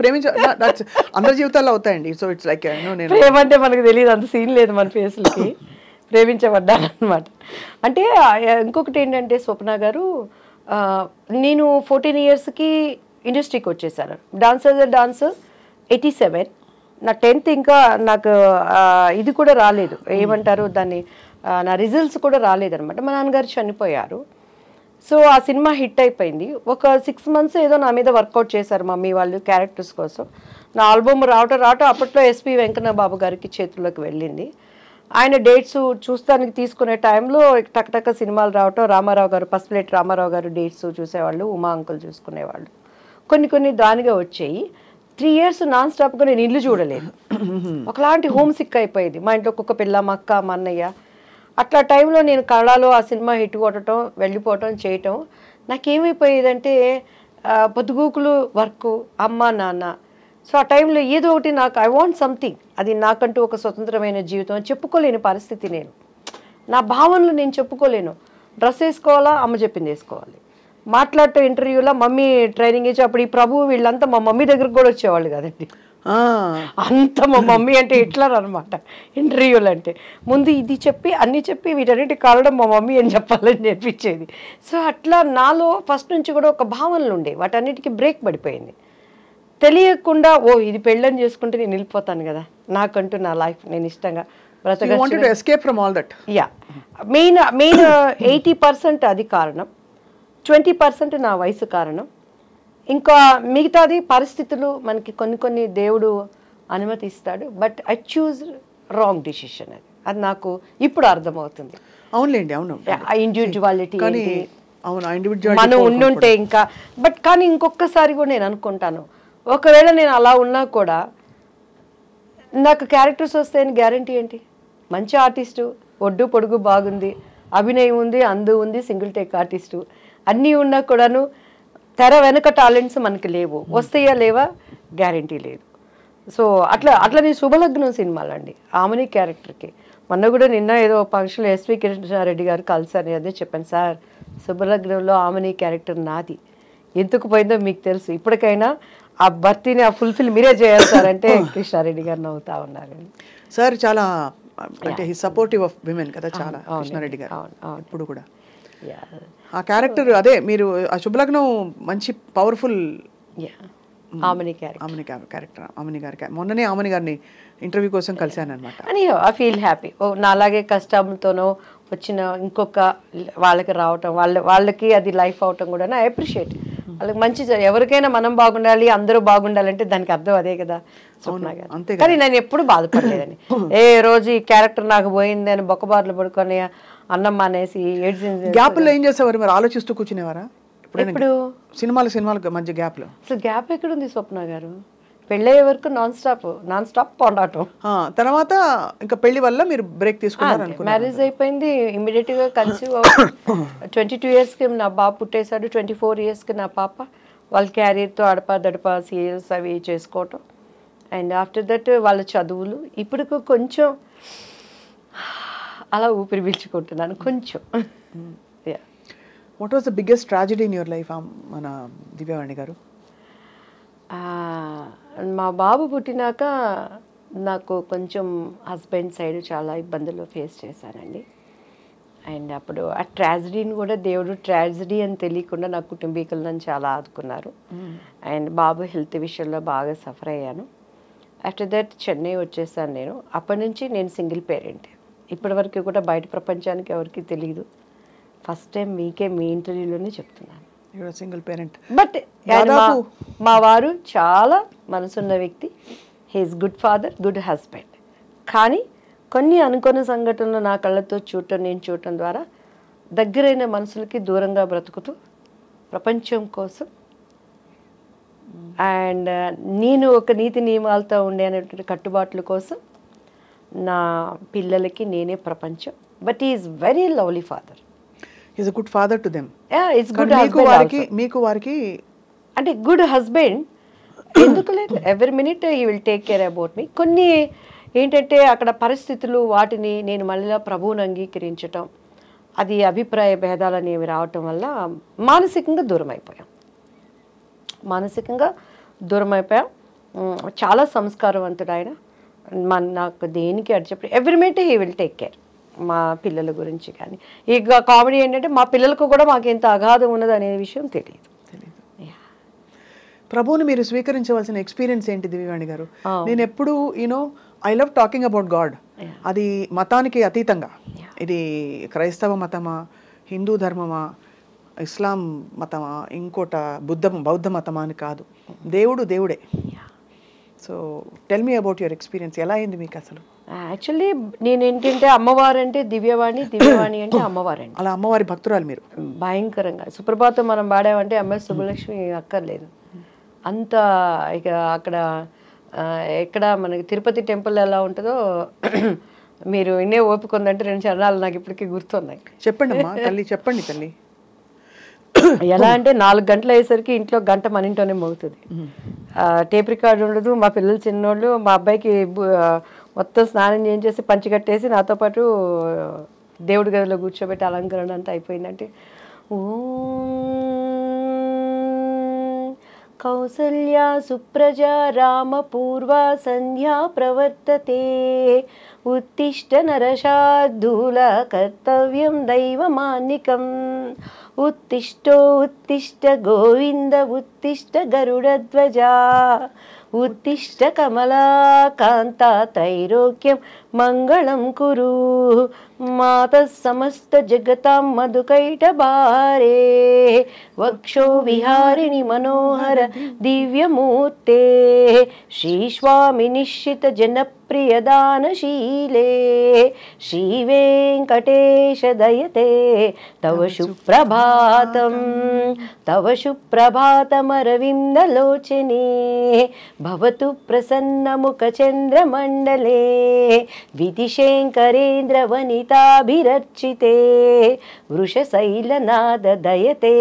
[SPEAKER 3] అందరి జీవితాల్లో అవుతాయండి. సో ఇట్స్ లైక్
[SPEAKER 4] ప్రేమ అంటే మనకు తెలియదు, అంత సీన్ లేదు మన ఫేస్లకి. ప్రేమించబడ్డాను అనమాట. అంటే ఇంకొకటి ఏంటంటే, స్వప్న గారు, నేను 14 yearsకి ఇండస్ట్రీకి వచ్చేసాను. డాన్స్ 87, నా 10th ఇంకా నాకు ఇది కూడా రాలేదు, ఏమంటారు దాన్ని, నా రిజల్ట్స్ కూడా రాలేదనమాట. మా నాన్నగారు చనిపోయారు. సో ఆ సినిమా హిట్ అయిపోయింది. ఒక 6 months ఏదో నా మీద వర్కౌట్ చేశారు మమ్మీ వాళ్ళు క్యారెక్టర్స్ కోసం. నా ఆల్బమ్ రావటం అప్పట్లో ఎస్పి వెంకన్న బాబు గారికి చేతుల్లోకి వెళ్ళింది. ఆయన డేట్స్ చూస్తానికి తీసుకునే టైంలో టక్టక్క సినిమాలు రావటం, రామారావు గారు పసుపులేటి రామారావు గారు డేట్స్ చూసేవాళ్ళు, ఉమా అంకుల్ చూసుకునేవాళ్ళు. కొన్ని దానిగా వచ్చాయి. 3 years నాన్ స్టాప్గా నేను ఇల్లు చూడలేదు. ఒకలాంటి హోమ్ సిక్ అయిపోయింది. మా ఇంట్లో ఒక్కొక్క పిల్ల, మా అక్క, మా అన్నయ్య. అట్లా టైంలో నేను కళలో ఆ సినిమా హిట్ కొట్టడం, వెళ్ళిపోవటం, చేయటం నాకేమైపోయేదంటే పొద్దుగూకులు వర్క్, అమ్మ నాన్న. సో ఆ టైంలో ఏదో ఒకటి నాకు ఐ వాంట్ సంథింగ్, అది నాకంటూ ఒక స్వతంత్రమైన జీవితం అని చెప్పుకోలేని పరిస్థితి. నేను నా భావనలు నేను చెప్పుకోలేను. డ్రెస్ వేసుకోవాలా, అమ్మ చెప్పింది వేసుకోవాలి. మాట్లాడటం ఇంటర్వ్యూలో మమ్మీ ట్రైనింగ్ ఇచ్చి, అప్పుడు ఈ ప్రభు వీళ్ళంతా మా మమ్మీ దగ్గరకు కూడా వచ్చేవాళ్ళు కదండి. అంత మా మమ్మీ అంటే హిట్లర్ అనమాట. ఇంటర్వ్యూలు అంటే ముందు ఇది చెప్పి అన్నీ చెప్పి వీటన్నిటి కాలడం మా మమ్మీ అని చెప్పాలని నేర్పించేది. సో అట్లా నాలో ఫస్ట్ నుంచి కూడా ఒక భావనలు ఉండే, వాటన్నిటికీ బ్రేక్ పడిపోయింది. తెలియకుండా ఇది పెళ్ళని చేసుకుంటే నేను వెళ్ళిపోతాను కదా, నాకంటూ నా లైఫ్ నేను ఇష్టంగా యా మెయిన్ 80% అది కారణం, 20% నా వయసు కారణం. ఇంకా మిగతాది పరిస్థితులు మనకి కొన్ని దేవుడు అనుమతిస్తాడు. But I choose wrong decision. అది నాకు ఇప్పుడు అర్థమవుతుంది.
[SPEAKER 3] అవునులేండి, అవును.
[SPEAKER 4] ఇండివిజువాలిటీ మనం ఉండుంటే ఇంకా. బట్ కానీ ఇంకొకసారి కూడా నేను అనుకుంటాను, ఒకవేళ నేను అలా ఉన్నా కూడా నాకు క్యారెక్టర్స్ వస్తాయని గ్యారంటీ ఏంటి? మంచి ఆర్టిస్టు, ఒడ్డు పొడుగు బాగుంది, అభినయం ఉంది, అందు ఉంది, సింగిల్ టేక్ ఆర్టిస్టు అన్నీ ఉన్నా కూడాను తెర వెనక టాలెంట్స్ మనకి లేవు. వస్తాయా లేవా గ్యారంటీ లేదు. సో అట్లా నేను శుభలగ్నం సినిమాలు అండి, ఆమెని క్యారెక్టర్కి మొన్న కూడా నిన్న ఏదో ఫంక్షన్లో ఎస్వి కృష్ణారెడ్డి గారు కలిసారు. అదే చెప్పాను, సార్ శుభలగ్నంలో ఆమెని క్యారెక్టర్ నాది, ఎందుకు పోయిందో మీకు తెలుసు, ఇప్పటికైనా ఆ భర్తీని ఆ ఫుల్ఫిల్ మీరే చేయాలి సార్ అంటే కృష్ణారెడ్డి గారు నవ్వుతా ఉన్నారు.
[SPEAKER 3] సార్ చాలా అంటే సపోర్టివ్ ఆఫ్ విమెన్ కదా చాలా కృష్ణారెడ్డి గారు ఇప్పుడు కూడా. ఆ క్యారెక్టర్ అదే మీరు ఆ శుభలగ్నం మంచి పవర్ఫుల్
[SPEAKER 4] ఆమెని
[SPEAKER 3] క్యారెక్టర్. ఆమెని గారి మొన్ననే ఆమెని గారిని ఇంటర్వ్యూ కోసం కలిశాను అనమాట.
[SPEAKER 4] అని ఐ ఫీల్ హ్యాపీ. నా అలాగే కష్టంతోనో వచ్చిన ఇంకొక వాళ్ళకి రావటం, వాళ్ళకి అది లైఫ్ అవటం కూడా ఐ అప్రిషియేట్. వాళ్ళకి మంచి, ఎవరికైనా మనం బాగుండాలి, అందరూ బాగుండాలంటే దానికి అర్థం అదే కదా స్వప్న గారు. కానీ నేను ఎప్పుడు బాధపడలేదని, ఏ రోజు ఈ క్యారెక్టర్ నాకు పోయింది అని బొక్కబార్లు పడుకొని అన్నం మానేసి ఏడ్చింది.
[SPEAKER 3] గ్యాప్లో ఏం చేసేవారు మరి? ఆలోచిస్తూ కూర్చునేవారా? ఇప్పుడు సినిమాలు మధ్య గ్యాప్లో
[SPEAKER 4] అసలు గ్యాప్ ఎక్కడుంది స్వప్న గారు? పెళ్ళయ్యే వరకు నాన్ స్టాప్ పోరాటం.
[SPEAKER 3] తర్వాత ఇంకా పెళ్లి వల్ల మీరు బ్రేక్ తీసుకున్నారు.
[SPEAKER 4] మ్యారేజ్ అయిపోయింది, ఇమీడియట్ గా కన్సీవ్ 22 years కి నా బాబు పుట్టేశాడు. 24 years కి నా పాప. వాళ్ళ క్యారియర్తో అడపా సీరియల్స్ అవి చేసుకోవటం. అండ్ ఆఫ్టర్ దట్ వాళ్ళ చదువులు. ఇప్పుడు కొంచెం అలా ఊపిరి పీల్చుకుంటున్నాను కొంచెం.
[SPEAKER 3] What was the biggest tragedy in your life మన దివ్యవాణి గారు?
[SPEAKER 4] మా బాబు పుట్టినాక నాకు కొంచెం హస్బెండ్ సైడ్ చాలా ఇబ్బందులు ఫేస్ చేశానండి. అండ్ అప్పుడు ఆ ట్రాజడీని కూడా దేవుడు ట్రాజడీ అని తెలియకుండా నా కుటుంబీకులను చాలా ఆదుకున్నారు. అండ్ బాబు హెల్త్ విషయంలో బాగా సఫర్ అయ్యాను. ఆఫ్టర్ దట్ చెన్నై వచ్చేసాను నేను. అప్పటి నుంచి నేను సింగిల్ పేరెంట్. ఇప్పటి వరకు కూడా బయట ప్రపంచానికి ఎవరికి తెలియదు. ఫస్ట్ టైం మీకే మీ ఇంటర్వ్యూలోనే చెప్తున్నాను,
[SPEAKER 3] సింగిల్ పేరెంట్.
[SPEAKER 4] బట్ మా వారు చాలా మనసున్న వ్యక్తి. He's good father, good husband. కానీ కొన్ని అనుకోని సంఘటనలు నా కళ్ళతో నేను చూడటం ద్వారా దగ్గరైన మనుషులకి దూరంగా బ్రతుకుతూ ప్రపంచం కోసం అండ్ నేను ఒక నీతి నియమాలతో ఉండే అనేటువంటి కట్టుబాట్ల కోసం నా పిల్లలకి నేనే ప్రపంచం. But is very lovely father.
[SPEAKER 3] Is a good father to them.
[SPEAKER 4] Is good husband.
[SPEAKER 3] మీకు వారికి
[SPEAKER 4] అంటే గుడ్ హస్బెండ్ ఎందుకు లేదు, every minute he will take care about me. కొన్ని ఏంటంటే అక్కడ పరిస్థితులు, వాటిని నేను మళ్ళీ ప్రభువుని అంగీకరించటం, అది అభిప్రాయ భేదాలు అనేవి రావటం వల్ల మానసికంగా దూరం అయిపోయాం. చాలా సంస్కారవంతుడు ఆయన. నాకు దేనికి అడి చెప్పి every minute he will take care. మా పిల్లల గురించి కానీ ఇక కామెడీ ఏంటంటే మా పిల్లలకు కూడా మాకు ఎంత అగాధం ఉన్నది అనే విషయం తెలియదు.
[SPEAKER 3] ప్రభువుని మీరు స్వీకరించవలసిన ఎక్స్పీరియన్స్ ఏంటి దివ్యవాణి గారు? నేను ఎప్పుడు I love talking about God. అది మతానికి అతీతంగా ఇది క్రైస్తవ మతమా, హిందూ ధర్మమా, ఇస్లాం మతమా, ఇంకోట బౌద్ధ మతమా అని కాదు, దేవుడు దేవుడే. So tell me about your experience, ఎలా అయింది మీకు అసలు?
[SPEAKER 4] యాక్చువల్లీ నేను ఏంటంటే అమ్మవారు అంటే దివ్యవాణి, దివ్యవాణి అంటే అమ్మవారండి.
[SPEAKER 3] అలా అమ్మవారి భక్తురాలు మీరు?
[SPEAKER 4] భయంకరంగా. సుప్రభాతం మనం పాడామంటే ఎంఎస్ సుబ్బలక్ష్మి అక్కర్లేదు అంత. ఇక అక్కడ ఎక్కడ మనకి తిరుపతి టెంపుల్ ఎలా ఉంటుందో మీరు ఇన్నే ఓపిక ఉందంటే 2 చరణాలు నాకు ఇప్పటికీ గుర్తున్నాయి.
[SPEAKER 3] చెప్పండి అమ్మా తల్లి, చెప్పండి తల్లి.
[SPEAKER 4] ఎలా అంటే 4 గంటలు అయ్యేసరికి ఇంట్లో గంట మన ఇంట్లోనే మోగుతుంది. టేప్ రికార్డు ఉండదు. మా పిల్లలు చిన్నోళ్ళు, మా అబ్బాయికి మొత్తం స్నానం చేయించేసి పంచి కట్టేసి నాతో పాటు దేవుడి గదిలో కూర్చోబెట్టి అలంకరణ అంతా అయిపోయిందంటే కౌసల్యా సుప్రజా రామ పూర్వ సంధ్యా ప్రవర్తతే ఉత్తిష్ట నరశార్దూల కర్తవ్యం దైవమాన్నికం ఉత్తిష్టో ఉత్తిష్ట గోవింద ఉత్తిష్ట గరుడధ్వజా ఉత్తిష్ట కమలాకాంత త్రైలోక్యం మంగళం కురు మాతః సమస్త జగతాం మధుకైటభారే వక్షో విహారిణి మనోహర దివ్యమూర్తే శ్రీస్వామి నిశ్చిత జనప్రియదానశీలే శ్రీవేంకటేశ దయతే తవ సుప్రభాతం తవ సుప్రభాతమరవిందలోచనే భవతు ప్రసన్నముఖచంద్రమండలే విధిశేంకరేంద్ర వనితాభిరర్చితే వృషశైలనాద దయతే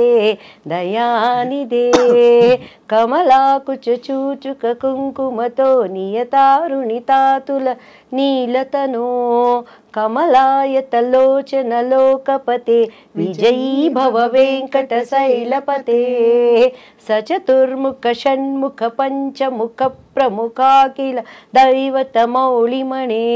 [SPEAKER 4] దయానిదే కమలాకుచూచుక కుంకుమతో నియతారుణితాతుల నీలతనో కమలాయతలోచన లోకపతే విజయీ భవ వెంకట శైలపతే సచతుర్ముఖ షణ్ముఖ పంచముఖ ప్రముఖాఖిల దైవతమౌళిమణే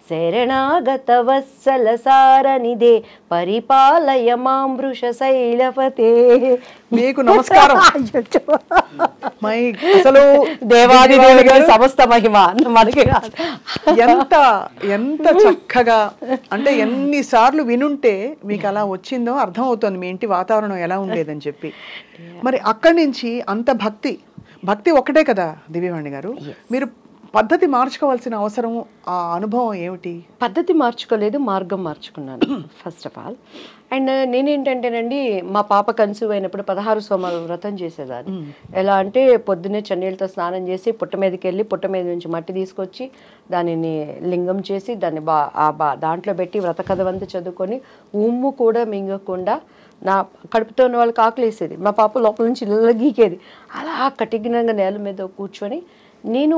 [SPEAKER 4] శరణాగత వత్సల సారనిదే పరిపాలయ మాం వృషశైలపతే.
[SPEAKER 3] మీకు నమస్కారం. అసలు
[SPEAKER 4] దేవాది దేవుడికి సమస్త మహిమ మనకి
[SPEAKER 3] ఎంత ఎంత చక్కగా అంటే ఎన్నిసార్లు వినుంటే మీకు అలా వచ్చిందో అర్థం అవుతుంది మీ ఇంటి వాతావరణం ఎలా ఉండేదని చెప్పి. మరి అక్కడి నుంచి అంత భక్తి ఒక్కటే కదా దివ్యవాణి గారు, మీరు పద్ధతి మార్చుకోవాల్సిన అవసరం, ఆ అనుభవం ఏమిటి?
[SPEAKER 4] పద్ధతి మార్చుకోలేదు, మార్గం మార్చుకున్నాను ఫస్ట్ ఆఫ్ ఆల్. అండ్ నేనేంటంటేనండి మా పాప కన్సీవ్ అయినప్పుడు 16 సోమవారం వ్రతం చేసేదాన్ని. ఎలా అంటే పొద్దున్నే చన్నీళ్ళతో స్నానం చేసి పుట్ట మీదకి వెళ్ళి పుట్ట మీద నుంచి మట్టి తీసుకొచ్చి దానిని లింగం చేసి దాన్ని దాంట్లో పెట్టి వ్రత కథవంతా చదువుకొని ఉమ్ము కూడా మింగకుండా నా కడుపుతో ఉన్న వాళ్ళకి ఆకలేసేది. మా పాప లోపల నుంచి ఇళ్ళ గీకేది. అలా కటిగినంగా నేల మీద కూర్చొని నేను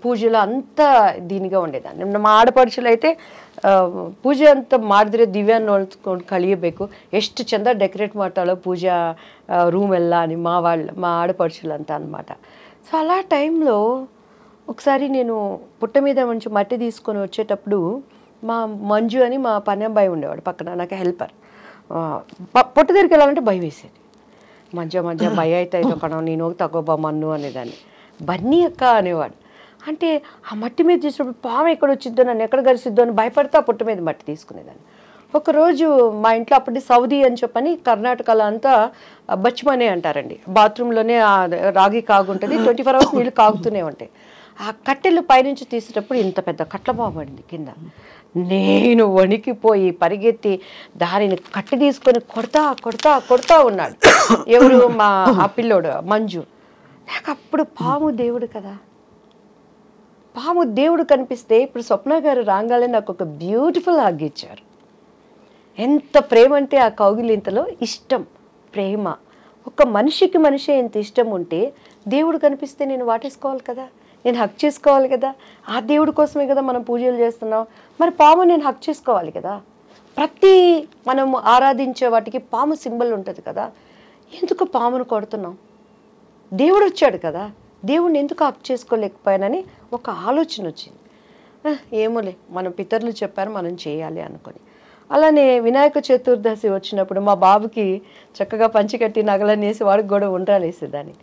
[SPEAKER 4] పూజలో అంతా దీనిగా ఉండేదాన్ని. మా ಆಡಪಡಿಸಲು అయితే ಪೂಜೆ ಅಂತ ಮಾಡಿದ್ರೆ ದಿವ್ಯಾನ್ ಕಳಿಯಬೇಕು, ಎಷ್ಟು ಚಂದ ಡೆಕೋರೇಟ್ ಮಾಡ್ತಾಳೋ ಪೂಜಾ ರೂಮ್ ಎಲ್ಲ మా ఆడపడుచులు అంతా అనమాట. సో అలా టైంలో ఒకసారి నేను పుట్ట మీద నుంచి మట్టి తీసుకొని వచ్చేటప్పుడు మా మంజు అని మా పని అబ్బాయి ఉండేవాడు పక్కన, నాకు హెల్పర్. పుట్ట దగ్గరికి వెళ్ళాలంటే భయం వేసేది. మంజ భయ అయితే కణం నేను తగ్గోబా మన్ను అనేదాన్ని. బన్నీ అక్క అనేవాడు. అంటే ఆ మట్టి మీద చేసినప్పుడు పాము ఎక్కడ వచ్చిద్దో నన్ను ఎక్కడ గరిసిద్దో అని భయపడితే ఆ పుట్ట మీద మట్టి తీసుకునేదాన్ని. ఒకరోజు మా ఇంట్లో అప్పటి సౌదీ అని చెప్పని కర్ణాటకలో అంతా బచ్మనే అంటారండి, బాత్రూంలోనే రాగి కాగుంటుంది, 24 hours నీళ్ళు కాగుతూనే ఉంటాయి. ఆ కట్టెలు పైనుంచి తీసేటప్పుడు ఇంత పెద్ద కట్ల పాము పడింది కింద. నేను వణికిపోయి పరిగెత్తి దానిని కట్టి తీసుకొని కొడతా ఉన్నాడు. ఎవరు? మా ఆ పిల్లోడు మంజు. నాకు అప్పుడు పాము దేవుడు కదా, పాము దేవుడు కనిపిస్తే ఇప్పుడు స్వప్న గారు రాగానే నాకు ఒక బ్యూటిఫుల్ హగ్ ఇచ్చారు. ఎంత ప్రేమ అంటే ఆ కౌగిలింతలో ఇష్టం, ప్రేమ. ఒక మనిషికి మనిషి ఎంత ఇష్టం ఉంటే దేవుడు కనిపిస్తే నేను వాటేసుకోవాలి కదా, నేను హక్ చేసుకోవాలి కదా. ఆ దేవుడి కోసమే కదా మనం పూజలు చేస్తున్నాం. మరి పాము నేను హక్ చేసుకోవాలి కదా. ప్రతి మనం ఆరాధించే వాటికి పాము సింబల్ ఉంటుంది కదా. ఎందుకు పామును కొడుతున్నాం? దేవుడు వచ్చాడు కదా, దేవుడిని ఎందుకు హక్ చేసుకోలేకపోయానని ఒక ఆలోచన వచ్చింది. ఏమోలే, మన పితరులు చెప్పారు మనం చేయాలి అనుకొని. అలానే వినాయక చతుర్దశి వచ్చినప్పుడు మా బాబుకి చక్కగా పంచి కట్టి నగలనేసి వాడికి కూడా ఉండ్రాలు వేసేదాన్ని.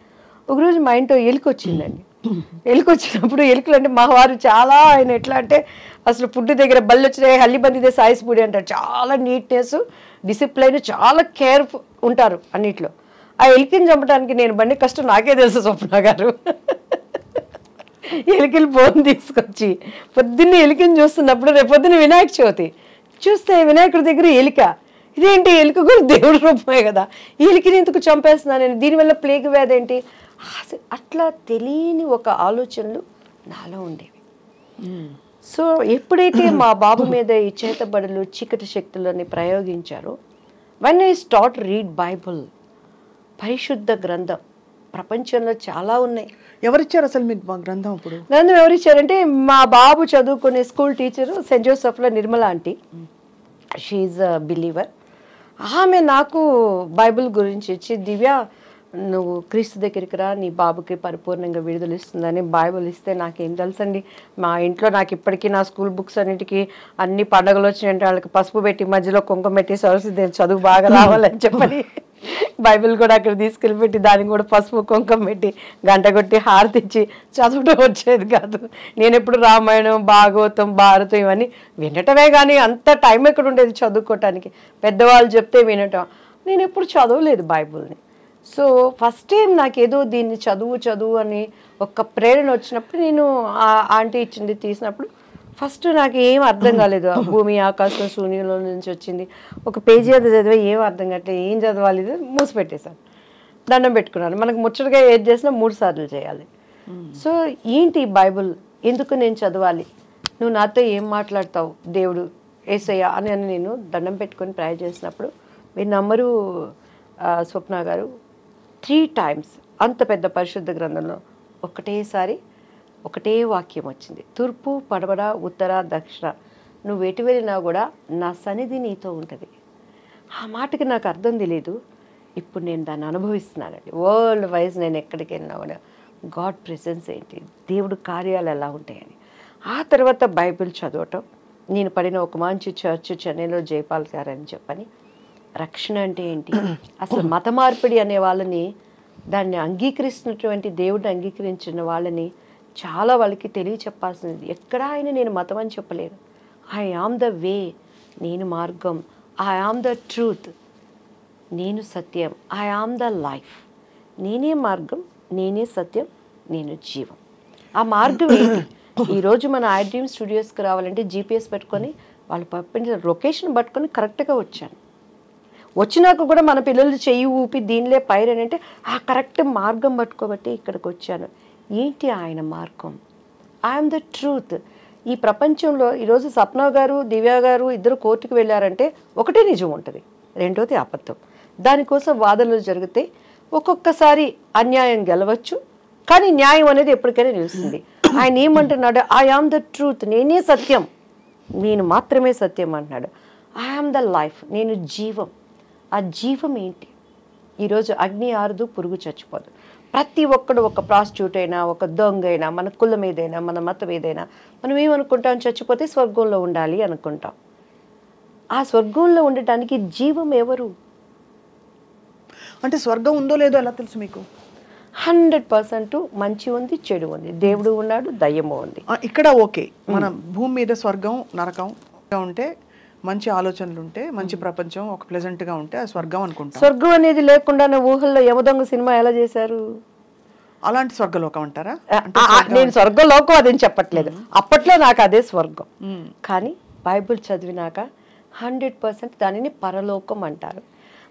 [SPEAKER 4] ఒకరోజు మా ఇంట్లో ఎలుక వచ్చిందండి. ఎలుక వచ్చినప్పుడు ఎలుకలు అంటే మా వారు చాలా ఆయన ఎట్లా అంటే అసలు ఫుడ్ దగ్గర బళ్ళు వచ్చినాయి హల్లిబందిదే సాయిస్పూడి అంటారు. చాలా నీట్నెస్, డిసిప్లైన్, చాలా కేర్ఫుల్ ఉంటారు అన్నిట్లో. ఆ ఎలికని చంపడానికి నేను బండి కష్టం నాకే తెలుసు స్వప్న గారు. ఎలికలు బోన్ తీసుకొచ్చి పొద్దున్నే ఎలికని చూస్తున్నప్పుడు రేపు పొద్దున్న వినాయక చవితి చూస్తే వినాయకుడి దగ్గర ఎలిక, ఇదేంటి ఎలుక కూడా దేవుడి రూపమే కదా, ఈ ఎలికని ఎందుకు చంపేస్తున్నాను నేను, దీనివల్ల ప్లేగ్ వ్యాధి ఏంటి, అట్లా తెలియని ఒక ఆలోచనలు నాలో ఉండేవి. సో ఎప్పుడైతే మా బాబు మీద ఈ చేతబడులు చీకటి శక్తులని ప్రయోగించారో, when I start read Bible, పరిశుద్ధ గ్రంథం, ప్రపంచంలో చాలా ఉన్నాయి.
[SPEAKER 3] ఎవరిచ్చారు అసలు మీకు గ్రంథం? అప్పుడు
[SPEAKER 4] గ్రంథం ఎవరిచ్చారంటే మా బాబు చదువుకునే స్కూల్ టీచరు సెయింట్ జోసెఫ్లో Nirmala aunty, she a believer. ఆమె నాకు బైబిల్ గురించి ఇచ్చి, దివ్య నువ్వు క్రీస్తు దగ్గరికి రా, నీ బాబుకి పరిపూర్ణంగా విడుదల ఇస్తుందని బైబిల్ ఇస్తే నాకేం తెలుసండి. మా ఇంట్లో నాకు ఇప్పటికీ నా స్కూల్ బుక్స్ అన్నిటికీ అన్ని పండుగలు వచ్చినాయంటే వాళ్ళకి పసుపు పెట్టి మధ్యలో కుంకుమ పెట్టి సరస్వతి చదువు బాగా రావాలని చెప్పని బైబిల్ కూడా అక్కడ తీసుకెళ్ళి పెట్టి దానికి కూడా పసుపు కుంకుమ పెట్టి గంట కొట్టి హారతిచ్చి చదవడం వచ్చేది కాదు. నేను ఎప్పుడు రామాయణం, భాగవతం, భారతం ఇవన్నీ వినటమే కానీ అంత టైం ఎక్కడ ఉండేది చదువుకోవటానికి. పెద్దవాళ్ళు చెప్తే వినటం, నేను ఎప్పుడు చదవలేదు బైబిల్ని. సో ఫస్ట్ టైం నాకేదో దీన్ని చదువు అని ఒక ప్రేరణ వచ్చినప్పుడు నేను ఆంటీ ఇచ్చింది తీసినప్పుడు ఫస్ట్ నాకు ఏం అర్థం కాలేదు. భూమి ఆకాశం శూన్యంలో నుంచి వచ్చింది, ఒక పేజీ అది చదివే ఏం అర్థం కావట్లేదు, ఏం చదవాలి మూసిపెట్టేశాను, దండం పెట్టుకున్నాను. మనకు ముచ్చటగా ఏది చేసినా 3 సార్లు చేయాలి. సో ఏంటి బైబుల్, ఎందుకు నేను చదవాలి, నువ్వు నాతో ఏం మాట్లాడతావు దేవుడు యేసయ్య అని నేను దండం పెట్టుకొని ప్రేయర్ చేసినప్పుడు, మీరు నమ్మరు స్వప్న గారు, 3 times అంత పెద్ద పరిశుద్ధ గ్రంథంలో ఒకటేసారి ఒకటే వాక్యం వచ్చింది, తూర్పు పడమర ఉత్తర దక్షిణ నువ్వు ఎటు వెళ్ళినా కూడా నా సన్నిధి నీతో ఉంటుంది. ఆ మాటకి నాకు అర్థం తెలియదు, ఇప్పుడు నేను దాన్ని అనుభవిస్తున్నానండి. వరల్డ్ వైజ్ నేను ఎక్కడికి వెళ్ళినా కూడా గాడ్ ప్రెసెన్స్ ఏంటి, దేవుడు కార్యాలు ఎలా ఉంటాయని. ఆ తర్వాత బైబిల్ చదవటం, నేను పడిన ఒక మంచి చర్చ్ చెన్నైలో జైపాల్ గారు అని చెప్పని, రక్షణ అంటే ఏంటి, అసలు మత మార్పిడి అనే వాళ్ళని, దాన్ని అంగీకరిస్తున్నటువంటి దేవుడిని అంగీకరించిన వాళ్ళని చాలా వాళ్ళకి తెలియచెప్పాల్సింది. ఎక్కడా ఆయన నేను మతం అని చెప్పలేను. ఐ ఆమ్ ద వే, నేను మార్గం, ఐ ఆమ్ ద ట్రూత్, నేను సత్యం, ఐ ఆమ్ ద లైఫ్, నేనే మార్గం, నేనే సత్యం, నేను జీవం. ఆ మార్గం ఏంటి? ఈరోజు మన ఐ డ్రీమ్ స్టూడియోస్కి రావాలంటే జీపీఎస్ పెట్టుకొని వాళ్ళు పంపించిన లొకేషన్ పట్టుకొని కరెక్ట్గా వచ్చాను. వచ్చినాక కూడా మన పిల్లలు చెయ్యి ఊపి దీనిలే పైరని అంటే ఆ కరెక్ట్ మార్గం పట్టుకోబట్టి ఇక్కడికి వచ్చాను. ఏంటి ఆయన మార్గం? I'm the truth. ఈ ప్రపంచంలో ఈరోజు సప్న గారు, దివ్య గారు ఇద్దరు కోర్టుకు వెళ్ళారంటే ఒకటే నిజం ఉంటుంది, రెండోది అబద్ధం. దానికోసం వాదనలు జరిగితే ఒక్కొక్కసారి అన్యాయం గెలవచ్చు, కానీ న్యాయం అనేది ఎప్పటికైనా నిలుస్తుంది. ఆయన ఏమంటున్నాడు? ఐ ఆమ్ ద ట్రూత్, నేనే సత్యం, నేను మాత్రమే సత్యం అంటున్నాడు. ఐ ఆమ్ ద లైఫ్, నేను జీవం. ఆ జీవం ఏంటి? ఈరోజు అగ్ని ఆరదు, పురుగు చచ్చిపోదు. ప్రతి ఒక్కడు, ఒక ప్రాస్టిట్యూట్ అయినా, ఒక దొంగ అయినా, మన కులం ఏదైనా, మన మతం ఏదైనా, మనం ఏమనుకుంటాం? చచ్చిపోతే స్వర్గంలో ఉండాలి అనుకుంటాం. ఆ స్వర్గంలో ఉండటానికి జీవం ఎవరు?
[SPEAKER 3] అంటే స్వర్గం ఉందో లేదో ఎలా తెలుసు మీకు?
[SPEAKER 4] 100% మంచి ఉంది, చెడు ఉంది, దేవుడు ఉన్నాడు, దయ్యము ఉంది.
[SPEAKER 3] ఇక్కడ ఓకే, మన భూమి మీద స్వర్గం నరకం ఉంటే, మంచి ఆలోచనలు ఉంటే, మంచి ప్రపంచం ఒక ప్లెజెంట్ గా ఉంటే ఆ స్వర్గం అనుకుంటా.
[SPEAKER 4] స్వర్గం అనేది లేకుండా ఊహల్లో యమదొంగ సినిమా ఎలా చేశారు?
[SPEAKER 3] అలాంటి స్వర్గలోకం అంటారా?
[SPEAKER 4] నేను స్వర్గలోకం అదేం చెప్పట్లేదు, అప్పట్లో నాకు అదే స్వర్గం. కానీ బైబిల్ చదివినాక 100% దానిని పరలోకం అంటారు.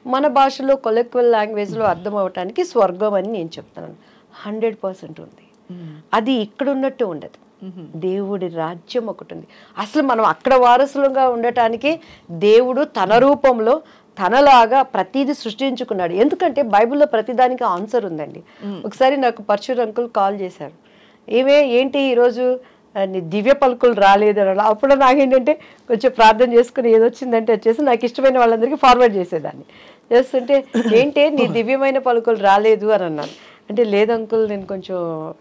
[SPEAKER 4] మన భాషలో కొలెక్వల్ లాంగ్వేజ్లో అర్థం అవటానికి స్వర్గం అని నేను చెప్తున్నాను. 100% ఉంది. అది ఇక్కడ ఉన్నట్టు ఉండదు. దేవుడి రాజ్యం ఒకటి ఉంది. అసలు మనం అక్కడ వారసులుగా ఉండటానికి దేవుడు తన రూపంలో తనలాగా ప్రతిదీ సృష్టించుకున్నాడు. ఎందుకంటే బైబిల్లో ప్రతిదానికి ఆన్సర్ ఉందండి. ఒకసారి నాకు పరశుర్ అంకుల్ కాల్ చేశారు, ఏంటి ఈరోజు నీ దివ్య పలుకులు రాలేదు అని. అప్పుడు నాకేంటంటే కొంచెం ప్రార్థన చేసుకుని ఏదొచ్చిందంటే వచ్చేసి నాకు ఇష్టమైన వాళ్ళందరికీ ఫార్వర్డ్ చేసేదాన్ని. చేస్తుంటే ఏంటి నీ దివ్యమైన పలుకులు రాలేదు అని అన్నాను. అంటే లేదు అంకుల్, నేను కొంచెం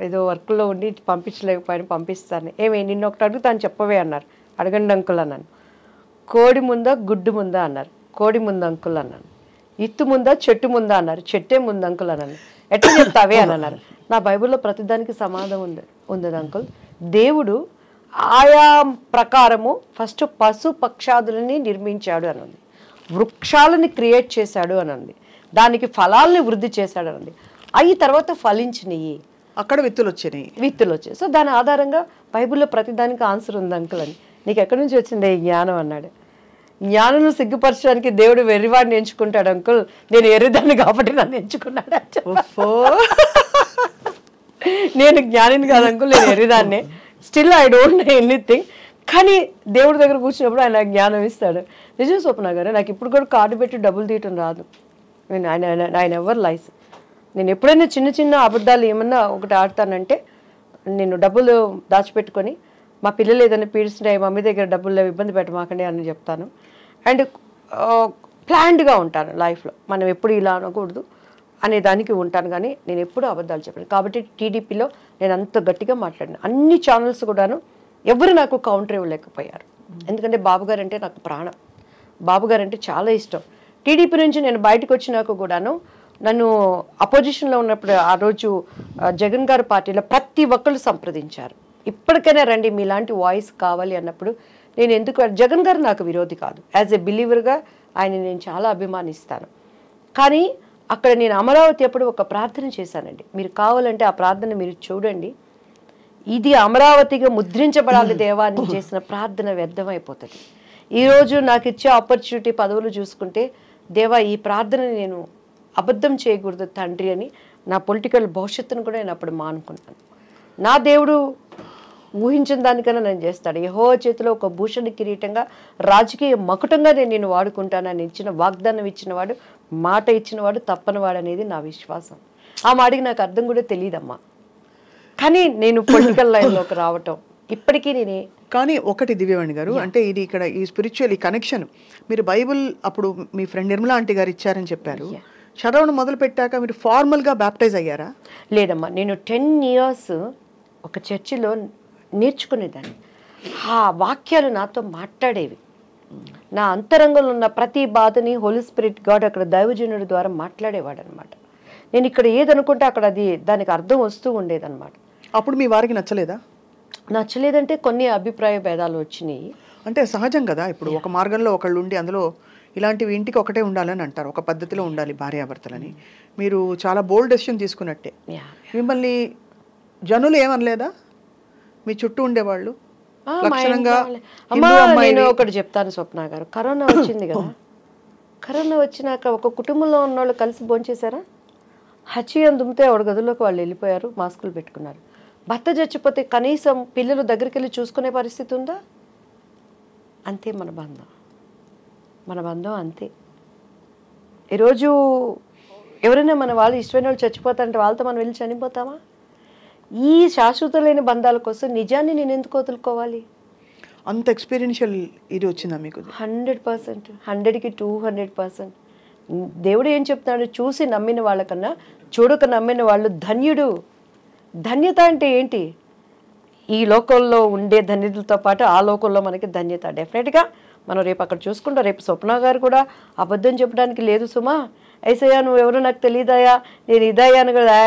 [SPEAKER 4] ఏదో వర్క్లో ఉండి పంపించలేకపోయాను, పంపిస్తాను. నిన్న ఒకటి అడుగుతాను చెప్పవే అన్నారు. అడగండి అంకుల్ అన్నాను. కోడి ముందా గుడ్డు ముందా అన్నారు. కోడి ముందు అంకుల్ అన్నాను. ఇత్తు ముందా చెట్టు ముందా అన్నారు. చెట్టే ముందు అంకుల్ అన్నాను. ఎట్లా చెప్తావే అని అన్నారు. నా బైబిల్లో ప్రతిదానికి సమాధానం ఉంది అంకుల్. దేవుడు ఆయా ప్రకారము ఫస్ట్ పశు పక్షాదులని నిర్మించాడు అని ఉంది, వృక్షాలని క్రియేట్ చేశాడు అని ఉంది, దానికి ఫలాల్ని వృద్ధి చేశాడు అని ఉంది. అవి తర్వాత ఫలించినవి,
[SPEAKER 3] అక్కడ విత్తులు వచ్చాయి.
[SPEAKER 4] సో దాని ఆధారంగా బైబిల్లో ప్రతిదానికి ఆన్సర్ ఉంది అంకుల్ అని. నీకు ఎక్కడి నుంచి వచ్చింది ఈ జ్ఞానం అన్నాడు. జ్ఞానం సిగ్గుపరచడానికి దేవుడు వెర్రివాడిని ఎంచుకుంటాడు అంకుల్, నేను ఎర్రిదాన్ని కాబట్టి నన్ను ఎంచుకున్నాడు. నేను జ్ఞానిని కాదు అంకుల్, నేను ఎర్రిదాన్నే. Still I don't know anything. కానీ దేవుడి దగ్గర కూర్చున్నప్పుడు ఆయన జ్ఞానం ఇస్తాడు. నిజం స్వప్న గారు, నాకు ఇప్పుడు కూడా కార్డు పెట్టి డబ్బులు తీయటం రాదు. ఆయన ఎవర్ లైస్. నేను ఎప్పుడైనా చిన్న చిన్న అబద్ధాలు ఏమన్నా ఒకటి ఆడతానంటే, నేను డబ్బులు దాచిపెట్టుకొని మా పిల్లలు ఏదైనా పీడిస్తుంటే మమ్మీ దగ్గర డబ్బులు లేవు ఇబ్బంది పెట్టమాకండి అని చెప్తాను. అండ్ ప్లాన్డ్గా ఉంటాను లైఫ్లో. మనం ఎప్పుడు ఇలా అనకూడదు అనే దానికి ఉంటాను, కానీ నేను ఎప్పుడూ అబద్ధాలు చెప్పాను. కాబట్టి టీడీపీలో నేను అంత గట్టిగా మాట్లాడిన అన్ని ఛానల్స్ కూడాను ఎవరు నాకు కౌంటర్ ఇవ్వలేకపోయారు. ఎందుకంటే బాబుగారు అంటే నాకు ప్రాణం, బాబుగారు అంటే చాలా ఇష్టం. టీడీపీ నుంచి నేను బయటకు వచ్చినాక కూడాను నన్ను అపోజిషన్లో ఉన్నప్పుడు ఆ రోజు జగన్ గారి పార్టీలో ప్రతి ఒక్కళ్ళు సంప్రదించారు, ఇప్పటికైనా రండి మీలాంటి వాయిస్ కావాలి అన్నప్పుడు. నేను ఎందుకు, జగన్ గారు నాకు విరోధి కాదు, యాజ్ ఎ బిలీవర్గా ఆయన నేను చాలా అభిమానిస్తాను. కానీ అక్కడ నేను అమరావతి అప్పుడు ఒక ప్రార్థన చేశానండి. మీరు కావాలంటే ఆ ప్రార్థన మీరు చూడండి. ఇది అమరావతిగా ముద్రించబడాలి దేవా అని చేసిన ప్రార్థన వ్యర్థమైపోతుంది. ఈరోజు నాకు ఇచ్చే ఆపర్చునిటీ పదవులు చూసుకుంటే, దేవా ఈ ప్రార్థనని నేను అబద్ధం చేయకూడదు తండ్రి అని నా పొలిటికల్ భవిష్యత్తును కూడా నేను అప్పుడు మానుకున్నాను. నా దేవుడు ఊహించిన దానికన్నా నేను చేస్తాడు. యెహోవా చేతిలో ఒక భూషణ కిరీటంగా రాజకీయ మకుటంగా నేను వాడుకుంటానని ఇచ్చిన వాగ్దానం ఇచ్చినవాడు, మాట ఇచ్చినవాడు తప్పనివాడు అనేది నా విశ్వాసం. ఆ మాటకి నాకు అర్థం కూడా తెలియదమ్మా. కానీ నేను పొలిటికల్ లైన్లోకి రావటం ఇప్పటికీ నేనే.
[SPEAKER 3] కానీ ఒకటి దివ్యవాణి గారు, అంటే ఇది ఇక్కడ ఈ స్పిరిచువల్ ఈ కనెక్షన్ మీరు బైబుల్ అప్పుడు మీ ఫ్రెండ్ నిర్మలా ఆంటీ గారు ఇచ్చారని చెప్పారు. చదవడం మొదలు పెట్టాక మీరు ఫార్మల్గా బ్యాప్టైజ్ అయ్యారా?
[SPEAKER 4] లేదమ్మా, నేను 10 years ఒక చర్చిలో నేర్చుకునేదాన్ని. ఆ వాక్యాలు నాతో మాట్లాడేవి. నా అంతరంగంలో ఉన్న ప్రతి బాధని హోలీ స్పిరిట్ గాడ్ అక్కడ దైవజనుడి ద్వారా మాట్లాడేవాడు అనమాట. నేను ఇక్కడ ఏదనుకుంటే అక్కడ అది దానికి అర్థం వస్తూ ఉండేదన్నమాట.
[SPEAKER 3] అప్పుడు మీ వారికి నచ్చలేదా?
[SPEAKER 4] నచ్చలేదంటే కొన్ని అభిప్రాయ భేదాలు వచ్చినాయి.
[SPEAKER 3] అంటే సహజం కదా, ఇప్పుడు ఒక మార్గంలో ఒకళ్ళు ఉండి అందులో ఇలాంటివి ఇంటికి ఒకటే ఉండాలని అంటారు, ఒక పద్ధతిలో ఉండాలి భార్యాభర్తలని. మీరు చాలా బోల్డ్ డెసిషన్ తీసుకున్నట్టే. మిమ్మల్ని జనులు ఏమనలేదా మీ చుట్టూ ఉండేవాళ్ళు?
[SPEAKER 4] నేను ఒకటి చెప్తాను స్వప్న గారు, కరోనా వచ్చింది కదా, కరోనా వచ్చినాక ఒక కుటుంబంలో ఉన్న వాళ్ళు కలిసి భోంచేశారా? హచ్చియం దుమ్మితే ఆవిడ గదుల్లోకి వాళ్ళు వెళ్ళిపోయారు, మాస్కులు పెట్టుకున్నారు. భర్త చచ్చిపోతే కనీసం పిల్లలు దగ్గరికి వెళ్ళి చూసుకునే పరిస్థితి ఉందా? అంతే మన బంధం అంతే. ఈరోజు ఎవరైనా మన వాళ్ళు ఇష్టమైన వాళ్ళు చచ్చిపోతారంటే వాళ్ళతో మనం వెళ్ళి చనిపోతామా? ఈ శాశ్వత లేని బంధాల కోసం నిజాన్ని నేను ఎందుకు వదులుకోవాలి?
[SPEAKER 3] అంత ఎక్స్పీరియన్షియల్ ఇది వచ్చిందా మీకు?
[SPEAKER 4] 100%, 100కి 200%. దేవుడు ఏం చెప్తున్నాడు, చూసి నమ్మిన వాళ్ళకన్నా చూడక నమ్మిన వాళ్ళు ధన్యుడు. ధన్యత అంటే ఏంటి? ఈ లోకంలో ఉండే ధన్యతలతో పాటు ఆ లోకంలో మనకి ధన్యత. డెఫినెట్గా మనం రేపు అక్కడ చూసుకుంటాం. రేపు స్వప్న గారు కూడా అబద్ధం చెప్పడానికి లేదు సుమా. ఐసయ్యా నువ్వెవరో నాకు తెలియదాయా, నేను ఇదయ్యాను కదా,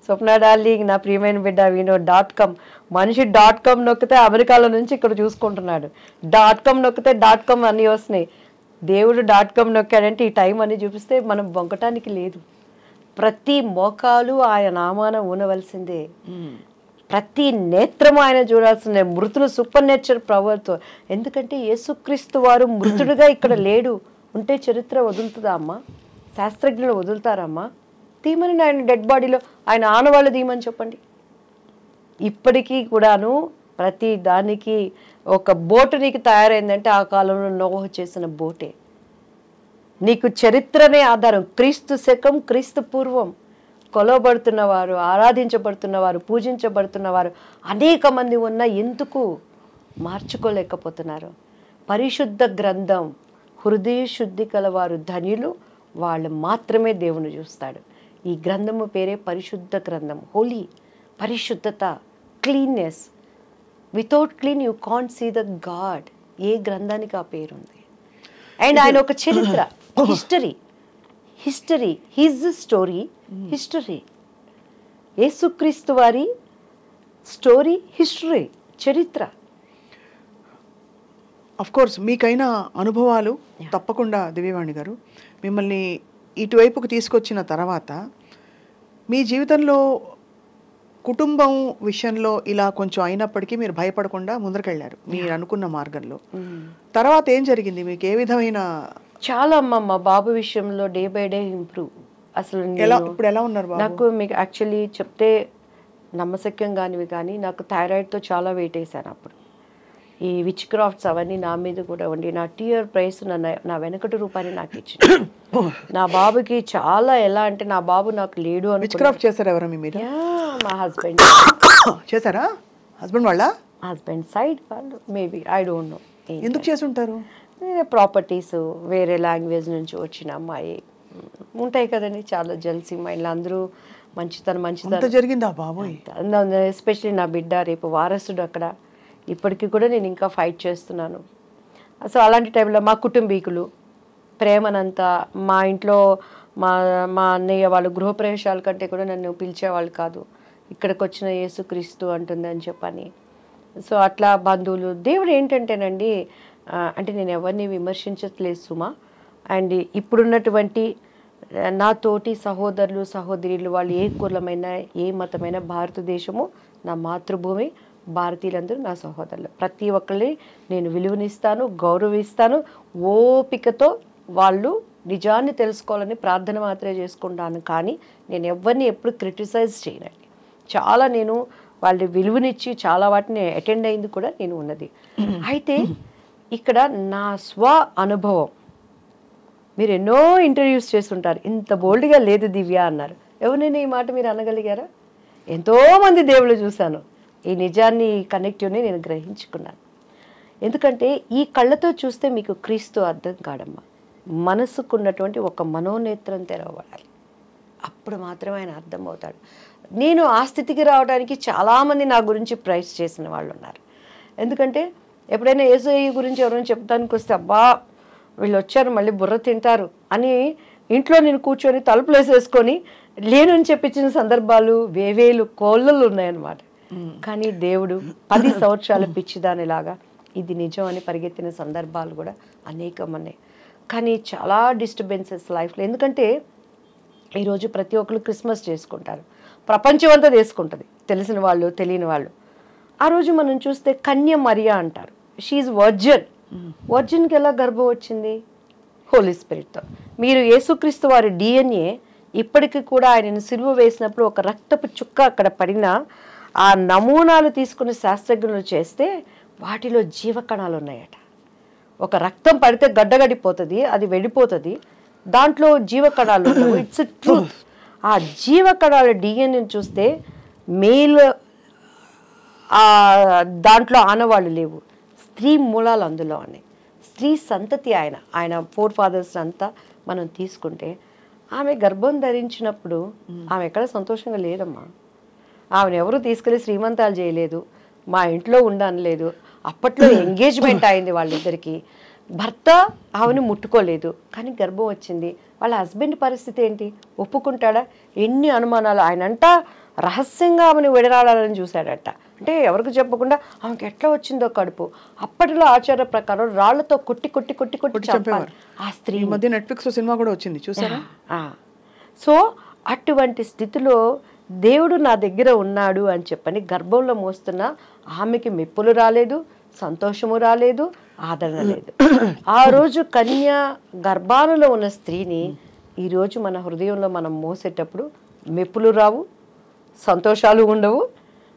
[SPEAKER 4] స్వప్న డార్లింగ్ నా ప్రియమైన బిడ్డ .com. మనిషి .com నొక్కితే అమెరికాలో నుంచి ఇక్కడ చూసుకుంటున్నాడు. .com నొక్కితే .com అన్నీ వస్తున్నాయి. దేవుడు .com నొక్కాడంటే ఈ టైం అని చూపిస్తే మనం బొంకటానికి లేదు. ప్రతి మోకాలు ఆయన నామాన ఊనవలసిందే, ప్రతి నేత్రము ఆయన చూడాల్సిందే. మృతులు సూపర్ నేచర్ పవర్తో. ఎందుకంటే యేసుక్రీస్తు వారు మృతుడుగా ఇక్కడ లేడు. ఉంటే చరిత్ర వదులుతుందా అమ్మా? శాస్త్రజ్ఞులు వదులుతారమ్మా? తీమని ఆయన డెడ్ బాడీలో ఆయన ఆనవాళ్ళు తీయమని చెప్పండి. ఇప్పటికీ కూడాను ప్రతి దానికి ఒక బోటు నీకు తయారైందంటే ఆ కాలంలో నోహ చేసిన బోటే. నీకు చరిత్రనే ఆధారం. క్రీస్తు శకం, క్రీస్తు పూర్వం కొలవబడుతున్నవారు, ఆరాధించబడుతున్నవారు, పూజించబడుతున్నవారు అనేక మంది ఉన్న ఎందుకు మార్చుకోలేకపోతున్నారు? పరిశుద్ధ గ్రంథం, హృదయ శుద్ధి కలవారు ధన్యులు, వాళ్ళు మాత్రమే దేవుని చూస్తాడు. ఈ గ్రంథము పేరే పరిశుద్ధ గ్రంథం. హోలీ, పరిశుద్ధత, cleanness. Without clean you can't see the god. ఏ గ్రంథానికి ఆ పేరుంది? అండ్ ఆయన ఒక చరిత్ర, హిస్టరీ, హిజ్ స్టోరీ, హిస్టరీ. యేసుక్రీస్తు వారి స్టోరీ, హిస్టరీ, చరిత్ర.
[SPEAKER 3] అఫ్ కోర్స్ మీకైన అనుభవాలు తప్పకుండా దివ్యవాణి గారు మిమ్మల్ని ఇటువైపుకు తీసుకొచ్చిన తర్వాత మీ జీవితంలో కుటుంబం విషయంలో ఇలా కొంచెం అయినప్పటికీ మీరు భయపడకుండా ముందరకెళ్ళారు మీరు అనుకున్న మార్గంలో. తర్వాత ఏం జరిగింది? మీకు ఏ విధమైన
[SPEAKER 4] చాలా అమ్మ, మా బాబు విషయంలో డే బై డే ఇంప్రూవ్. అసలు
[SPEAKER 3] ఇప్పుడు ఎలా ఉన్నారు బాబు?
[SPEAKER 4] నాకు మీకు యాక్చువల్లీ చెప్తే నమ్మశక్యం కానివి, కానీ నాకు థైరాయిడ్తో చాలా వెయిట్ వేసాను అప్పుడు. ఈ విచ్ క్రాఫ్ట్స్ అవన్నీ నా మీద కూడా ఉండి నా టీఆర్ ప్రైస్ నా వెనకటి రూపాయని నాకు ఇచ్చింది. నా బాబుకి చాలా ఎలా అంటే నా బాబు నాకు లేడు అని.
[SPEAKER 3] విచ్ క్రాఫ్ట్ చేశారు ఎవరు మీ మీద?
[SPEAKER 4] మా హస్బెండ్
[SPEAKER 3] చేశారా? హస్బెండ్ వాళ్ళ?
[SPEAKER 4] హస్బెండ్ సైడ్ వాళ్ళు మేబీ, ఐ డోంట్ నో
[SPEAKER 3] ఎందుకు చేసి ఉంటారు.
[SPEAKER 4] ప్రాపర్టీస్ వేరే లాంగ్వేజ్ నుంచి వచ్చిన అమ్మాయి ఉంటాయి కదండి, చాలా జల్సీ మైండ్లో అందరూ మంచితనం
[SPEAKER 3] జరిగిందా బాబోయ్?
[SPEAKER 4] ఎస్పెషలీ నా బిడ్డ రేపు వారసుడు అక్కడ. ఇప్పటికీ కూడా నేను ఇంకా ఫైట్ చేస్తున్నాను. సో అలాంటి టైంలో మా కుటుంబీకులు ప్రేమనంతా మా ఇంట్లో మా అన్నయ్య వాళ్ళు గృహప్రవేశాల కంటే కూడా నన్ను పిలిచేవాళ్ళు కాదు. ఇక్కడికి వచ్చిన యేసుక్రీస్తు అంటుందని చెప్పని. సో అట్లా బంధువులు, దేవుడు ఏంటంటేనండి, అంటే నేను ఎవరిని విమర్శించట్లేదు సుమా. అండ్ ఇప్పుడున్నటువంటి నా తోటి సహోదరులు సహోదరులు వాళ్ళు ఏ కులమైన ఏ మతమైన, భారతదేశము నా మాతృభూమి, భారతీయులందరూ నా సహోదరులు. ప్రతి ఒక్కరిని నేను విలువనిస్తాను, గౌరవిస్తాను. ఓపికతో వాళ్ళు నిజాన్ని తెలుసుకోవాలని ప్రార్థన మాత్రమే చేసుకుంటాను. కానీ నేను ఎవరిని ఎప్పుడు క్రిటిసైజ్ చేయనండి. చాలా నేను వాళ్ళ విలువనిచ్చి చాలా వాటిని అటెండ్ అయింది కూడా నేను ఉన్నది. అయితే ఇక్కడ నా స్వ అనుభవం, మీరు ఎన్నో ఇంటర్వ్యూస్ చేస్తుంటారు, ఇంత బోల్డ్గా లేదు దివ్య అన్నారు. ఎవరైనా ఈ మాట మీరు అనగలిగారా? ఎంతోమంది దేవుళ్ళు చూశాను. ఈ నిజాన్ని, ఈ కనెక్టివ్ని నేను గ్రహించుకున్నాను. ఎందుకంటే ఈ కళ్ళతో చూస్తే మీకు క్రీస్తు అర్థం కాడమ్మా. మనసుకున్నటువంటి ఒక మనోనేత్రం తెరవబడాలి, అప్పుడు మాత్రమే ఆయన అర్థమవుతాడు. నేను ఆ స్థితికి రావడానికి చాలామంది నా గురించి ప్రైజ్ చేసిన వాళ్ళు ఉన్నారు. ఎందుకంటే ఎప్పుడైనా యేసయ్య గురించి ఎవరైనా చెప్తానికి వస్తే, అబ్బా వీళ్ళు వచ్చారు మళ్ళీ బుర్ర తింటారు అని ఇంట్లో నేను కూర్చొని తలుపులు వేసేసుకొని లేనని చెప్పించిన సందర్భాలు వేవేలు కోళ్ళలు ఉన్నాయన్నమాట. కానీ దేవుడు 10 సంవత్సరాల పిచ్చిదానిలాగా ఇది నిజం అని పరిగెత్తిన సందర్భాలు కూడా అనేకం ఉన్నాయి. కానీ చాలా డిస్టర్బెన్సెస్ లైఫ్లో. ఎందుకంటే ఈరోజు ప్రతి ఒక్కరు క్రిస్మస్ చేసుకుంటారు, ప్రపంచం అంతా చేసుకుంటుంది, తెలిసిన వాళ్ళు తెలియని వాళ్ళు. ఆ రోజు మనం చూస్తే కన్య మరియా అంటారు. She virgin. వర్జిన్కి ఎలా గర్భం వచ్చింది? హోలీ స్పిరిట్తో. మీరు యేసుక్రీస్తు వారి డిఎన్ఏ ఇప్పటికీ కూడా ఆయనను సిలువ వేసినప్పుడు ఒక రక్తపు చుక్క అక్కడ పడిన ఆ నమూనాలు తీసుకుని శాస్త్రజ్ఞులు చేస్తే వాటిలో జీవకణాలు ఉన్నాయట. ఒక రక్తం పడితే గడ్డగడిపోతుంది, అది వెళ్ళిపోతుంది, దాంట్లో జీవకణాలు ఉండవు. It's truth. ఆ జీవకణాల డిఎన్ఏని చూస్తే మేల్ దాంట్లో ఆనవాళ్ళు లేవు, స్త్రీ మూలాలు అందులో ఉన్నాయి. స్త్రీ సంతతి ఆయన 4 ఫాదర్స్ అంతా మనం తీసుకుంటే ఆమె గర్భం ధరించినప్పుడు ఆమె ఎక్కడ సంతోషంగా లేదమ్మా. ఆమెను ఎవరు తీసుకెళ్ళి శ్రీమంతాలు చేయలేదు, మా ఇంట్లో ఉండనలేదు. అప్పట్లో ఎంగేజ్మెంట్ అయింది వాళ్ళిద్దరికి. భర్త ఆమెను ముట్టుకోలేదు, కానీ గర్భం వచ్చింది. వాళ్ళ హస్బెండ్ పరిస్థితి ఏంటి? ఒప్పుకుంటాడా? ఎన్ని అనుమానాలు. ఆయనంట రహస్యంగా ఆమెను విడనాడాలని చూశాడట. అంటే ఎవరికి చెప్పకుండా ఆమెకి ఎట్లా వచ్చిందో కడుపు. అప్పటిలో ఆచార ప్రకారం రాళ్లతో కొట్టి కొట్టి కొట్టి కొట్టి చంపారు ఆ స్త్రీ.
[SPEAKER 3] మధ్య నెట్ఫ్లిక్స్ సినిమా కూడా వచ్చింది, చూసారా?
[SPEAKER 4] సో అటువంటి స్థితిలో దేవుడు నా దగ్గర ఉన్నాడు అని చెప్పని గర్భంలో మోస్తున్న ఆమెకి మెప్పులు రాలేదు, సంతోషము రాలేదు, ఆదరణ లేదు. ఆ రోజు కన్య గర్భాలలో ఉన్న స్త్రీని ఈరోజు మన హృదయంలో మనం మోసేటప్పుడు మెప్పులు రావు, సంతోషాలు ఉండవు,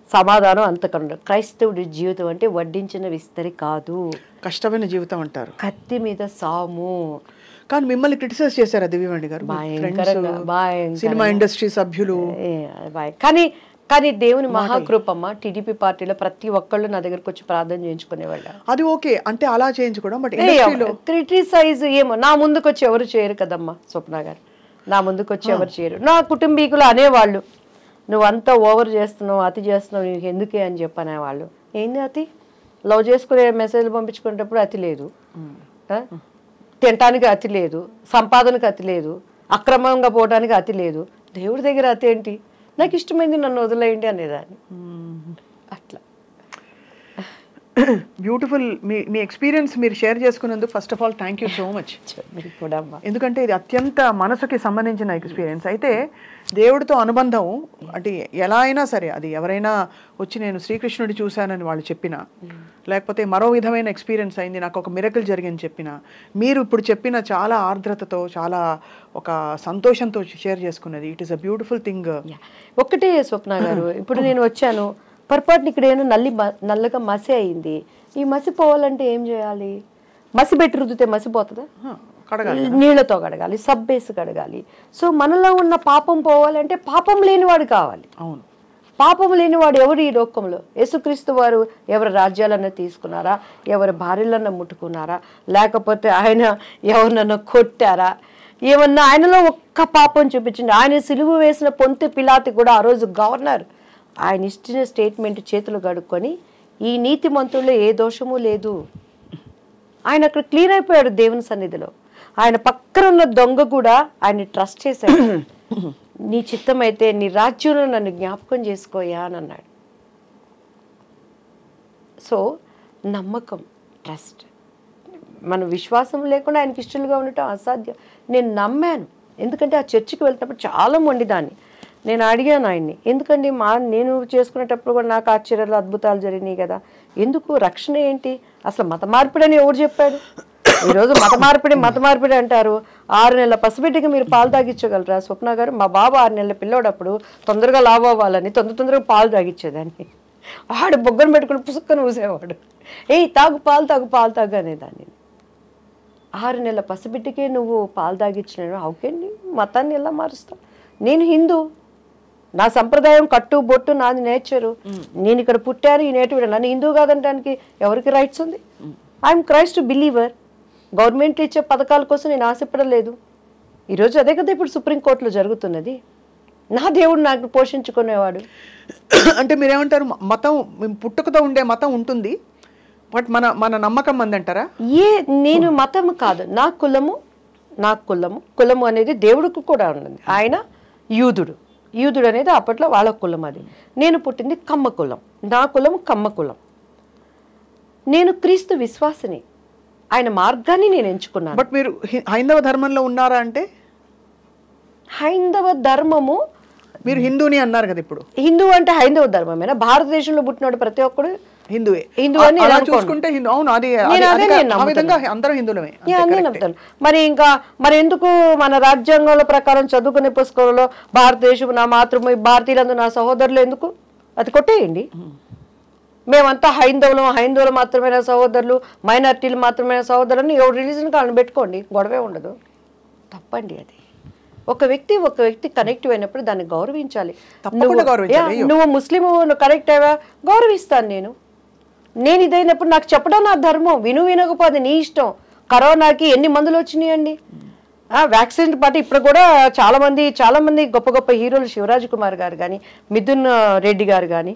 [SPEAKER 4] సమాధానం అంతకన్నా. క్రైస్తవుడి జీవితం అంటే వడ్డించిన విస్తరి కాదు,
[SPEAKER 3] కష్టమైన జీవితం అంటారు,
[SPEAKER 4] కత్తి మీద సాము.
[SPEAKER 3] కానీ మిమ్మల్ని క్రిటిసైజ్ చేశారా దివ్యవాణి గారు? సినిమా ఇండస్ట్రీ సభ్యులు.
[SPEAKER 4] కానీ దేవుని మహాకృపమ్మ, టీడీపీ పార్టీలో ప్రతి ఒక్కళ్ళు నా దగ్గరకు వచ్చి ప్రార్థన చేయించుకునేవాళ్ళు.
[SPEAKER 3] అది ఓకే అంటే అలా చేయించుకోవడం, బట్
[SPEAKER 4] క్రిటిసైజ్ ఏమో నా ముందుకు వచ్చి ఎవరు చేయరు కదమ్మా స్వప్న గారు. నా ముందుకు వచ్చి ఎవరు చేయరు. నా కుటుంబీకులు అనేవాళ్ళు, నువ్వంతా ఓవర్ చేస్తున్నావు, అతి చేస్తున్నావు, నీకు ఎందుకే అని చెప్పనేవాళ్ళు. ఏంది అతి? లవ్ చేసుకునే మెసేజ్లు పంపించుకునేటప్పుడు అతి లేదు, తినటానికి అతి లేదు, సంపాదనకు అతి లేదు, అక్రమంగా పోవడానికి అతి లేదు. దేవుడి దగ్గర అతి ఏంటి? నాకు ఇష్టమైంది నన్ను వదిలేయండి అనేదాన్ని. అట్లా
[SPEAKER 3] బ్యూటిఫుల్. మీ ఎక్స్పీరియన్స్ మీరు షేర్ చేసుకున్నందుకు first of all thank you so much.
[SPEAKER 4] మీరు కూడా
[SPEAKER 3] ఎందుకంటే ఇది అత్యంత మనసుకి సంబంధించిన ఎక్స్పీరియన్స్. అయితే దేవుడితో అనుబంధం అంటే ఎలా అయినా సరే, అది ఎవరైనా వచ్చి నేను శ్రీకృష్ణుడి చూశానని వాళ్ళు చెప్పినా, లేకపోతే మరో విధమైన ఎక్స్పీరియన్స్ అయింది, నాకు ఒక మిరకల్ జరిగింది చెప్పినా, మీరు ఇప్పుడు చెప్పిన చాలా ఆర్ద్రతతో, చాలా ఒక సంతోషంతో షేర్ చేసుకున్నది, it is a beautiful thing.
[SPEAKER 4] ఒక్కటే స్వప్న గారు, ఇప్పుడు నేను వచ్చాను, పొరపాటున ఇక్కడ ఏమైనా నల్లగా మసి అయింది, ఈ మసి పోవాలంటే ఏం చేయాలి? మసి పెట్టి రుద్దితే మసి పోతుందా? నీళ్లతో కడగాలి, సబ్బేసి కడగాలి. సో మనలో ఉన్న పాపం పోవాలంటే పాపం లేనివాడు కావాలి.
[SPEAKER 3] అవును,
[SPEAKER 4] పాపం లేనివాడు ఎవరు ఈ లోకంలో? యేసుక్రీస్తు వారు ఎవరి రాజ్యాలన్నా తీసుకున్నారా? ఎవరి భార్యలన్నా ముట్టుకున్నారా? లేకపోతే ఆయన ఎవరినన్నా కొట్టారా? ఏమన్నా ఆయనలో ఒక్క పాపం చూపించండి. ఆయన సిలువ వేసిన పొంతె పిలాతి కూడా ఆ రోజు గవర్నర్, ఆయన ఇచ్చిన స్టేట్మెంట్ చేతులు కడుక్కొని ఈ నీతిమంతుల్లో ఏ దోషము లేదు, ఆయన అక్కడ క్లీన్ అయిపోయాడు దేవుని సన్నిధిలో. ఆయన పక్కన ఉన్న దొంగ కూడా ఆయన ట్రస్ట్ చేశాడు. నీ చిత్తమైతే నీ రాజ్యంలో నన్ను జ్ఞాపకం చేసుకోయా అని అన్నాడు. సో నమ్మకం, ట్రస్ట్, మన విశ్వాసం లేకుండా ఆయనకి ఇష్టలుగా ఉండటం అసాధ్యం. నేను నమ్మాను, ఎందుకంటే ఆ చర్చికి వెళ్తున్నప్పుడు చాలా మొండిదాన్ని. నేను అడిగాను ఆయన్ని, ఎందుకండి నేను చేసుకునేటప్పుడు కూడా నాకు ఆశ్చర్యాలు అద్భుతాలు జరిగినాయి కదా, ఎందుకు రక్షణ ఏంటి, అసలు మత మార్పిడి అని ఎవరు చెప్పాడు? ఈరోజు మత మార్పిడి అంటారు. 6 నెలల పసిబిడ్డకి మీరు పాలు తాగించగలరా స్వప్న గారు? మా బాబు 6 నెలల పిల్లోడప్పుడు తొందరగా లావు అవ్వాలని తొందరగా పాలు తాగించేదాన్ని. ఆడు బొగ్గను పెట్టుకుని పుసుక్కను ఊసేవాడు, తాగు పాలు అనేదాన్ని. 6 నెలల పసిబిడ్డకే నువ్వు పాలు తాగించిన అవుకేండి, మతాన్ని ఎలా మారుస్తావు? నేను హిందూ, నా సంప్రదాయం కట్టు బొట్టు నాది నేచరు, నేను ఇక్కడ పుట్టాను, ఈ నేటివిడ, నన్ను హిందూ కాదనడానికి ఎవరికి రైట్స్ ఉంది? I'm Christ believer. గవర్నమెంట్ ఇచ్చే పథకాల కోసం నేను ఆశపడలేదు. ఈరోజు అదే కదా ఇప్పుడు సుప్రీంకోర్టులో జరుగుతున్నది. నా దేవుడు నాకు పోషించుకునేవాడు.
[SPEAKER 3] అంటే మీరేమంటారు, మతం పుట్టుకతో ఉండే మతం ఉంటుంది, బట్ మన నమ్మకం అందంటారా?
[SPEAKER 4] నేను మతం కాదు, నా కులము అనేది దేవుడికి కూడా ఉన్నది. ఆయన యూదుడు అనేది అప్పట్లో వాళ్ళ కులం. అది నేను పుట్టింది కమ్మ కులం, నా కులం కమ్మ కులం. నేను క్రీస్తు విశ్వాసిని, ఆయన మార్గాన్ని నేను ఎంచుకున్నాను.
[SPEAKER 3] బట్ మీరు హైందవ ధర్మంలో ఉన్నారా? అంటే
[SPEAKER 4] హైందవ ధర్మము,
[SPEAKER 3] మీరు హిందూని అన్నారు కదా, ఇప్పుడు
[SPEAKER 4] హిందూ అంటే హైందవ ధర్మమేనా? భారతదేశంలో పుట్టినోడు ప్రతి ఒక్కడు
[SPEAKER 3] హిందువే.
[SPEAKER 4] హిందూ అని
[SPEAKER 3] చూసుకుంటే
[SPEAKER 4] మరి ఎందుకు మన రాజ్యాంగాల ప్రకారం చదువుకునే పుస్తకంలో భారతదేశం నా మాతృభూమి, భారతీయులందు నా సహోదరులు ఎందుకు? అది కొట్టేయండి. మేమంతా హైందవులు మాత్రమే సహోదరులు, మైనారిటీలు మాత్రమే సహోదరులు, ఎవరు రిలీజన్ కాళ్ళని పెట్టుకోండి, గొడవే ఉండదు. తప్పండి అది. ఒక వ్యక్తి కనెక్ట్ అయినప్పుడు దాన్ని గౌరవించాలి. నువ్వు ముస్లిం, నువ్వు కనెక్ట్ అయ్యా, గౌరవిస్తాను నేను ఇదైనప్పుడు నాకు చెప్పడం నా ధర్మం, వినకపోతే నీ ఇష్టం. కరోనాకి ఎన్ని మందులు వచ్చినాయండి, వ్యాక్సిన్ పాటు ఇప్పుడు కూడా చాలా మంది గొప్ప హీరోలు, శివరాజ్ కుమార్ గారు కానీ, మిథున్ రెడ్డి గారు కానీ,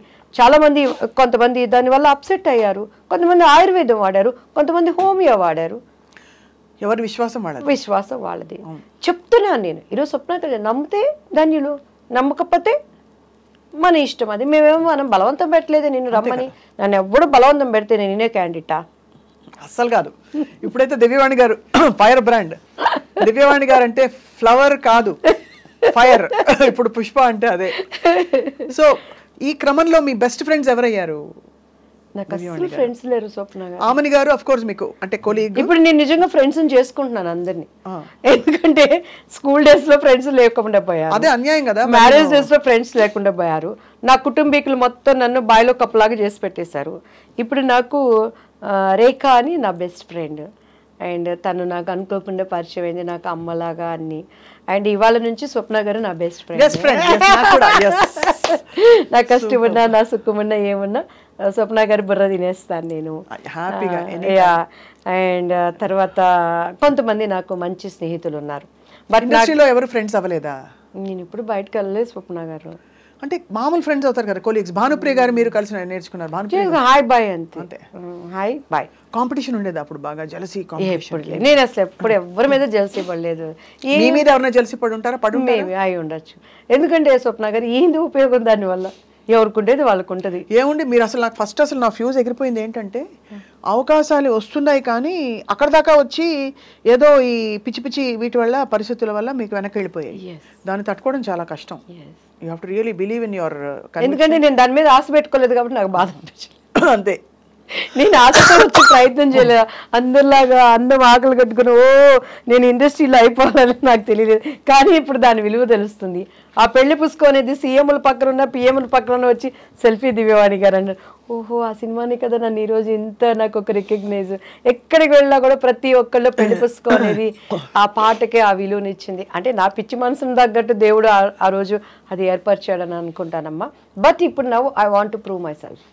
[SPEAKER 4] కొంతమంది దానివల్ల అప్సెట్ అయ్యారు. కొంతమంది ఆయుర్వేదం వాడారు, కొంతమంది హోమియో వాడారు.
[SPEAKER 3] ఎవరి
[SPEAKER 4] విశ్వాసం వాళ్ళది. చెప్తున్నాను నేను ఈరోజు. స్వప్న నమ్మితే ధన్యులు, నమ్మకపోతే మన ఇష్టం. అది మనం బలవంతం పెట్టలేదు నిన్ను రమ్మని. నన్ను ఎవడు బలవంతం పెడితే నేనే క్యాండిడేటా?
[SPEAKER 3] అస్సలు కాదు. ఇప్పుడైతే దివ్యవాణి గారు ఫైర్ బ్రాండ్. దివ్యవాణి గారు అంటే ఫ్లవర్ కాదు, ఫైర్. ఇప్పుడు పుష్ప అంటే అదే. సో ఈ క్రమంలో మీ బెస్ట్ ఫ్రెండ్స్ ఎవరయ్యారు?
[SPEAKER 4] నాకు అసలు ఫ్రెండ్స్ లేరు స్వప్న గారు.
[SPEAKER 3] ఆమని గారు ఆఫ్ కోర్స్ మీకు అంటే కొలీగ్.
[SPEAKER 4] ఇప్పుడు నేను నిజంగా ఫ్రెండ్స్ చేసుకుంటున్నాను అందరినీ, ఎందుకంటే స్కూల్ డేస్ లో ఫ్రెండ్స్ లేకుండా పోయారు.
[SPEAKER 3] అదే అన్యాయం కదా.
[SPEAKER 4] మ్యారేజ్ డేస్ లో ఫ్రెండ్స్ లేకుండా పోయారు. నా కుటుంబీకులు మొత్తం నన్ను బాయిలో కప్పలాగా చేసి పెట్టేశారు. ఇప్పుడు నాకు రేఖ అని నా బెస్ట్ ఫ్రెండ్, అండ్ తను నాకు అనుకోకుండా పరిచయం అయింది, నాకు అమ్మలాగా అన్ని. అండ్ ఇవాళ నుంచి స్వప్న గారు నా బెస్ట్ ఫ్రెండ్. నా కష్టమున్నా నా సుఖమున్నా ఏమున్నా స్వప్న గారు బుర్ర తినేస్తాను నేను హ్యాపీగా. అండ్ తర్వాత కొంతమంది నాకు మంచి స్నేహితులు ఉన్నారు.
[SPEAKER 3] బట్ ఇండస్ట్రీలో ఎవరు ఫ్రెండ్స్ అవ్వలేదా?
[SPEAKER 4] నేను ఇప్పుడు బయటకు వెళ్ళలేదు స్వప్న గారు.
[SPEAKER 3] అంటే మామూలు ఫ్రెండ్స్ అవుతారు కదా, కొలీగ్స్. భానుప్రియ గారు మీరు కలిసి నేర్చుకున్నారు? భానుప్రియ
[SPEAKER 4] హాయ్ బాయ్ అంతే, హాయ్ బాయ్.
[SPEAKER 3] కాంపిటీషన్ ఉండేది అప్పుడు బాగా, జలసీ కాంపిటీషన్?
[SPEAKER 4] నేను అసలు ఎప్పుడు ఎవరి మీద జలసీ పడలేదు.
[SPEAKER 3] మీ మీద ఎవరైనా జలసీ పడి ఉంటారా?
[SPEAKER 4] అయి ఉండొచ్చు. ఎందుకంటే స్వప్న గారు ఏంది ఉపయోగం దానివల్ల? ఎవరికి ఉండేది వాళ్ళకు ఉంటుంది.
[SPEAKER 3] ఏముండి మీరు అసలు నాకు ఫస్ట్ అసలు నా ఫ్యూజ్ ఎగిరిపోయింది ఏంటంటే, అవకాశాలు వస్తున్నాయి కానీ అక్కడ దాకా వచ్చి ఏదో ఈ పిచ్చి పిచ్చి వీటి వల్ల, పరిస్థితుల వల్ల మీకు వెనక్కి వెళ్ళిపోయాయి. దాన్ని తట్టుకోవడం చాలా కష్టం. You have to really believe in your.
[SPEAKER 4] ఎందుకంటే నేను దాని మీద ఆశ పెట్టుకోలేదు కాబట్టి నాకు బాధ అనిపించింది.
[SPEAKER 3] అంతే.
[SPEAKER 4] నేను ఆశతో వచ్చి ప్రయత్నం చేయలేదు. అందరిలాగా అందం ఆకలి కట్టుకుని నేను ఇండస్ట్రీలో అయిపోవాలని నాకు తెలియలేదు. కానీ ఇప్పుడు దాని విలువ తెలుస్తుంది. ఆ పెళ్లి పుస్తకం అనేది సీఎంల పక్కన ఉన్న పిఎంల పక్కన వచ్చి సెల్ఫీ దివ్యవాణి గారు అన్నారు. ఓహో, ఆ సినిమాని కదా నన్ను ఈరోజు ఇంత నాకు ఒక రికగ్నైజ్. ఎక్కడికి వెళ్ళినా కూడా ప్రతి ఒక్కళ్ళు పెళ్లి పుస్తకం అనేది ఆ పాటకే ఆ విలువనిచ్చింది. అంటే నా పిచ్చి మనసును తగ్గట్టు దేవుడు ఆ రోజు అది ఏర్పరిచాడని అనుకుంటానమ్మా. బట్ ఇప్పుడు now I want to prove my self.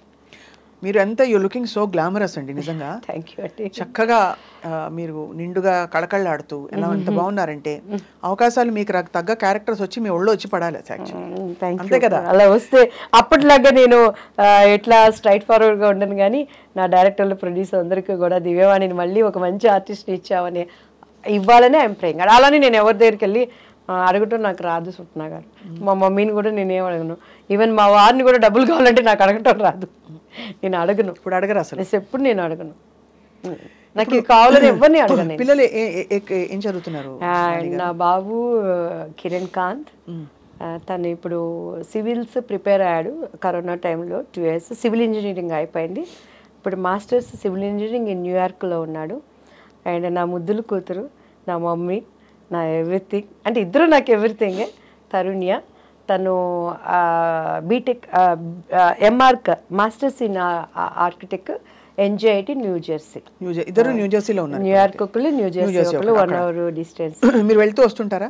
[SPEAKER 3] మీరు ఎంత యూ లుకింగ్ సో గ్లామరస్ అండి నిజంగా.
[SPEAKER 4] థ్యాంక్ యూ అండి.
[SPEAKER 3] చక్కగా మీరు నిండుగా కళకళ్ళాడుతూ ఎలా ఎంత బాగున్నారంటే, అవకాశాలు మీకు తగ్గ క్యారెక్టర్స్ వచ్చి మీ ఒళ్ళో వచ్చి పడాలి. అంతే కదా?
[SPEAKER 4] అలా వస్తే అప్పటిలాగా నేను ఎట్లా స్ట్రైట్ ఫార్వర్డ్గా ఉండను. కానీ నా డైరెక్టర్లు, ప్రొడ్యూసర్ అందరికీ కూడా దివ్యవాణిని మళ్ళీ ఒక మంచి ఆర్టిస్ట్ని ఇచ్చామని ఇవ్వాలని ఐఎమ్ ప్రేయింగ్. అలానే నేను ఎవరి దగ్గరికి వెళ్ళి అడగటం నాకు రాదు స్వప్న గారు. మా మమ్మీని కూడా నేనేం అడగను. ఈవెన్ మా వారిని కూడా డబ్బులు కావాలంటే నాకు అడగటం రాదు. నేను అడగను.
[SPEAKER 3] ఇప్పుడు అడగరు అసలు?
[SPEAKER 4] ఎప్పుడు నేను అడగను. నాకు కావాలని ఎవరిని అడగను.
[SPEAKER 3] పిల్లలు ఏం చదువుతున్నారు?
[SPEAKER 4] నా బాబు కిరణ్ కాంత్, తను ఇప్పుడు సివిల్స్ ప్రిపేర్ అయ్యాడు. కరోనా టైంలో 2 years సివిల్ ఇంజనీరింగ్ అయిపోయింది. ఇప్పుడు మాస్టర్స్ సివిల్ ఇంజనీరింగ్ ఇన్ న్యూయార్క్లో ఉన్నాడు. అండ్ నా ముద్దులు కూతురు, నా మమ్మీ, నా ఎవ్రీథింగ్. అంటే ఇద్దరు నాకు ఎవ్రీథింగే. తరుణ్య, తను BTech MArch masters in architect NJIT New Jersey.
[SPEAKER 3] ఇద్దరు న్యూజెర్సీలో ఉన్నారు.
[SPEAKER 4] న్యూయార్క్ ఒకళ్ళు, న్యూజెర్సీ ఒకళ్ళు, 1 hour డిస్టెన్స్.
[SPEAKER 3] మీరు వెళ్తూ వస్తుంటారా?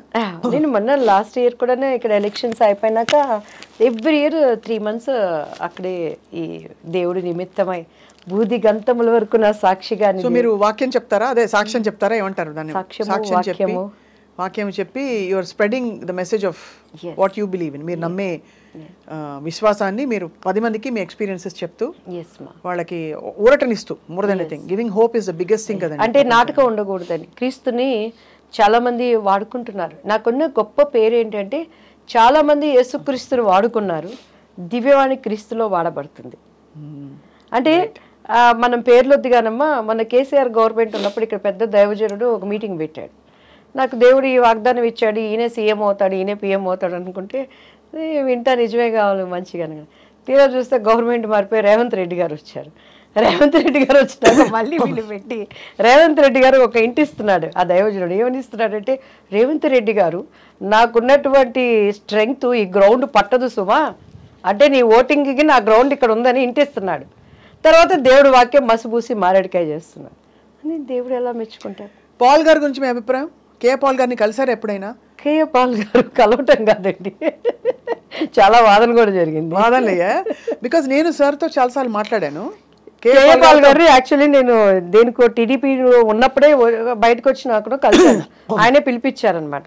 [SPEAKER 4] నేను మొన్న లాస్ట్ ఇయర్ కూడా ఇక్కడ ఎలక్షన్స్ అయిపోయినాక ఎవ్రీ ఇయర్ 3 months అక్కడే ఈ దేవుడి నిమిత్తమై బూది గంతముల వరకు నా సాక్షిగా.
[SPEAKER 3] సో మీరు వాక్యం చెప్తారా? అదే సాక్ష్యం చెప్తారా? ఏమంటారు దాన్ని? సాక్ష్యం చెప్పి, వాక్యం చెప్పి you are spreading the message of what you believe in. మీరు నమ్మే విశ్వాసాన్ని మీరు 10 మందికి మీ ఎక్స్పీరియన్సెస్ చెప్తూ వాళ్ళకి ఊరటనిస్తూ, more than anything giving hope is the biggest thing కదండి.
[SPEAKER 4] అంటే నాటకం ఉండకూడదని క్రీస్తుని చాలా మంది వాడుకుంటున్నారు. నాకున్న గొప్ప పేరు ఏంటంటే చాలా మంది యేసుక్రీస్తుని వాడుకున్నారు, దివ్యవాణి క్రీస్తులో వాడబడుతుంది. అంటే మనం పేర్లొద్దిగానమ్మా, మన కేసీఆర్ గవర్నమెంట్ ఉన్నప్పుడు ఇక్కడ పెద్ద దైవజనుడు ఒక మీటింగ్ పెట్టాడు. నాకు దేవుడు ఈ వాగ్దానం ఇచ్చాడు, ఈయన సీఎం అవుతాడు, ఈయన పిఎం అవుతాడు అనుకుంటే వింటా నిజమే కావాలి మంచిగా. తీరా చూస్తే గవర్నమెంట్ మారిపోయి రేవంత్ రెడ్డి గారు వచ్చారు. రేవంత్ రెడ్డి గారు వచ్చినాక మళ్ళీ వీళ్ళు పెట్టి రేవంత్ రెడ్డి గారు ఒక ఇంటి ఇస్తున్నాడు. ఆ దైవజనుడు ఏమని ఇస్తున్నాడంటే, రేవంత్ రెడ్డి గారు నాకున్నటువంటి స్ట్రెంగ్త్ ఈ గ్రౌండ్ పట్టదు సుమా, అంటే నీ ఓటింగ్కి నా గ్రౌండ్ ఇక్కడ ఉందని ఇంటిస్తున్నాడు. తర్వాత దేవుడు వాక్యం మసిపూసి మారేడుకాయ చేస్తున్నాడు అని దేవుడు ఎలా మెచ్చుకుంటాడు?
[SPEAKER 3] పాల్ గారి గురించి మీ అభిప్రాయం? కే పాల్ గారిని కలిసారు ఎప్పుడైనా?
[SPEAKER 4] కే పాల్ గారు కలవటం కాదండి, చాలా వాదన కూడా జరిగింది.
[SPEAKER 3] వాదనలయ్యా? బికాజ్ నేను సార్తో చాలాసార్లు మాట్లాడాను.
[SPEAKER 4] కే పాల్ గారు యాక్చువల్లీ నేను దేనికో టీడీపీ ఉన్నప్పుడే బయటకు వచ్చినా కూడా కలిసాను. ఆయనే పిలిపించారనమాట.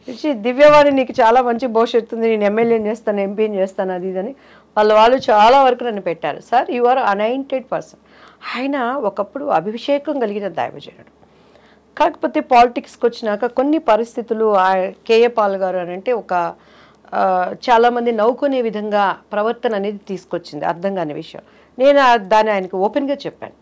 [SPEAKER 4] ఇచ్చి దివ్యవాణి నీకు చాలా మంచి భవిష్యత్తు ఉంది, నేను ఎమ్మెల్యేని చేస్తాను, ఎంపీని చేస్తాను, అది ఇదని వాళ్ళు చాలా వరకు నన్ను పెట్టారు. Sir you are anointed person. ఆయన ఒకప్పుడు అభిషేకం కలిగిన దైవజనుడు. కాకపోతే పాలిటిక్స్కి వచ్చినాక కొన్ని పరిస్థితులు కేఏ పాల్ గారు అని అంటే ఒక చాలామంది నవ్వుకునే విధంగా ప్రవర్తన అనేది తీసుకొచ్చింది, అర్థం కాని విషయం. నేను దాన్ని ఆయనకు ఓపెన్గా చెప్పాను.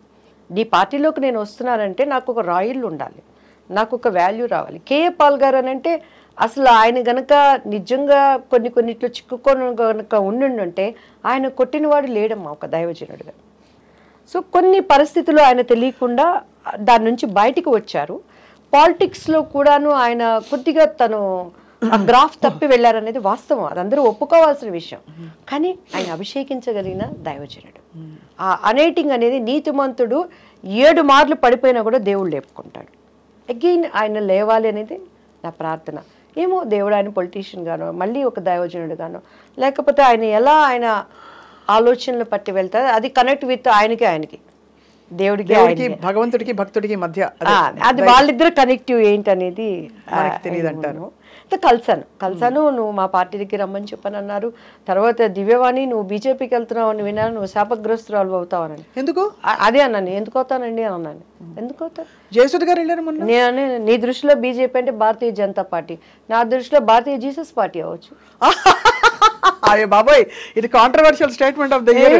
[SPEAKER 4] నీ పార్టీలోకి నేను వస్తున్నానంటే నాకు ఒక రాయల్ ఉండాలి, నాకు ఒక వాల్యూ రావాలి. కేఏ పాల్ గారు అని అంటే అసలు ఆయన గనక నిజంగా కొన్నిట్లో చిక్కుకొని కనుక ఉండుంటే ఆయన కొట్టినవాడు లేడమ్మా ఒక దైవజనుడుగా. సో కొన్ని పరిస్థితులు ఆయన తెలియకుండా దాని నుంచి బయటికి వచ్చారు. పాలిటిక్స్లో కూడాను ఆయన కొద్దిగా తను ఆ గ్రాఫ్ తప్పి వెళ్ళారనేది వాస్తవం, అది అందరూ ఒప్పుకోవాల్సిన విషయం. కానీ ఆయన అభిషేకించగలిగిన దైవజనుడు. ఆ అనేటింగ్ అనేది నీతిమంతుడు 7 మార్లు పడిపోయినా కూడా దేవుడు లేపుకుంటాడు. అగైన్ ఆయన లేవాలి అనేది నా ప్రార్థన. ఏమో దేవుడు ఆయన పొలిటీషియన్ గానో మళ్ళీ ఒక దైవజనుడు గానో లేకపోతే ఆయన ఎలా ఆయన ఆలోచనలు పట్టి వెళ్తారు, అది కనెక్ట్ విత్ ఆయనకి. దేవుడికి
[SPEAKER 3] భగవంతుడికి భక్తుడికి మధ్య
[SPEAKER 4] అది వాళ్ళిద్దరు కనెక్టివ్ ఏంటనేది
[SPEAKER 3] తెలియదు అంటారు.
[SPEAKER 4] కలిసాను నువ్వు మా పార్టీకి రమ్మని చెప్పని అన్నారు. తర్వాత దివ్యవాణి నువ్వు బీజేపీకి వెళ్తున్నావు అని విన్నాను, నువ్వు శాపగ్రస్తురాలు అవుతావని.
[SPEAKER 3] ఎందుకు
[SPEAKER 4] అదే అన్నాను, ఎందుకు అవుతానండి అని అన్నాను. ఎందుకు అవుతాను?
[SPEAKER 3] జయసుధ గారు వెళ్ళారు మొన్న.
[SPEAKER 4] నేను నీ దృష్టిలో బీజేపీ అంటే భారతీయ జనతా పార్టీ, నా దృష్టిలో భారతీయ జీసస్ పార్టీ అవ్వచ్చు.
[SPEAKER 3] అరే బాబాయ్, ఇది controversial statement of the year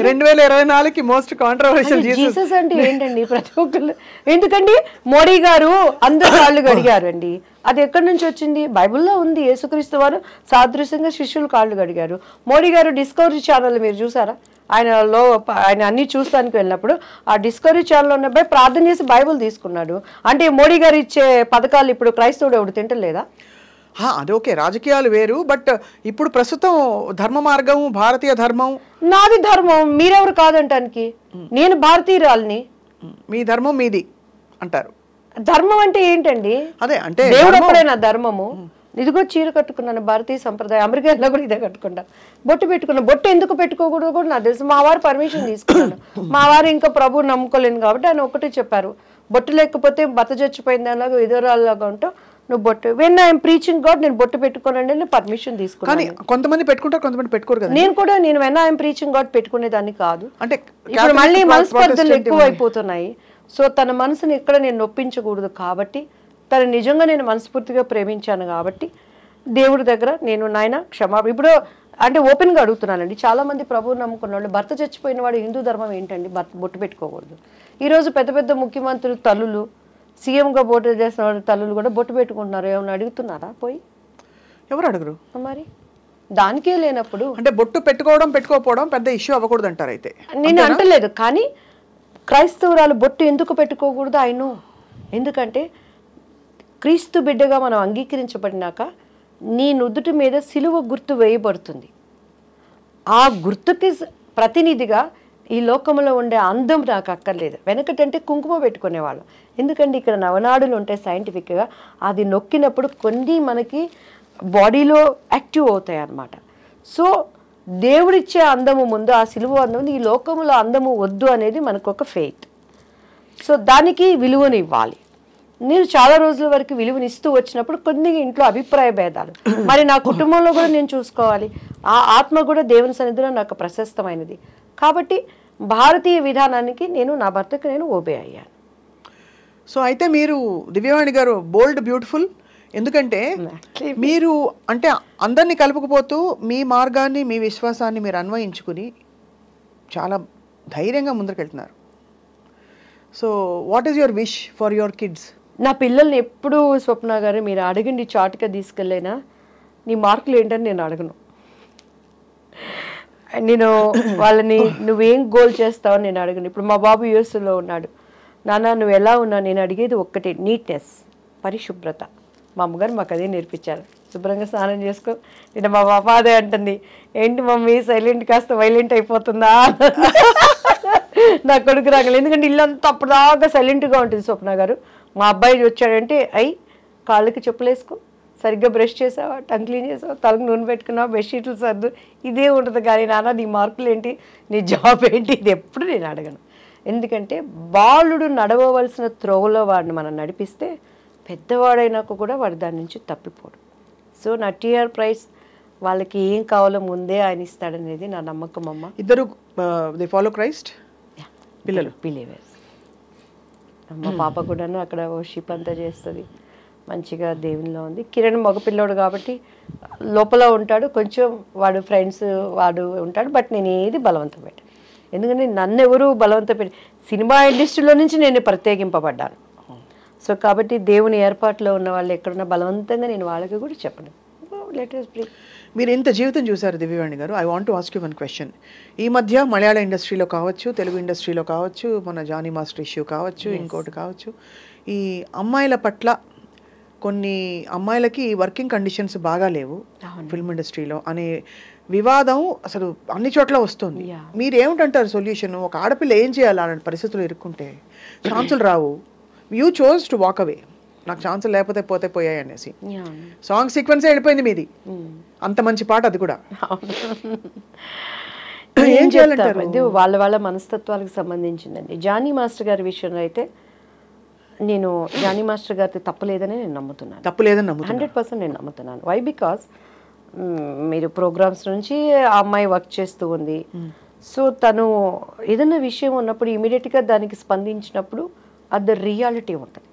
[SPEAKER 3] 2024కి మోస్ట్ కాంట్రవర్షియల్.
[SPEAKER 4] జీసస్ అంటే ఏంటండి ప్రతి ఒక్కళ్ళు? ఎందుకండి మోడీ గారు అందరు కాళ్ళు గడిగారు అండి, అది ఎక్కడి నుంచి వచ్చింది? బైబిల్లో ఉంది. యేసుక్రీస్తు వారు సాదృశ్యంగా శిష్యులు కాళ్ళు గడిగారు. మోడీ గారు డిస్కవరీ ఛానల్ మీరు చూసారా? ఆయన అన్ని చూస్తానికి వెళ్ళినప్పుడు ఆ డిస్కవరీ ఛానల్ ఉన్న అబ్బాయి ప్రార్థన చేసి బైబుల్ తీసుకున్నాడు. అంటే మోడీ గారు ఇచ్చే పథకాలు ఇప్పుడు క్రైస్తవుడు ఎవడు తింటలేదా?
[SPEAKER 3] అది ఓకే, రాజకీయాలు వేరు. బట్ ఇప్పుడు ప్రస్తుతం ధర్మ మార్గం, భారతీయ ధర్మం.
[SPEAKER 4] నాది ధర్మం, మీరెవరు కాదంటానికి? నేను భారతీయురాల్ని.
[SPEAKER 3] మీ ధర్మం మీది అంటారు.
[SPEAKER 4] ధర్మం అంటే ఏంటండి?
[SPEAKER 3] అదే అంటే
[SPEAKER 4] దేవుడు ఎప్పుడైనా ధర్మము? ఇదిగో చీర కట్టుకున్నాను, భారతీయ సంప్రదాయం. అమెరికాలో కూడా ఇదే కట్టుకుంటా. బొట్టు పెట్టుకున్నా. బొట్టు ఎందుకు పెట్టుకోకూడదు కూడా నాకు తెలుసు. మా వారు పర్మిషన్ తీసుకున్నాను. మా వారు ఇంకా ప్రభువు నమ్ముకోలేను కాబట్టి ఆయన ఒకటే చెప్పారు, బొట్టు లేకపోతే బత చచ్చిపోయింది అలాగా ఎదురాలాగా ఉంటావు నువ్వు బొట్టు. వెన్ ఐఎమ్ ప్రీచింగ్ గాడ్ నేను బొట్టు పెట్టుకోనండి నేను పర్మిషన్ తీసుకున్నాను.
[SPEAKER 3] కొంతమంది పెట్టుకుంటారు, కొంతమంది పెట్టుకోరు కదా.
[SPEAKER 4] నేను వెన్ ఐఎమ్ ప్రీచింగ్ గాడ్ పెట్టుకునేదాన్ని కాదు. అంటే ఇప్పుడు మళ్ళీ మనస్పర్ధలు ఎక్కువ అయిపోతున్నాయి. సో తన మనసుని ఎక్కడ నేను నొప్పించకూడదు కాబట్టి, తను నిజంగా నేను మనస్ఫూర్తిగా ప్రేమించాను కాబట్టి దేవుడి దగ్గర నేను నాయన ఇప్పుడు అంటే ఓపెన్గా అడుగుతున్నానండి. చాలామంది ప్రభువు నమ్ముకున్న వాళ్ళు భర్త చచ్చిపోయిన వాడు హిందూ ధర్మం ఏంటండి బొట్టు పెట్టుకోకూడదు? ఈరోజు పెద్ద పెద్ద ముఖ్యమంత్రులు తల్లులు, సీఎంగా పోటీ చేసిన వాళ్ళు తల్లులు కూడా బొట్టు పెట్టుకుంటున్నారు. ఏమైనా అడుగుతున్నారా? పోయి
[SPEAKER 3] ఎవరు అడుగురు
[SPEAKER 4] మరి? దానికే లేనప్పుడు
[SPEAKER 3] అంటే బొట్టు పెట్టుకోవడం పెట్టుకోకపోవడం పెద్ద ఇష్యూ అవ్వకూడదు అంటారు. అయితే
[SPEAKER 4] నేను అంటలేదు, కానీ క్రైస్తవురాలు బొట్టు ఎందుకు పెట్టుకోకూడదు? అయిను ఎందుకంటే క్రీస్తు బిడ్డగా మనం అంగీకరించబడినాక నీ నుదుటి మీద సిలువ గుర్తు వేయబడుతుంది. ఆ గుర్తుకి ప్రతినిధిగా ఈ లోకంలో ఉండే అందం నాకు అక్కర్లేదు. వెనకటంటే కుంకుమ పెట్టుకునేవాళ్ళం. ఎందుకంటే ఇక్కడ నవనాడులు ఉంటాయి సైంటిఫిక్గా, అది నొక్కినప్పుడు కొన్ని మనకి బాడీలో యాక్టివ్ అవుతాయి అన్నమాట. సో దేవుడిచ్చే అందము ముందు ఆ సిలువ అందం, ఈ లోకంలో అందము వద్దు అనేది మనకు ఒక ఫెయిత్. సో దానికి విలువని ఇవ్వాలి. నేను చాలా రోజుల వరకు విలువనిస్తూ వచ్చినప్పుడు కొన్ని ఇంట్లో అభిప్రాయ భేదాలు, మరి నా కుటుంబంలో కూడా నేను చూసుకోవాలి. ఆ ఆత్మ కూడా దేవుని సన్నిధిలో నాకు ప్రశస్తమైనది కాబట్టి భారతీయ విధానానికి నేను నా భర్తకు నేను ఓబే అయ్యాను.
[SPEAKER 3] సో అయితే మీరు దివ్యవాణి గారు బోల్డ్ బ్యూటిఫుల్. ఎందుకంటే మీరు అంటే అందరినీ కలుపుకుపోతూ మీ మార్గాన్ని, మీ విశ్వాసాన్ని మీరు అన్వయించుకుని చాలా ధైర్యంగా ముందుకెళ్తున్నారు. So what is your wish for your kids?
[SPEAKER 4] నా పిల్లల్ని ఎప్పుడూ స్వప్న గారు మీరు అడగండి, చాటుగా తీసుకెళ్ళైనా నీ మార్కులు ఏంటని నేను అడగను. నేను వాళ్ళని నువ్వేం గోల్ చేస్తావని నేను అడగను. ఇప్పుడు మా బాబు యూఎస్లో ఉన్నాడు. నాన్న నువ్వు ఎలా ఉన్నావు? నేను అడిగేది ఒక్కటే, నీట్నెస్, పరిశుభ్రత. మా అమ్మగారు మాకు అదే నేర్పించారు. శుభ్రంగా స్నానం చేసుకో. నేను మా పాప అదే అంటుంది, ఏంటి మమ్మీ సైలెంట్ కాస్త వైలెంట్ అయిపోతుందా? నా కొడుకు రాగలేదు, ఎందుకంటే ఇల్లంతా అప్పుడుదాకా సైలెంట్గా ఉంటుంది. స్వప్న గారు మా అబ్బాయి వచ్చాడంటే కాళ్ళకి చెప్పులేసుకో, సరిగ్గా బ్రష్ చేసావా, టంగ్ క్లీన్ చేసావా, తలకు నూనె పెట్టుకున్నావా, బెడ్షీట్లు సర్దు, ఇదే ఉంటుంది. కానీ నాన్న నీ మార్కులు ఏంటి, నీ జాబ్ ఏంటి, ఇది ఎప్పుడు నేను అడగను. ఎందుకంటే బాలుడు నడవవలసిన త్రోవలో వాడిని మనం నడిపిస్తే పెద్దవాడైనాక కూడా వాడు దాని నుంచి తప్పిపోడు. సో నా టీఆర్ ప్రైస్ వాళ్ళకి ఏం కావాలో ముందే ఆయన ఇస్తాడనేది నా నమ్మకం. అమ్మ
[SPEAKER 3] ఇద్దరు దే ఫాలో క్రైస్ట్ పిల్లలు,
[SPEAKER 4] బిలీవర్స్. మా పాప కూడాను అక్కడ వర్షిప్ అంతా చేస్తుంది, మంచిగా దేవునిలో ఉంది. కిరణ్ మగపిల్లోడు కాబట్టి లోపల ఉంటాడు, కొంచెం వాడు ఫ్రెండ్స్ వాడు ఉంటాడు. బట్ నేను ఏది బలవంతం పెట్టాను, ఎందుకంటే నన్ను ఎవరు బలవంతం పెట్టి సినిమా ఇండస్ట్రీలో నుంచి నేను ప్రత్యేకింపబడ్డాను. సో కాబట్టి దేవుని ఏర్పాట్లో ఉన్న వాళ్ళు ఎక్కడున్నా బలవంతంగా నేను వాళ్ళకి కూడా చెప్పను.
[SPEAKER 3] మీరు ఎంత జీవితం చూశారు దివ్యవాణి గారు? I want to ask you one question. ఈ మధ్య మలయాళ ఇండస్ట్రీలో కావచ్చు, తెలుగు ఇండస్ట్రీలో కావచ్చు, మన జానీ మాస్టర్ ఇష్యూ కావచ్చు, ఇంకోటి కావచ్చు, ఈ అమ్మాయిల పట్ల కొన్ని అమ్మాయిలకి వర్కింగ్ కండిషన్స్ బాగా లేవు ఫిల్మ్ ఇండస్ట్రీలో అనే వివాదం అసలు అన్ని చోట్ల వస్తుంది. మీరు ఏమిటంటారు సొల్యూషన్? ఒక ఆడపిల్ల ఏం చేయాలి అలాంటి పరిస్థితులు ఇరుక్కుంటే? ఛాన్సులు రావు, you chose to walk away, నాకు ఛాన్సులు లేకపోతే పోతే పోయాయి అనేసి. సాంగ్ సీక్వెన్సే వెళ్ళిపోయింది మీది, అంత మంచి పాట అది కూడా. ఏం చేయాలంటారు?
[SPEAKER 4] ఇది వాళ్ళ వాళ్ళ మనస్తత్వాలకు సంబంధించిందండి. జానీ మాస్టర్ గారి విషయంలో అయితే నేను జానీ మాస్టర్ గారితో తప్పలేదని నేను నమ్ముతున్నాను.
[SPEAKER 3] తప్పులేదని నమ్ముతున్నాను.
[SPEAKER 4] 100% నేను నమ్ముతున్నాను. వై? బికాస్ మీరు ప్రోగ్రామ్స్ నుంచి ఆ అమ్మాయి వర్క్ చేస్తూ ఉంది. సో తను ఏదైనా విషయం ఉన్నప్పుడు ఇమీడియట్గా దానికి స్పందించినప్పుడు అది రియాలిటీ ఉంటుంది.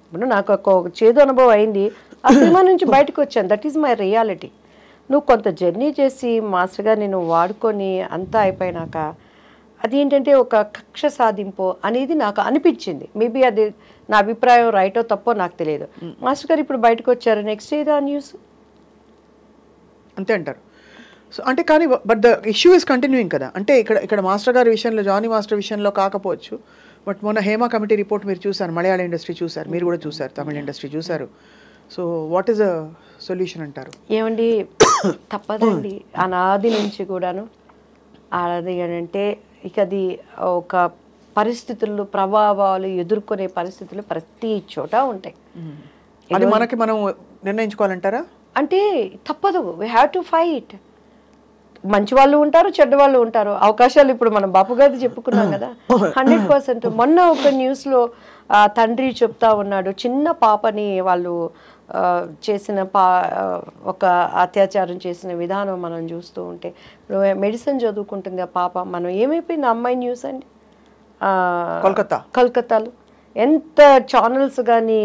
[SPEAKER 4] ఇప్పుడు నాకు ఒక చేదు అనుభవం అయింది, ఆ సినిమా నుంచి బయటకు వచ్చాను. That is my reality. నువ్వు కొంత జర్నీ చేసి మాస్టర్గా నేను వాడుకొని అంతా అయిపోయినాక అది ఏంటంటే ఒక కక్ష సాధింపు అనేది నాకు అనిపించింది. మేబీ అది నా అభిప్రాయం రైటో తప్పో నాకు తెలియదు. మాస్టర్ గారు ఇప్పుడు బయటకు వచ్చారు, నెక్స్ట్ ఏదో న్యూస్
[SPEAKER 3] అంతే అంటారు. సో అంటే కానీ but the issue is continuing కదా. అంటే ఇక్కడ మాస్టర్ గారి విషయంలో, జానీ మాస్టర్ విషయంలో కాకపోవచ్చు, బట్ మొన్న హేమా కమిటీ రిపోర్ట్ మీరు చూసారు, మలయాళ ఇండస్ట్రీ చూసారు, మీరు కూడా చూసారు, తమిళ ఇండస్ట్రీ చూసారు. So what is the solution అంటారు?
[SPEAKER 4] ఏమండి, తప్పదండి. అనాది నుంచి కూడాను ఆడది అంటే ఇక అది ఒక పరిస్థితులు, ప్రభావాలు ఎదుర్కొనే పరిస్థితులు ప్రతి చోట ఉంటాయి.
[SPEAKER 3] అది మనకి మనం నిర్ణయించుకోవాలంటారా?
[SPEAKER 4] అంటే తప్పదు, వీ హ్యావ్ టు ఫైట్. మంచి వాళ్ళు ఉంటారు, చెడ్డ వాళ్ళు ఉంటారు. అవకాశాలు ఇప్పుడు మనం బాపు గారిది చెప్పుకున్నాం కదా, 100%. మొన్న ఒక న్యూస్లో తండ్రి చెప్తా ఉన్నాడు, చిన్న పాపని వాళ్ళు చేసిన ఒక అత్యాచారం చేసిన విధానం మనం చూస్తూ ఉంటే, మెడిసిన్ చదువుకుంటుంది ఆ పాప. మనం ఏమైపోయింది అమ్మాయి న్యూస్ అండి, కలకత్తాలో ఎంత ఛానల్స్ కానీ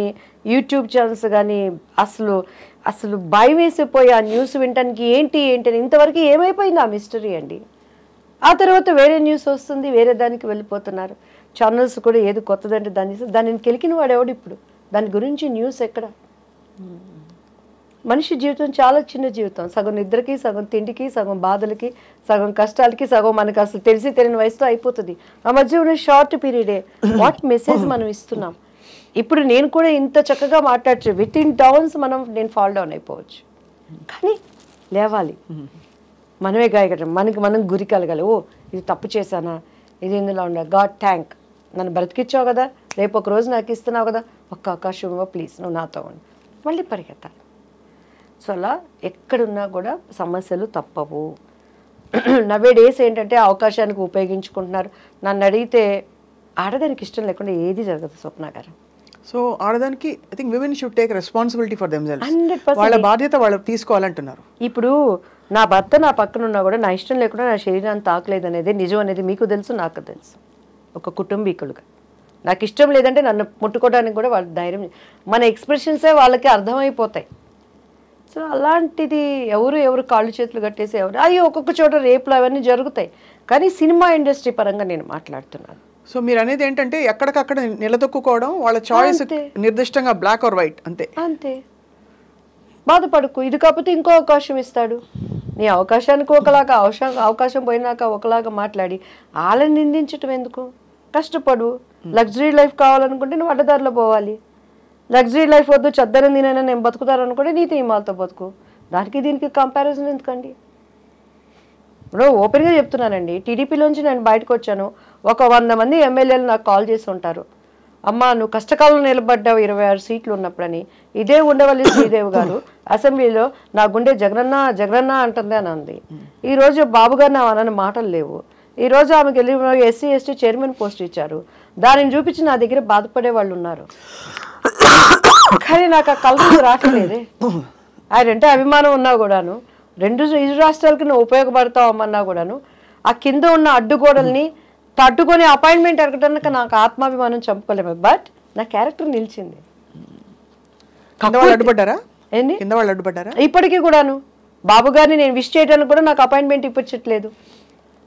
[SPEAKER 4] యూట్యూబ్ ఛానల్స్ కానీ అసలు భయం వేసిపోయి ఆ న్యూస్ వినటానికి ఏంటి అని ఇంతవరకు ఏమైపోయింది ఆ మిస్టరీ అండి. ఆ తర్వాత వేరే న్యూస్ వస్తుంది, వేరే దానికి వెళ్ళిపోతున్నారు. ఛానల్స్ కూడా ఏది కొత్తదంటే దానిని కెలికిన వాడు ఎవడు ఇప్పుడు? దాని గురించి న్యూస్ ఎక్కడ? మనిషి జీవితం చాలా చిన్న జీవితం. సగం నిద్రకి, సగం తిండికి, సగం బాధలకి, సగం కష్టాలకి, సగం మనకు అసలు తెలిసి తెలియని వయసుతో అయిపోతుంది. ఆ మధ్య ఉన్న షార్ట్ పీరియడే వాట్ మెసేజ్ మనం ఇస్తున్నాం. ఇప్పుడు నేను కూడా ఇంత చక్కగా మాట్లాడచ్చు, విత్ ఇన్ డౌన్స్ నేను ఫాల్ డౌన్ అయిపోవచ్చు. కానీ లేవాలి, మనమే గాయగలం, మనం గురి కలగాలి. ఓ ఇది తప్పు చేశానా, ఇది ఇందులో ఉండాలి, గాడ్ థ్యాంక్, నన్ను బ్రతికిచ్చావు కదా, రేపు ఒక రోజు నాకు ఇస్తున్నావు కదా, ఒక్క అవకాశం ప్లీజ్ నువ్వు నాతో ఉండి మళ్ళీ పరిగెత్తాలి. సో అలా ఎక్కడున్నా కూడా సమస్యలు తప్పవు. నవే డేస్ ఏంటంటే అవకాశానికి ఉపయోగించుకుంటున్నారు. నన్ను అడిగితే ఆడదానికి ఇష్టం లేకుండా ఏది జరగదు స్వప్న గారు.
[SPEAKER 3] సో ఆడదానికి I think women should take responsibility for themselves. వాళ్ళ బాధ్యత వాళ్ళు తీసుకోవాలంటున్నారు.
[SPEAKER 4] ఇప్పుడు నా భర్త నా పక్కన ఉన్నా కూడా నా ఇష్టం లేకుండా నా శరీరాన్ని తాకలేదు అనేది నిజం అనేది మీకు తెలుసు, నాకు తెలుసు. ఒక కుటుంబీకులుగా నాకు ఇష్టం లేదంటే నన్ను ముట్టుకోవడానికి కూడా వాళ్ళ ధైర్యం, మన ఎక్స్ప్రెషన్సే వాళ్ళకి అర్థమైపోతాయి. సో అలాంటిది ఎవరు కాళ్ళు చేతులు కట్టేసి అయ్యో ఒక్కొక్క చోట రేపులు అవన్నీ జరుగుతాయి. కానీ సినిమా ఇండస్ట్రీ పరంగా నేను మాట్లాడుతున్నాను.
[SPEAKER 3] సో మీరు అనేది ఏంటంటే ఎక్కడికక్కడ నిలదొక్కుకోవడం, వాళ్ళ చాయిస్ నిర్దిష్టంగా బ్లాక్ ఆర్ వైట్ అంతే. బాధపడుకు, ఇది కాకపోతే ఇంకో అవకాశం ఇస్తాడు. నీ అవకాశానికి ఒకలాగా, అవకాశం పోయినాక ఒకలాగా మాట్లాడి వాళ్ళని నిందించటం ఎందుకు? కష్టపడు. లగ్జరీ లైఫ్ కావాలనుకుంటే నువ్వు అడ్డదారిలో పోవాలి. లగ్జరీ లైఫ్ వద్దు, చద్దరం తినైనా నేను బతుకుతారనుకుంటే నీతి నియమాలతో బతుకు. దానికి దీనికి కంపారిజన్ ఎందుకండి? ఇప్పుడు ఓపెన్గా చెప్తున్నానండి, టీడీపీలోంచి నేను బయటకు వచ్చాను, ఒక 100 మంది ఎమ్మెల్యేలు నాకు కాల్ చేసి ఉంటారు, అమ్మ నువ్వు కష్టకాలంలో నిలబడ్డావు 26 సీట్లు ఉన్నప్పుడని. ఇదే ఉండవల్లి శ్రీదేవి గారు అసెంబ్లీలో నా గుండె జగనన్న అంటుంది అని అంది. ఈరోజు బాబు గారు నా అనని మాటలు లేవు. ఈరోజు ఆమెకి వెళ్ళి ఎస్సీ ఎస్టీ చైర్మన్ పోస్ట్ ఇచ్చారు, దానిని చూపించి నా దగ్గర బాధపడే వాళ్ళు ఉన్నారు. కానీ నాకు ఆ కలర్ రావట్లేదే. ఆయనంటే అభిమానం ఉన్నా కూడాను, ఇరు రాష్ట్రాలకి నువ్వు ఉపయోగపడతావు అమ్మన్నా కూడాను, ఆ కింద ఉన్న అడ్డుగోడల్ని తట్టుకొని అపాయింట్మెంట్ ఎరగడానికి నాకు ఆత్మాభిమానం చంపుకోలేము. బట్ నా క్యారెక్టర్ నిలిచింది. ఇప్పటికీ కూడాను బాబు గారిని నేను విష్ చేయడానికి కూడా నాకు అపాయింట్మెంట్ ఇప్పించట్లేదు.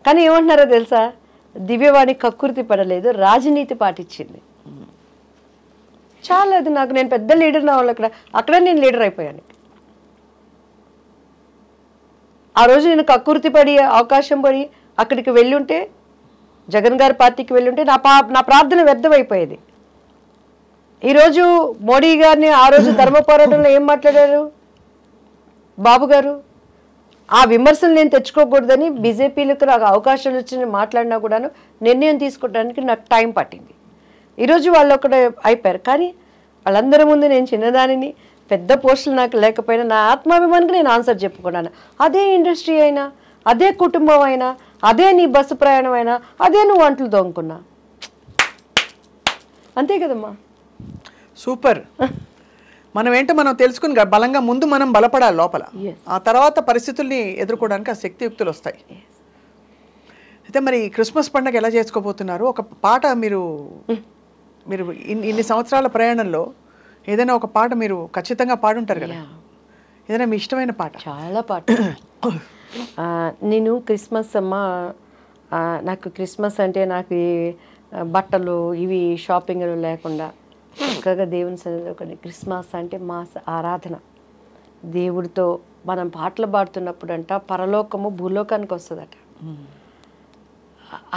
[SPEAKER 3] కానీ ఏమంటున్నారో తెలుసా, దివ్యవాణి కక్కుర్తి పడలేదు, రాజనీతి పాటించింది. చాలా అది నాకు, నేను పెద్ద లీడర్ నా వాళ్ళు అక్కడ నేను లీడర్ అయిపోయాను. ఆ రోజు నేను కక్కుర్తి పడి అవకాశం పడి అక్కడికి వెళ్ళుంటే, జగన్ గారి పార్టీకి వెళ్ళుంటే నా ప్రార్థన వ్యర్థమైపోయేది. ఈరోజు మోడీ గారిని ఆ రోజు ధర్మ పోరాటంలో ఏం మాట్లాడారు బాబు గారు? ఆ విమర్శలు నేను తెచ్చుకోకూడదని బీజేపీలకు నాకు అవకాశాలు వచ్చి మాట్లాడినా కూడాను నిర్ణయం తీసుకోవడానికి నాకు టైం పట్టింది. ఈరోజు వాళ్ళు ఒకటే అయిపోయారు. కానీ వాళ్ళందరి ముందు నేను చిన్నదానిని, పెద్ద పోస్టులు నాకు లేకపోయినా నా ఆత్మాభిమానికి నేను ఆన్సర్ చెప్పుకున్నాను. అదే ఇండస్ట్రీ అయినా, అదే కుటుంబం అయినా,
[SPEAKER 4] అదే నీ బస్సు ప్రయాణం అయినా, అదే నువ్వు అంట్లు తోముకున్నా. అంతే కదమ్మా.
[SPEAKER 3] సూపర్. మనం ఏంటో మనం తెలుసుకుని బలంగా ముందు మనం బలపడాలి లోపల, ఆ తర్వాత పరిస్థితుల్ని ఎదుర్కోవడానికి ఆ శక్తియుక్తులు వస్తాయి. అయితే మరి క్రిస్మస్ పండుగ ఎలా చేసుకోబోతున్నారు? ఒక పాట మీరు ఇన్ని సంవత్సరాల ప్రయాణంలో ఏదైనా ఒక పాట మీరు ఖచ్చితంగా పాడుంటారు కదా, ఏదైనా మీ ఇష్టమైన పాట?
[SPEAKER 4] చాలా పాట. నేను క్రిస్మస్ అమ్మ, నాకు క్రిస్మస్ అంటే నాకు బట్టలు ఇవి షాపింగ్లు లేకుండా చక్కగా దేవుని సన్నిధిలో కొన్ని, క్రిస్మస్ అంటే మా ఆరాధన. దేవుడితో మనం పాటలు పాడుతున్నప్పుడు అంట పరలోకము భూలోకానికి వస్తుందట.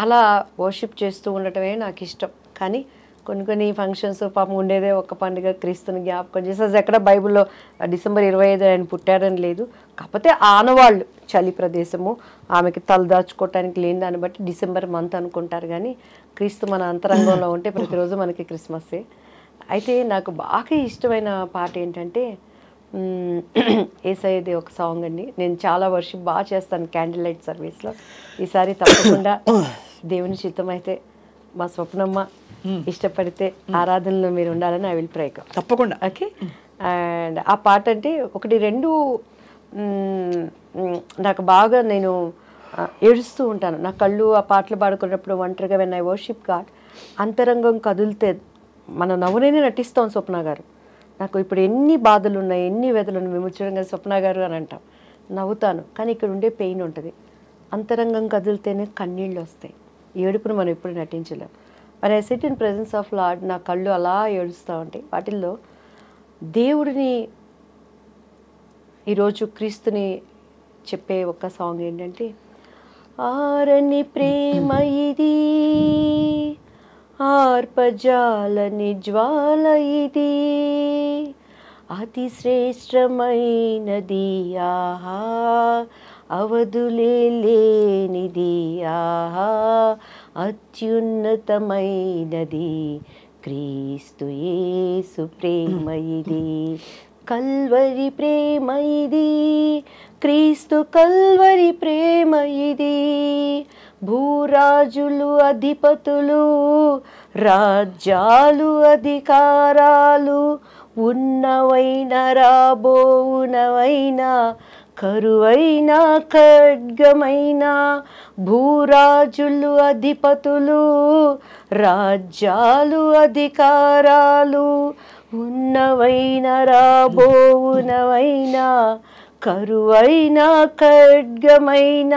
[SPEAKER 4] అలా వర్షిప్ చేస్తూ ఉండటమే నాకు ఇష్టం. కానీ కొన్ని ఫంక్షన్స్ పాపం ఉండేదే ఒక పండుగ, క్రీస్తుని జ్ఞాపకం చేసి, అది ఎక్కడ బైబిల్లో డిసెంబర్ 25 ఆయన పుట్టారని లేదు. కాకపోతే ఆనవాళ్ళు చలి ప్రదేశము, ఆమెకి తలదాచుకోవటానికి లేని దాన్ని బట్టి డిసెంబర్ మంత్ అనుకుంటారు. కానీ క్రీస్తు మన అంతరంగంలో ఉంటే ప్రతిరోజు మనకి క్రిస్మస్సే. అయితే నాకు బాగా ఇష్టమైన పాట ఏంటంటే యేసయ్యది ఒక సాంగ్ అండి. నేను చాలా వర్షిప్ బాగా చేస్తాను క్యాండిల్ లైట్ సర్వీస్లో. ఈసారి తప్పకుండా దేవుని చిత్తం అయితే మా స్వప్నమ్మ ఇష్టపడితే ఆరాధనలో మీరు ఉండాలని ఐ విల్ ప్రే.
[SPEAKER 3] తప్పకుండా.
[SPEAKER 4] ఓకే. అండ్ ఆ పాట అంటే ఒకటి రెండు నాకు బాగా, నేను ఏడుస్తూ ఉంటాను. నా కళ్ళు ఆ పాటలు పాడుకున్నప్పుడు ఒంటరిగా వెన్ ఐ వర్షిప్ గాడ్, అంతరంగం కదిలితే మన నవ్వునే నటిస్తాం. స్వప్న గారు, నాకు ఇప్పుడు ఎన్ని బాధలు ఉన్నాయి, ఎన్ని వ్యధలు ఉన్నాయి, విముచ్చడంగా స్వప్న గారు అని అంటాం, నవ్వుతాను. కానీ ఇక్కడ ఉండే పెయిన్ ఉంటుంది. అంతరంగం కదిలితేనే కన్నీళ్ళు వస్తాయి. ఏడుపును మనం ఎప్పుడు నటించలేం. మరి I SIT in presence of lord, నా కళ్ళు అలా ఏడుస్తూ ఉంటాయి. వాటిల్లో దేవుడిని ఈరోజు క్రీస్తుని చెప్పే ఒక సాంగ్ ఏంటంటే, ఆరని ప్రేమ ఇది, ఆర్పజాలని జ్వాల ఇది, అతి శ్రేష్టమైనది ఆహా, అవధులే లేనిది ఆహా, అత్యున్నతమైనది క్రీస్తు యేసు ప్రేమ ఇది, కల్వరి ప్రేమ ఇది, క్రీస్తు కల్వరి ప్రేమ ఇది, భూరాజులు అధిపతులు రాజ్యాలు అధికారాలు ఉన్నవైన రాబోవునవైన కరువైన ఖడ్గమైన, భూరాజులు అధిపతులు రాజ్యాలు అధికారాలు ఉన్నవైన రాబోవునవైన కరువైన ఖడ్గమైన,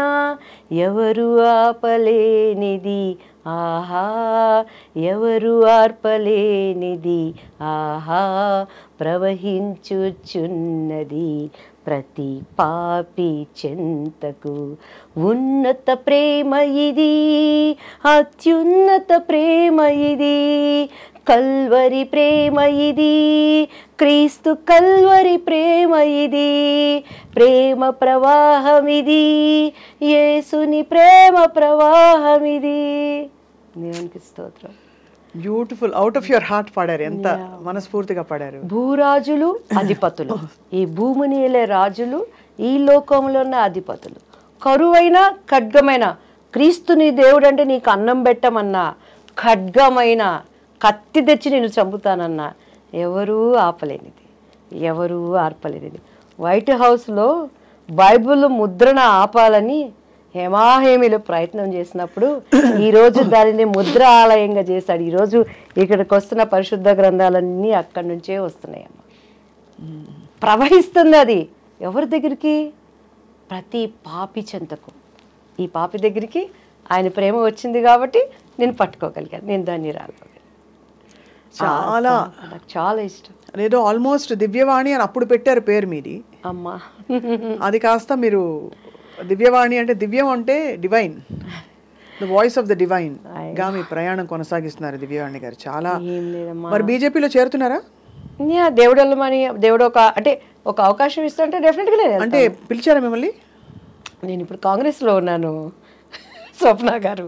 [SPEAKER 4] ఎవరు ఆపలేనిది ఆహా, ఎవరు ఆర్పలేనిది ఆహా, ప్రవహించుచున్నది ప్రతి పాపి చెంతకు, ఉన్నత ప్రేమ ఇది, అత్యున్నత ప్రేమ ఇది, కల్వరి ప్రేమ ఇది, క్రీస్తు కల్వరి ప్రేమ ఇది, ప్రేమ ప్రవాహం ఇది, యేసుని ప్రేమ ప్రవాహం ఇది. దేవునికి స్తోత్రం.
[SPEAKER 3] Beautiful, out of your heart పాడారు, ఎంత మనస్ఫూర్తిగా పాడారు.
[SPEAKER 4] భూరాజులు అధిపతులు, ఈ భూమిని ఏలే రాజులు, ఈ లోకంలో ఉన్న అధిపతులు, కరువైన ఖడ్గమైన, క్రీస్తుని దేవుడు అంటే నీకు అన్నం పెట్టమన్నా, ఖడ్గమైన కత్తి తెచ్చి నేను చంపుతానన్నా, ఎవరూ ఆపలేనిది, ఎవరూ ఆర్పలేనిది. వైట్ హౌస్లో బైబిల్ ముద్రణ ఆపాలని హేమాహేమిలో ప్రయత్నం చేసినప్పుడు ఈరోజు దానిని ముద్ర ఆలయంగా చేశాడు. ఈరోజు ఇక్కడికి వస్తున్న పరిశుద్ధ గ్రంథాలన్నీ అక్కడి నుంచే వస్తున్నాయమ్మ. ప్రవహిస్తుంది అది ఎవరి దగ్గరికి? ప్రతి పాపి చెంతకు. ఈ పాపి దగ్గరికి ఆయన ప్రేమ వచ్చింది కాబట్టి నేను పట్టుకోగలిగాను, నేను దాన్ని రాగలిగాను.
[SPEAKER 3] చాలా
[SPEAKER 4] నాకు చాలా ఇష్టం.
[SPEAKER 3] ఏదో ఆల్మోస్ట్ దివ్యవాణి అని అప్పుడు పెట్టారు పేరు మీది
[SPEAKER 4] అమ్మా.
[SPEAKER 3] అది కాస్త మీరు దివ్యవాణి అంటే, దివ్యం అంటే divine, the voice of the divine గా మీ ప్రయాణం కొనసాగిస్తున్నారు దివ్యవాణి గారు. చాలా. మరి బీజేపీలో చేరుతున్నారా?
[SPEAKER 4] దేవుడల్లమని దేవుడు ఒక అంటే ఒక అవకాశం ఇస్తుంటే డెఫినెట్గా నేను
[SPEAKER 3] అంటే పిలిచారా మిమ్మల్ని?
[SPEAKER 4] నేను ఇప్పుడు కాంగ్రెస్లో ఉన్నాను స్వప్న గారు.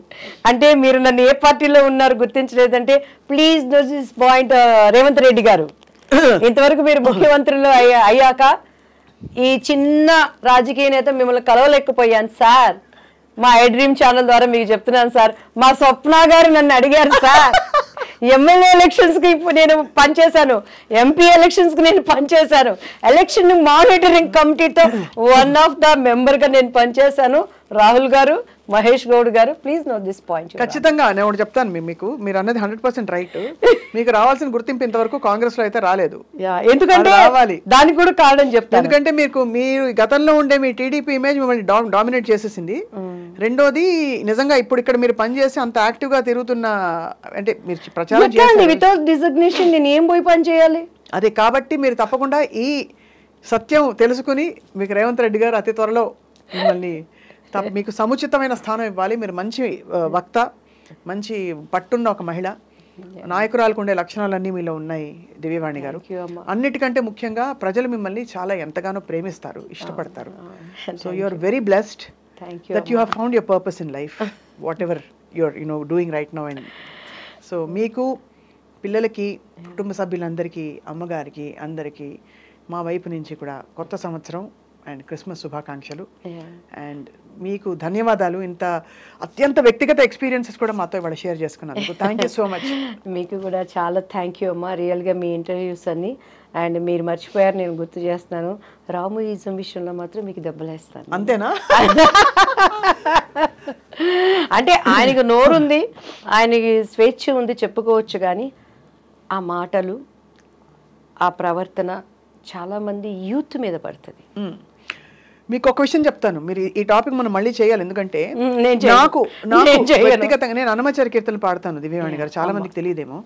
[SPEAKER 4] అంటే మీరు నన్ను ఏ పార్టీలో ఉన్నారు గుర్తించలేదంటే please note this point. Revanth Reddy గారు, ఇంతవరకు మీరు ముఖ్యమంత్రులు అయ్యాక ఈ చిన్న రాజకీయ నేత మిమ్మల్ని కలవలేకపోయాను సార్. మా ఐ డ్రీమ్ ఛానల్ ద్వారా మీకు చెప్తున్నాను సార్, మా స్వప్న గారు నన్ను అడిగారు సార్, ఎమ్మెల్యే ఎలక్షన్స్ కి నేను పనిచేశాను, ఎంపీ ఎలక్షన్స్ కి నేను పనిచేశాను, ఎలక్షన్ మానిటరింగ్ కమిటీతో వన్ ఆఫ్ ద మెంబర్ గా నేను పనిచేశాను. రాహుల్ గారు, మహేష్ గౌడ్ గారు, ప్లీజ్ నోట్ దిస్ పాయింట్.
[SPEAKER 3] ఖచ్చితంగా నేను ఒకటి చెప్తాను మీకు, మీరు అన్నది 100% రైట్. మీకు రావాల్సిన గుర్తింపు ఇంతవరకు కాంగ్రెస్ లో అయితే రాలేదు.
[SPEAKER 4] ఎందుకంటే రావాలి, దానికి కూడా కారణం చెప్తాను.
[SPEAKER 3] ఎందుకంటే మీరు గతంలో ఉండే మీ టీడీపీ ఇమేజ్ మిమ్మల్ని డామినేట్ చేసేసింది. రెండోది నిజంగా ఇప్పుడు ఇక్కడ మీరు పనిచేసి అంత యాక్టివ్ గా తిరుగుతున్న, అంటే మీరు ప్రచారం చేయాలి
[SPEAKER 4] వితౌట్ డిజిగ్నేషన్ నేను ఏం పోయి పని చేయాలి?
[SPEAKER 3] అదే కాబట్టి మీరు తప్పకుండా ఈ సత్యం తెలుసుకుని మీకు రేవంత్ రెడ్డి గారు అతి త్వరలో మిమ్మల్ని మీకు సముచితమైన స్థానం ఇవ్వాలి. మీరు మంచి వక్త, మంచి పట్టున్న ఒక మహిళ, నాయకురాలకు ఉండే లక్షణాలన్నీ మీలో ఉన్నాయి దివ్యవాణి గారు. అన్నిటికంటే ముఖ్యంగా ప్రజలు మిమ్మల్ని చాలా ఎంతగానో ప్రేమిస్తారు, ఇష్టపడతారు. So you are very blessed that you have found your purpose in life, whatever your doing right now. And so మీకు, పిల్లలకి, కుటుంబ సభ్యులందరికీ, అమ్మగారికి, అందరికీ మా వైపు నుంచి కూడా కొత్త సంవత్సరం అండ్ క్రిస్మస్ శుభాకాంక్షలు. అండ్ మీకు ధన్యవాదాలు, ఇంత అత్యంత వ్యక్తిగత ఎక్స్పీరియన్సెస్ కూడా మాతో ఇవాళ షేర్ చేసుకున్నందుకు. Thank you so much.
[SPEAKER 4] మీకు కూడా చాలా థ్యాంక్ యూ అమ్మా. రియల్గా మీ ఇంటర్వ్యూస్ అన్ని అండ్ మీరు మర్చిపోయారు, నేను గుర్తు చేస్తున్నాను, రాముయిజం విషయంలో మాత్రం మీకు దెబ్బలేస్తాను.
[SPEAKER 3] అంతేనా?
[SPEAKER 4] అంటే ఆయనకు నోరుంది, ఆయనకి స్వేచ్ఛ ఉంది, చెప్పుకోవచ్చు. కానీ ఆ మాటలు, ఆ ప్రవర్తన చాలామంది యూత్ మీద పడుతుంది.
[SPEAKER 3] మీకు ఒక విషయం చెప్తాను, మీరు ఈ టాపిక్ మనం మళ్ళీ చేయాలి. ఎందుకంటే నాకు వ్యక్తిగతంగా నేను అన్నమాచార్య కీర్తనలు పాడతాను దివ్యవాణి గారు. చాలా మందికి తెలియదేమో,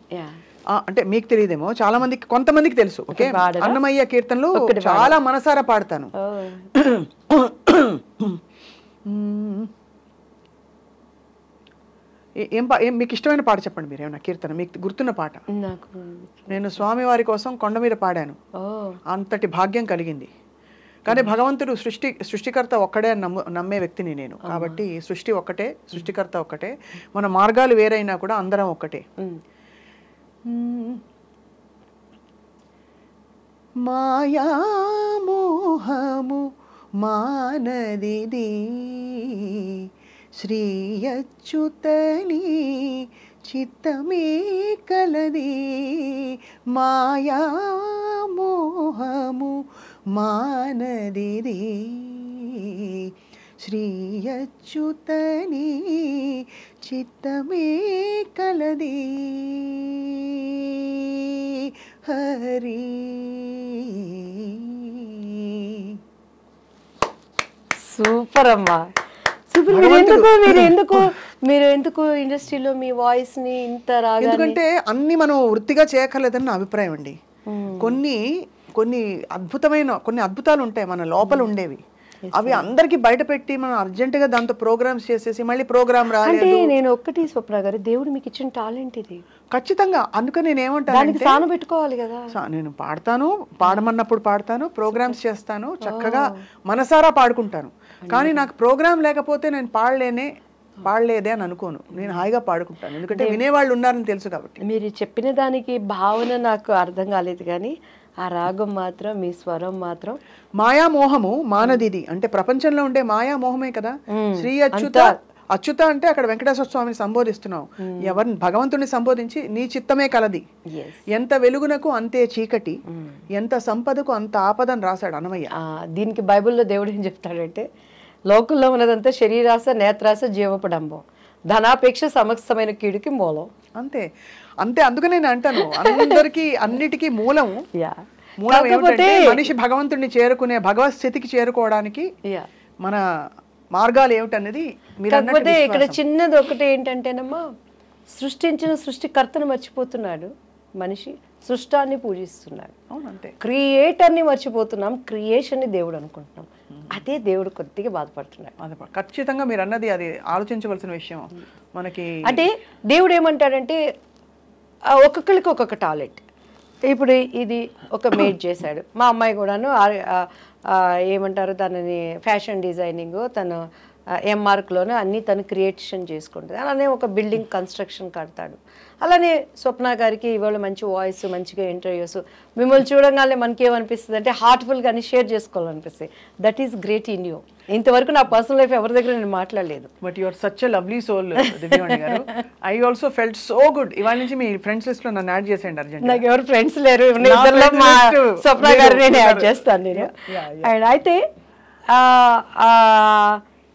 [SPEAKER 3] అంటే మీకు తెలియదేమో, చాలా మందికి, కొంతమందికి తెలుసు. ఓకే, అన్నమయ్య కీర్తనలు చాలా మనసారా పాడతాను. ఏం మీకు ఇష్టమైన పాట చెప్పండి, మీరు ఏమన్నా కీర్తన మీకు గుర్తున్న పాట. నేను స్వామి వారి కోసం కొండ మీద పాడాను, అంతటి భాగ్యం కలిగింది. కానీ భగవంతుడు సృష్టికర్త ఒక్కడే నమ్మే వ్యక్తిని నేను. కాబట్టి సృష్టి ఒక్కటే, సృష్టికర్త ఒక్కటే, మన మార్గాలు వేరైనా కూడా అందరం ఒక్కటే. మాయా మోహము మానదిది శ్రీ అచ్యుతని చిత్తమే కలది. మాయా మోహము మానదిది శ్రీ అచ్యుతని చిత్తమే కలది. హరి
[SPEAKER 4] సూపర్ అమ్మా, సూపర్. మీరు ఎందుకు ఇండస్ట్రీలో మీ వాయిస్ ని ఇంత రాగా?
[SPEAKER 3] ఎందుకంటే అన్ని మనం వృత్తిగా చేయక్కర్లేదని నా అభిప్రాయం అండి. కొన్ని అద్భుతాలు ఉంటాయి మన లోపల ఉండేవి, అవి అందరికి బయట పెట్టి మనం అర్జెంటుగా దాంతో ప్రోగ్రామ్స్ చేసేసి మళ్ళీ ప్రోగ్రామ్ రాలేదు.
[SPEAKER 4] నేను ఒక్కటి స్వప్న గారు, దేవుడు మీకు ఇచ్చిన టాలెంట్ ఇది
[SPEAKER 3] ఖచ్చితంగా. అందుకని నేను ఏమంటాను,
[SPEAKER 4] సాన పెట్టుకోవాలి కదా.
[SPEAKER 3] నేను పాడతాను, పాడమన్నప్పుడు పాడతాను, ప్రోగ్రామ్స్ చేస్తాను, చక్కగా మనసారా పాడుకుంటాను. కానీ నాకు ప్రోగ్రామ్ లేకపోతే నేను పాడలేదే అని అనుకోను, నేను హాయిగా పాడుకుంటాను. ఎందుకంటే వినేవాళ్ళు ఉన్నారని తెలుసు కాబట్టి.
[SPEAKER 4] మీరు చెప్పిన దానికి భావన నాకు అర్థం కాలేదు, కానీ ఆ రాగం మాత్రం, మీ స్వరం మాత్రం.
[SPEAKER 3] మాయామోహము మానదిది అంటే ప్రపంచంలో ఉండే మాయామోహమే కదా. శ్రీ అచ్యుత అంటే అక్కడ వెంకటేశ్వర స్వామిని సంబోధిస్తున్నావు. ఎవరిని? భగవంతుని సంబోధించి నీ చిత్తమే కలది, ఎంత వెలుగునకు అంతే చీకటి, ఎంత సంపదకు అంత ఆపదని రాశాడు అన్నమయ్య.
[SPEAKER 4] దీనికి బైబిల్లో దేవుడు ఏం చెప్తాడంటే, లోకంలో ఉన్నదంతా శరీరాస, నేత్రాస, జీవపడంబం, ధనాపేక్ష సమస్తమైన కీడుకి మూలం.
[SPEAKER 3] అంతే. అందుకనే నేను అంటాను, అందరికి అన్నిటికీ మూలం మనిషి భగవంతుడిని చేరుకునే, భగవత్ స్థితికి చేరుకోవడానికి మన మార్గాలు ఏమిటనేది.
[SPEAKER 4] కాకపోతే ఇక్కడ చిన్నది ఒకటి ఏంటంటేనమ్మా, సృష్టించిన సృష్టికర్తను మర్చిపోతున్నాడు మనిషి, సృష్టాన్ని పూజిస్తున్నాడు.
[SPEAKER 3] అంతే.
[SPEAKER 4] క్రియేటర్ని మర్చిపోతున్నాం, క్రియేషన్ని దేవుడు అనుకుంటున్నాం. అదే దేవుడు కొద్దిగా బాధపడుతున్నాడు.
[SPEAKER 3] ఖచ్చితంగా మీరు అన్నది అది ఆలోచించవలసిన విషయం. మనకి
[SPEAKER 4] అంటే దేవుడు ఏమంటాడంటే, ఒక్కొక్కరికి ఒక్కొక్క టాలెంట్. ఇప్పుడు ఇది ఒక మేడ్ చేశాడు, మా అమ్మాయి కూడాను ఏమంటారు దానిని, ఫ్యాషన్ డిజైనింగ్, తను ఎంఆర్క్లోనే అన్నీ తను క్రియేషన్ చేసుకుంటుంది. అలానే ఒక బిల్డింగ్ కన్స్ట్రక్షన్ కడతాడు. అలానే స్వప్న గారికి ఇవాళ మంచి వాయిస్, మంచిగా ఇంటర్వ్యూస్, మిమ్మల్ని చూడగానే మనకి ఏమనిపిస్తుంది అంటే హార్ట్ఫుల్గా అన్ని షేర్ చేసుకోవాలనిపిస్తుంది. That is great in you. ఇంతవరకు నా పర్సనల్ లైఫ్ ఎవరి దగ్గర నేను మాట్లాడలేదు.
[SPEAKER 3] But you are such a lovely soul Divyavani గారు. I also felt so good. ఇవాళ నుంచి మీ ఫ్రెండ్స్ లిస్ట్ లో నన్ను యాడ్ చేసేయండి అర్జెంట్.
[SPEAKER 4] నాకు ఎవరు ఫ్రెండ్స్ లేరు, ఇద్దరిలో మా స్వప్న గారు నేను యాడ్ చేస్తాను నేను. అండ్ అయితే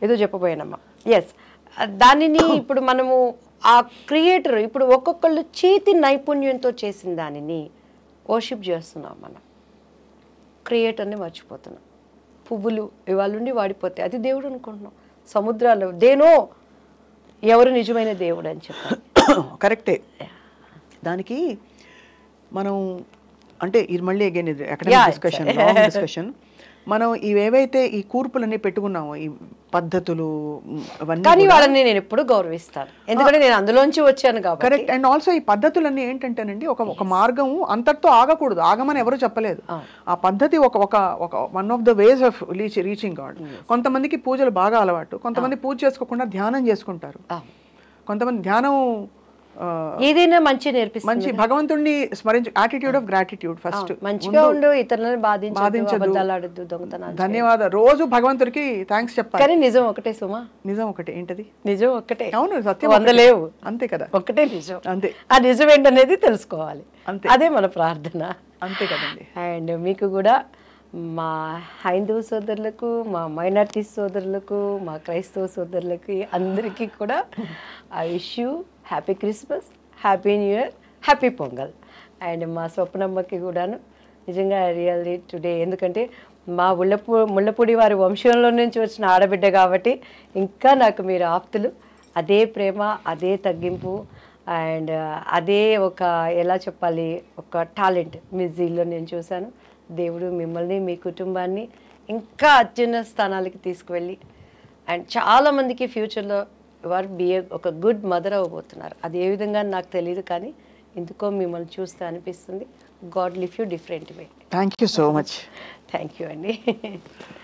[SPEAKER 4] ఏదో చెప్పబోయానమ్మా. ఎస్, దానిని ఇప్పుడు మనము ఆ క్రియేటర్ ఇప్పుడు ఒక్కొక్కళ్ళు చేతి నైపుణ్యంతో చేసిన దానిని వర్షిప్ చేస్తున్నాం. మనం క్రియేటర్ని మర్చిపోతున్నాం. పువ్వులు ఇవాళ నుండి వాడిపోతాయి, అది దేవుడు అనుకుంటున్నాం. సముద్రాలు దేనో ఎవరు నిజమైన దేవుడు అని చెప్పాలి.
[SPEAKER 3] కరెక్టే. దానికి మనం అంటే ఇది మళ్ళీ అగైన్ ఇది అకాడమిక్ డిస్కషన్. మనం ఇవేవైతే ఈ కూర్పులన్నీ పెట్టుకున్నామో ఈ పద్ధతులు అవన్నీ,
[SPEAKER 4] కానీ వాళ్ళని నేను ఎప్పుడు గౌరవిస్తాను, ఎందుకంటే నేను అందులోంచి వచ్చాను కాబట్టి.
[SPEAKER 3] కరెక్ట్. అండ్ ఆల్సో ఈ పద్ధతులన్నీ ఏంటంటేనండి ఒక మార్గం అంతటితో ఆగకూడదు, ఆగమని ఎవరు చెప్పలేదు. ఆ పద్ధతి ఒక one of the ways of reaching God. కొంతమందికి పూజలు బాగా అలవాటు, కొంతమంది పూజ చేసుకోకుండా ధ్యానం చేసుకుంటారు, కొంతమంది ధ్యానం
[SPEAKER 4] ఏదైనా మంచి నేర్పిస్తుంది.
[SPEAKER 3] మంచి భగవంతుడిని స్మరించు, యాటిట్యూడ్ ఆఫ్ గ్రాటిట్యూడ్ ఫస్ట్.
[SPEAKER 4] మంచిగా ఉండు, ఇతరులను బాధించదు, దొంగతనాలు.
[SPEAKER 3] ధన్యవాదాలు, రోజు భగవంతుడికి థ్యాంక్స్ చెప్పాలి.
[SPEAKER 4] కానీ నిజం ఒకటే సుమా,
[SPEAKER 3] నిజం ఒకటే. ఏంటది?
[SPEAKER 4] నిజం ఒకటే.
[SPEAKER 3] అవును, సత్యం
[SPEAKER 4] వందలేవు,
[SPEAKER 3] అంతే కదా,
[SPEAKER 4] ఒకటే నిజం.
[SPEAKER 3] అంతే.
[SPEAKER 4] ఆ నిజం ఏంటనేది తెలుసుకోవాలి,
[SPEAKER 3] అంతే.
[SPEAKER 4] అదే మన ప్రార్థన,
[SPEAKER 3] అంతే కదండి.
[SPEAKER 4] అండ్ మీకు కూడా, మా హైందవ సోదరులకు, మా మైనారిటీ సోదరులకు, మా క్రైస్తవ సోదరులకి అందరికీ కూడా I wish you happy Christmas, happy new year, happy pongal. And మా స్వప్నమ్మకి కూడాను నిజంగా రియల్లీ టుడే, ఎందుకంటే మా ముళ్ళపూడి వారి వంశంలో నుంచి వచ్చిన ఆడబిడ్డ కాబట్టి ఇంకా నాకు మీరు ఆప్తులు. అదే ప్రేమ, అదే తగ్గింపు, అండ్ అదే ఒక ఎలా చెప్పాలి, ఒక టాలెంట్ మ్యూజిక్లో నేను చూశాను. దేవుడు మిమ్మల్ని, మీ కుటుంబాన్ని ఇంకా అత్యున్నత స్థానాలకి తీసుకువెళ్ళి, అండ్ చాలామందికి ఫ్యూచర్లో వారు ఒక గుడ్ మదర్ అవ్వబోతున్నారు. అది ఏ విధంగా నాకు తెలియదు, కానీ ఎందుకో మిమ్మల్ని చూస్తే అనిపిస్తుంది. God live you different way.
[SPEAKER 3] Thank you so much.
[SPEAKER 4] Thank you అండి.